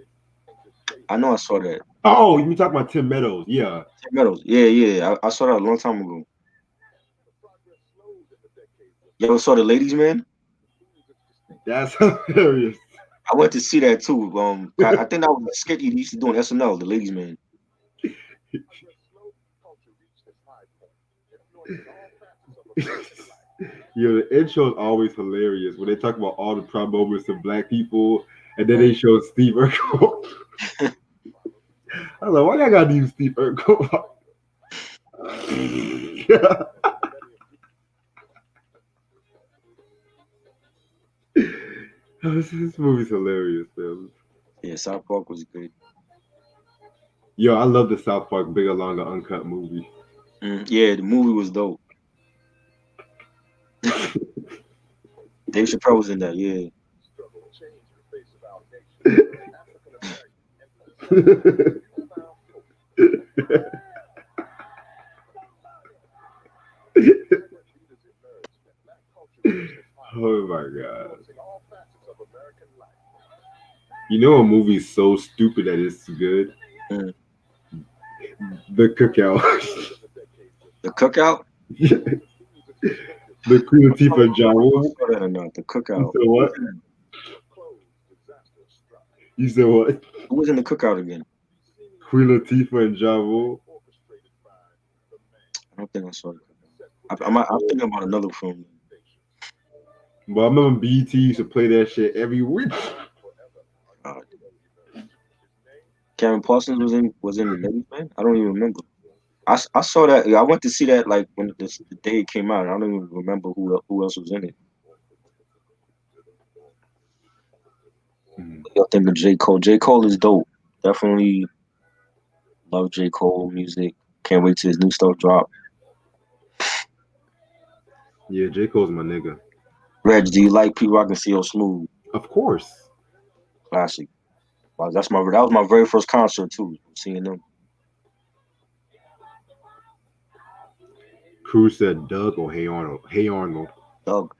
I know I saw that. Oh, you talking about Tim Meadows? Yeah. Tim Meadows. Yeah. I saw that a long time ago. You ever saw The Ladies Man? That's hilarious. I went to see that too. I think that was a skit he used to do on SNL, The Ladies Man. Yo, the intro is always hilarious when they talk about all the proud moments of black people, and then they show Steve Urkel. I was like, why y'all gotta use Steve Urkel? This movie's hilarious, man. Yeah, South Park was good. Yo, I love the South Park Bigger Longer Uncut movie. Yeah, the movie was dope. Dave Chappelle was in that. Yeah. Oh my god. You know a movie's so stupid that it's good? Mm. The Cookout. The Cookout? The Queen Latifah and Ja Rule. The Cookout. You said what? You said what? Who was in the Cookout again? Queen Latifah and Ja Rule. I don't think I saw it. I'm thinking about another film. But I remember BET used to play that shit every week. Karen Parsons was in the Ladies Man? I don't even remember. I saw that. I went to see that like when the day it came out. I don't even remember who else was in it. Y'all think of J. Cole? J. Cole is dope. Definitely love J. Cole music. Can't wait till his new stuff drop. Yeah, J. Cole's my nigga. Reg, do you like Pete Rock and C.O. Smooth? Of course. Classic. Wow, that was my very first concert too. Seeing them. Cruz said Doug or Hey Arnold. Hey Arnold. Doug.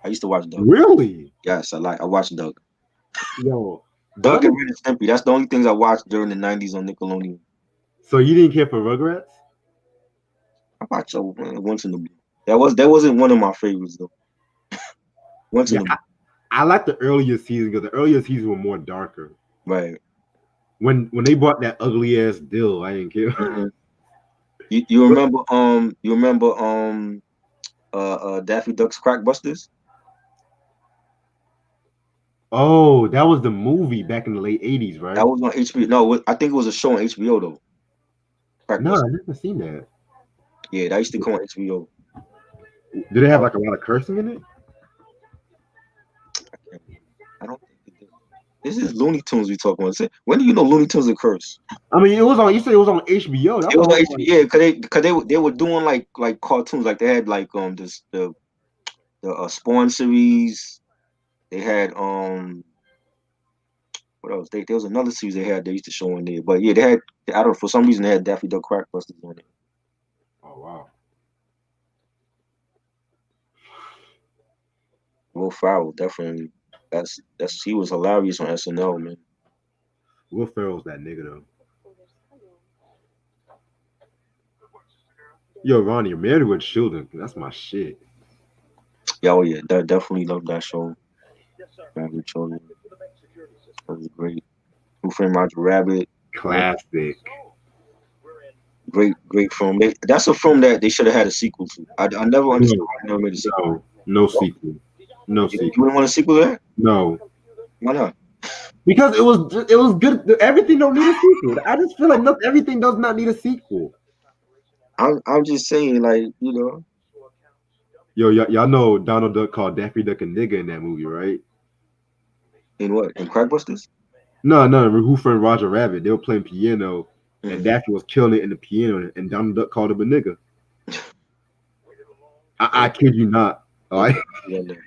I used to watch Doug. Really? Yes, I watched Doug. Yo. Doug and Ren and Stimpy. That's the only things I watched during the 90s on Nickelodeon. So you didn't care for Rugrats? I watched once in the blue. That wasn't one of my favorites though. Once in the blue. I like the earlier season because the earlier seasons were more darker. Right. When they brought that ugly ass Dill, I didn't care. Mm-hmm. You remember Daffy Duck's Crack Busters? Oh, that was the movie back in the late 80s, right? That was on HBO. No, I think it was a show on HBO though. No, I never seen that. Yeah, that used to come on HBO. Did it have like a lot of cursing in it? I don't think it did. This is Looney Tunes we talking about. When do you know Looney Tunes are curse? I mean, it was on. You said it was on HBO. It was on HBO. Yeah, because they were doing like cartoons. Like they had like the Spawn series. They had what else? There was another series they used to show in there. But yeah, they had, I don't know, for some reason they had Daffy Duck Crack Busters on it. Oh wow. Will Ferrell, definitely. He was hilarious on SNL, man. Will Ferrell's that nigga though. Yo, Ronnie, you're married with children. That's my shit. Yeah, oh yeah, definitely love that show. Married with Children. That was great. Who Framed Roger Rabbit. Classic. Great film. That's a film that they should have had a sequel to. I never understood why they never made a sequel. No sequel. No sequel. You wouldn't want a sequel to that? No. Why not? Because it was good. Everything don't need a sequel. I just feel like everything does not need a sequel. I'm just saying, like, you know. Yo, y'all know Donald Duck called Daffy Duck a nigga in that movie, right? In what? In Crack Busters? No. Who Framed Roger Rabbit? They were playing piano, and Daffy was killing it in the piano, and Donald Duck called him a nigga. I kid you not. Like, and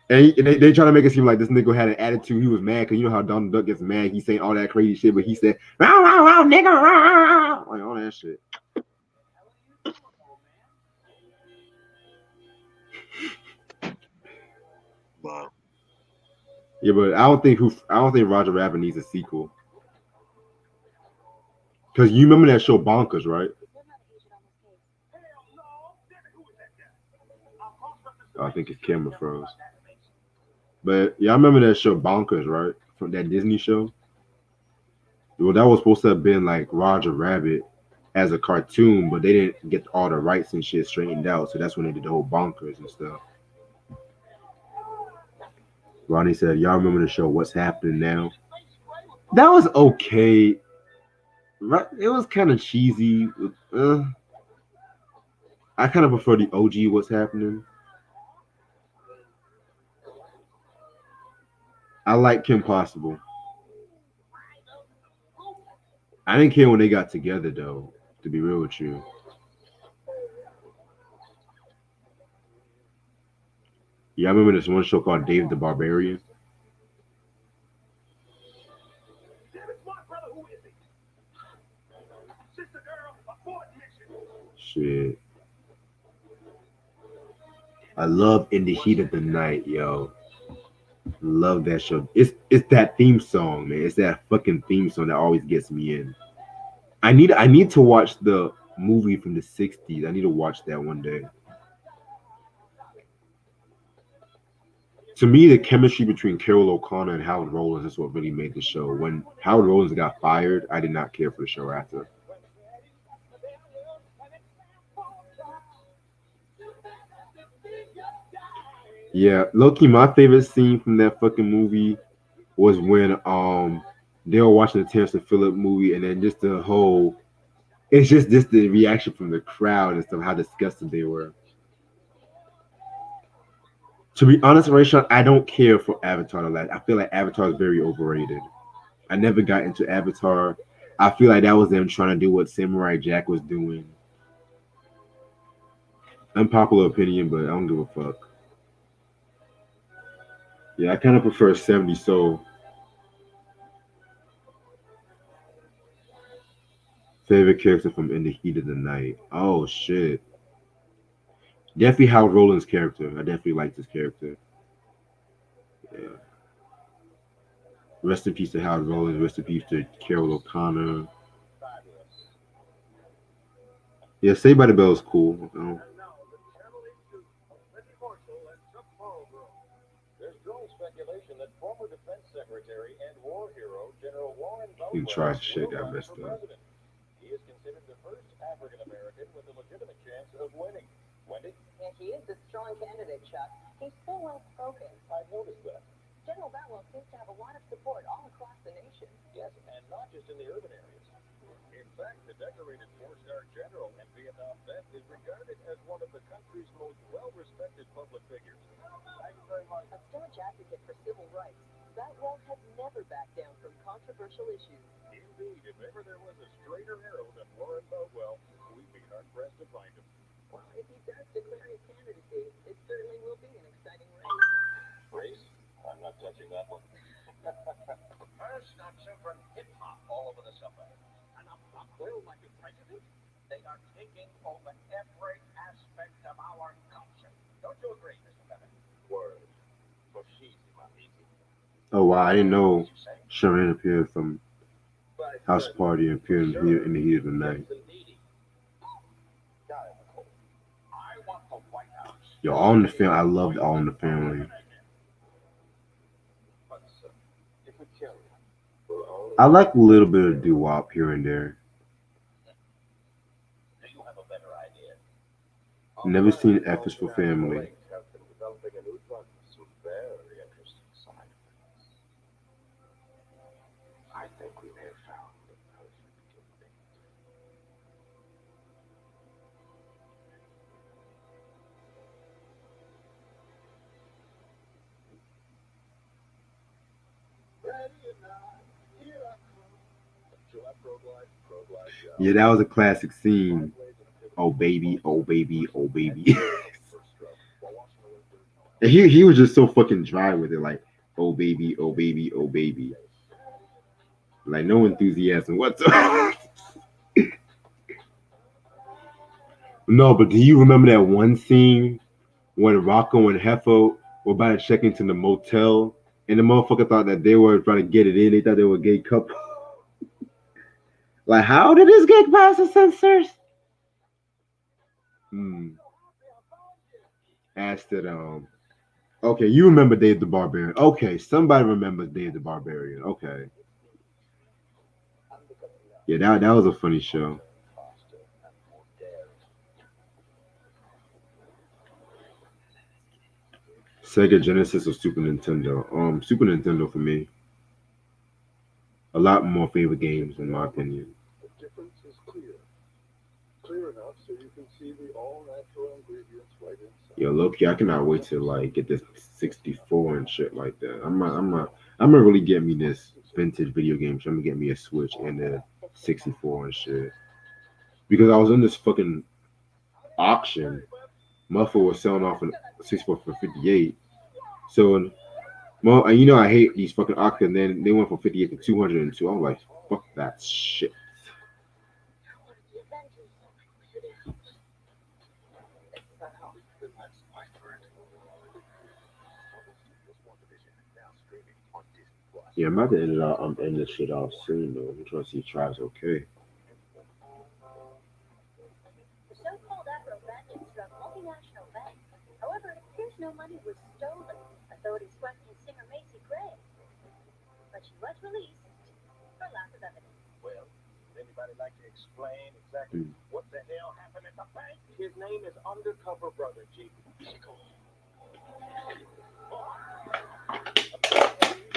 they try to make it seem like this nigga had an attitude. He was mad because you know how Donald Duck gets mad. He's saying all that crazy shit, but he said, "Row, row, row, nigga, row," like all that shit. Wow. Yeah, but I don't think Roger Rabbit needs a sequel. Because you remember that show Bonkers, right? Oh, I think his camera froze. But yeah, I remember that show Bonkers, right? From that Disney show. Well, that was supposed to have been like Roger Rabbit as a cartoon, but they didn't get all the rights and shit straightened out. So that's when they did the whole Bonkers and stuff. Ronnie said, y'all remember the show What's Happening Now? That was okay. Right? It was kind of cheesy. I kind of prefer the OG What's Happening. I like Kim Possible. I didn't care when they got together though. To be real with you. Yeah, I remember this one show called Dave the Barbarian. Shit. I love In the Heat of the Night, yo. Love that show. It's that theme song, man. It's that fucking theme song that always gets me in. I need to watch the movie from the 60s. I need to watch that one day. To me, the chemistry between Carol O'Connor and Howard Rollins is what really made the show. When Howard Rollins got fired, I did not care for the show after. Yeah, Loki, my favorite scene from that fucking movie was when they were watching the Terrence and Phillip movie, and then just the whole it's just the reaction from the crowd and stuff, how disgusted they were. To be honest, Rayshon, I don't care for Avatar the last. I feel like Avatar is very overrated. I never got into Avatar. I feel like that was them trying to do what Samurai Jack was doing. Unpopular opinion, but I don't give a fuck. Yeah, I kind of prefer 70 Soul. Favorite character from In the Heat of the Night. Oh shit. Definitely Howard Rollins' character. I definitely liked his character. Yeah. Rest in peace to Howard Rollins. Rest in peace to Carol O'Connor. Yeah, Saved by the Bell is cool. You know? You try shit got messed up. He is considered the first African American with a legitimate chance of winning. Wendy? Yeah, he is a strong candidate, Chuck. He's so well spoken. I noticed that. General Batwell seems to have a lot of support all across the nation. Yes, and not just in the urban areas. In fact, the decorated four-star general and Vietnam vet is regarded as one of the country's most well-respected public figures. Thank you very much. A staunch advocate for civil rights, Batwell has never backed down from controversial issues. Indeed, if ever there was a straighter arrow than Warren Boutwell, we'd be hard-pressed to find him. Well, if he does declare his candidacy, it certainly will be an exciting race. Race? I'm not touching that one. First, I'm from hip-hop all over the subway. And I'm not will like the president. They are taking over every aspect of our culture. Don't you agree, Mr. Bennett? Word. For she's my easy. Oh wow, I didn't know Sharon appeared from House Party and appeared in the Heat of the Night. Yo, All in the Family. I loved All in the Family. I like a little bit of doo-wop here and there. Do you have a better idea? Never seen F is for Family. I think we may have found the perfect date. Yeah, that was a classic scene. Oh baby, oh baby, oh baby. And he was just so fucking dry with it, like, oh baby, oh baby, oh baby. Like no enthusiasm whatsoever. No, but do you remember that one scene when Rocco and Hefo were about to check into the motel and the motherfucker thought that they were trying to get it in? They thought they were a gay couple. Like, how did this get past the censors? Asked it, okay, you remember Dave the Barbarian. Okay, somebody remembers Dave the Barbarian. Okay. Yeah, that was a funny show. Sega Genesis or Super Nintendo? Super Nintendo for me. A lot more favorite games, in my opinion. The difference is clear. Clear enough so you can see the all-natural ingredients right inside. Yo, low-key, I cannot wait to like get this 64 and shit like that. I'm gonna really get me this vintage video game. So I'm gonna get me a Switch and a 64 and shit. Because I was in this fucking auction. Motherfucker was selling off a 64 for 58. So, well, and you know I hate these fucking auctions. Then they went from 58 to 202. I'm like, fuck that shit. Yeah, I'm about to end it off. I'm ending this shit off soon though. I'm trying to see if Tribe's okay. The so-called Afro-bandits struck multinational banks. However, it appears no money was stolen. Authorities question singer Macy Gray, but she was released for lack of evidence. Well, would anybody like to explain exactly what the hell happened at the bank? His name is Undercover Brother G. Apparently,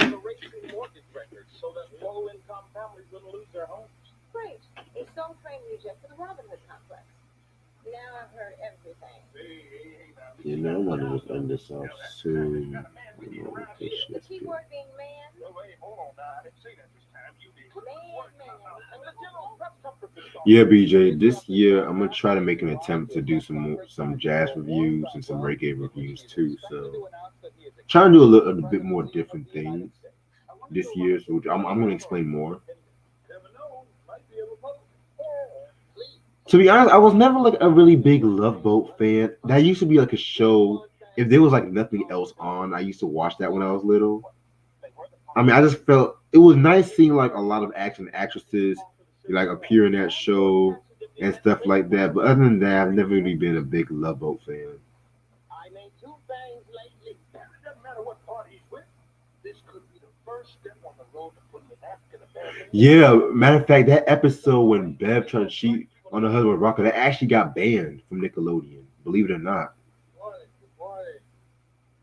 erasing mortgage records so that low-income families wouldn't lose their homes. Great. A song train reject for the Robin Hood complex. Now I've heard everything. You know, I want to just end this off soon. The key word being man. Wait, hold on now. I didn't say that this time. You did. Man. And the general press conference is starting. Yeah, BJ. This year I'm gonna try to make an attempt to do some jazz reviews and some reggae reviews too. So trying to do a bit more different things this year. So I'm gonna explain more. To be honest, I was never like a really big Love Boat fan. That used to be like a show. If there was like nothing else on, I used to watch that when I was little. I mean, I just felt it was nice seeing like a lot of action actresses like appear in that show and stuff like that. But other than that, I've never really been a big Love Boat fan. I made two things lately. It doesn't matter what party he's with. This could be the first step on the road to putting an African American. Yeah, matter of fact, that episode when Bev tried to cheat on her husband Rocker, that actually got banned from Nickelodeon. Believe it or not.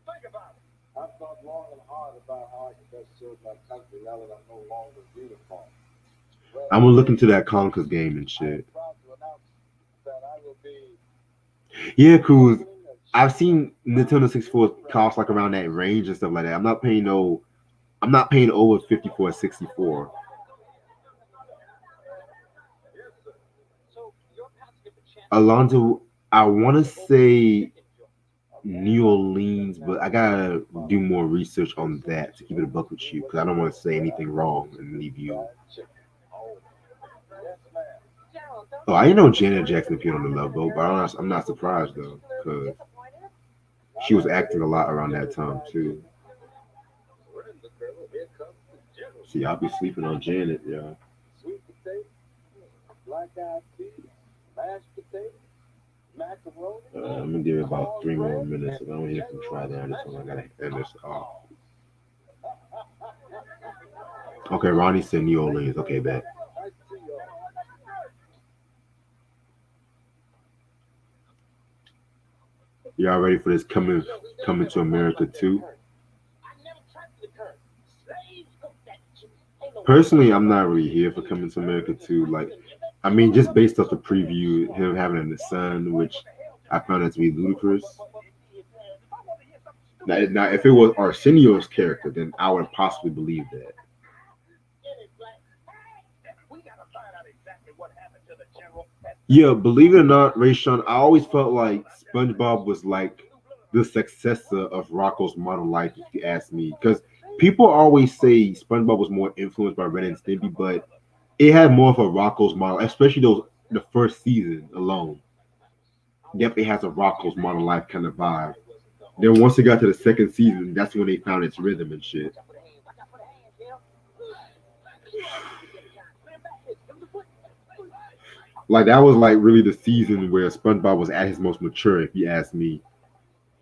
Think about it. I've thought long and hard about how I can best serve my country now that I'm no longer uniform. I'm gonna look into that Conquers game and shit. Yeah, cause I've seen Nintendo 64 cost like around that range and stuff like that. I'm not paying over 54 or 64. Alonzo, I want to say New Orleans, but I gotta do more research on that to keep it a buck with you, because I don't want to say anything wrong and leave you. Oh, I didn't know Janet Jackson appeared on the Love Boat, but I'm not surprised though, because she was acting a lot around that time too. See, I'll be sleeping on Janet, y'all. Sweet potato, black-eyed peas, mashed potato, macaroni. I'm gonna give it about 3 more minutes. If I don't hear from Try Down, I gotta end this off. Okay, Ronnie said New Orleans. Okay, bet. Y'all ready for this coming to America too? Personally, I'm not really here for Coming to America too. Like, I mean, just based off the preview, him having a son, which I found that to be ludicrous. Now, if it was Arsenio's character, then I would possibly believe that. Yeah, believe it or not, Rayshawn, I always felt like SpongeBob was like the successor of Rocco's Modern Life, if you ask me. Because people always say SpongeBob was more influenced by Ren and Stimpy, but it had more of a Rocco's Modern, especially the first season alone. Definitely has a Rocco's Modern Life kind of vibe. Then once it got to the second season, that's when they found its rhythm and shit. Like, that was like really the season where SpongeBob was at his most mature, if you ask me.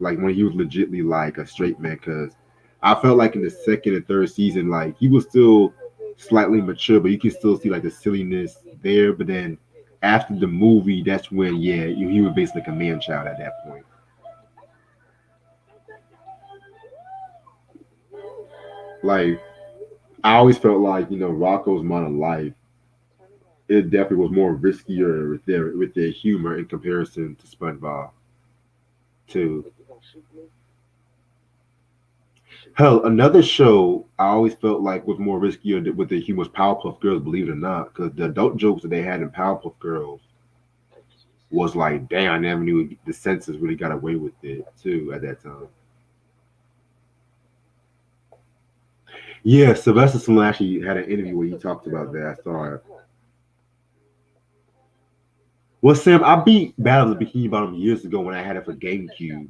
Like when he was legitimately like a straight man, because I felt like in the second and third season, like he was still slightly mature, but you can still see like the silliness there. But then after the movie, that's when he was basically like a man child at that point. Like, I always felt like, Rocco's Modern Life, it definitely was more riskier with their humor in comparison to SpongeBob too. Hell, another show I always felt like was more riskier with the humor was Powerpuff Girls, believe it or not, because the adult jokes that they had in Powerpuff Girls was like, damn, I never knew the censors really got away with it too at that time. Yeah, Sylvester Stallone actually had an interview where he talked about that. I saw it. Well, Sam, I beat Battle of the Bikini Bottom years ago when I had it for GameCube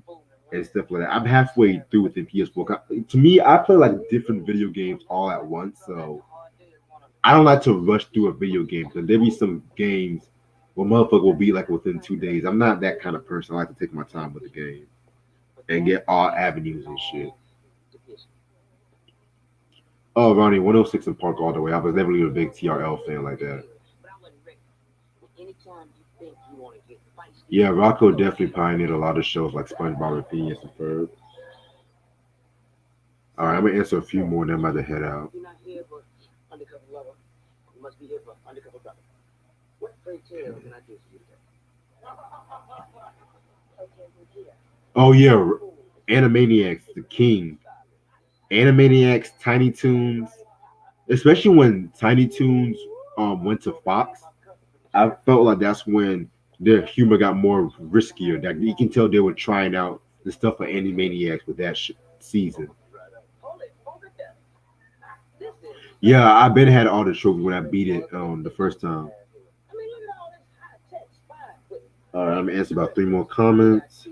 and stuff like that. I'm halfway through with the PS4. To me, I play like different video games all at once, so I don't like to rush through a video game because there be some games where motherfucker will be like within 2 days. I'm not that kind of person. I like to take my time with the game and get all avenues and shit. Oh, Ronnie, 106 in Park all the way. I was never really a big TRL fan like that. Yeah, Rocco definitely pioneered a lot of shows like SpongeBob and Phineas and Ferb. All right, I'm gonna answer a few more, and then I'm about to head out. You're not here for undercover lover. You must be here for undercover brother. What pray tale can I do for you today? Oh yeah, Animaniacs, the king. Animaniacs, Tiny Toons, especially when Tiny Toons went to Fox. I felt like that's when their humor got more riskier. That you can tell they were trying out the stuff for Animaniacs with that season. Yeah, I bet had all the trophies when I beat it the first time. All right, I'm gonna answer about 3 more comments.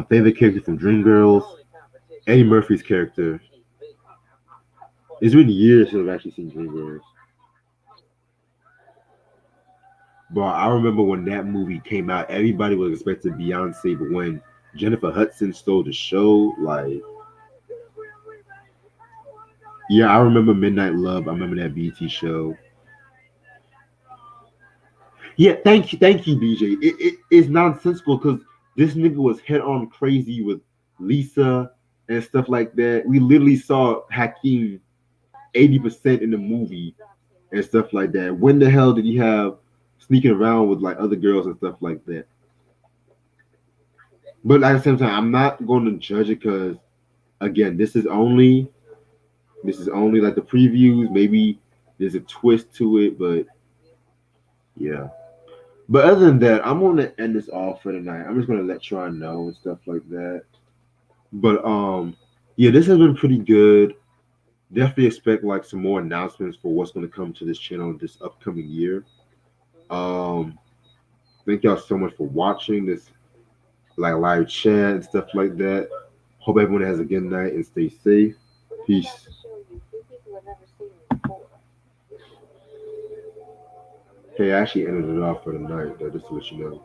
Favorite character from Dreamgirls, Eddie Murphy's character. It's been years since I've actually seen Dreamgirls. But I remember when that movie came out, everybody was expecting Beyonce, but when Jennifer Hudson stole the show, like, yeah, I remember Midnight Love. I remember that BT show. Yeah, thank you, BJ. It's nonsensical because this nigga was head on crazy with Lisa and stuff like that. We literally saw Hakeem 80% in the movie and stuff like that. When the hell did he have sneaking around with like other girls and stuff like that? But at the same time, I'm not going to judge it because, again, this is only like the previews. Maybe there's a twist to it, but yeah. But other than that, I'm gonna end this off for tonight. I'm just gonna let y'all know and stuff like that. But yeah, this has been pretty good. Definitely expect like some more announcements for what's gonna come to this channel this upcoming year. Thank y'all so much for watching this like live chat and stuff like that. Hope everyone has a good night and stay safe. Peace. Hey, I actually ended it off for the night, though, just to let you know.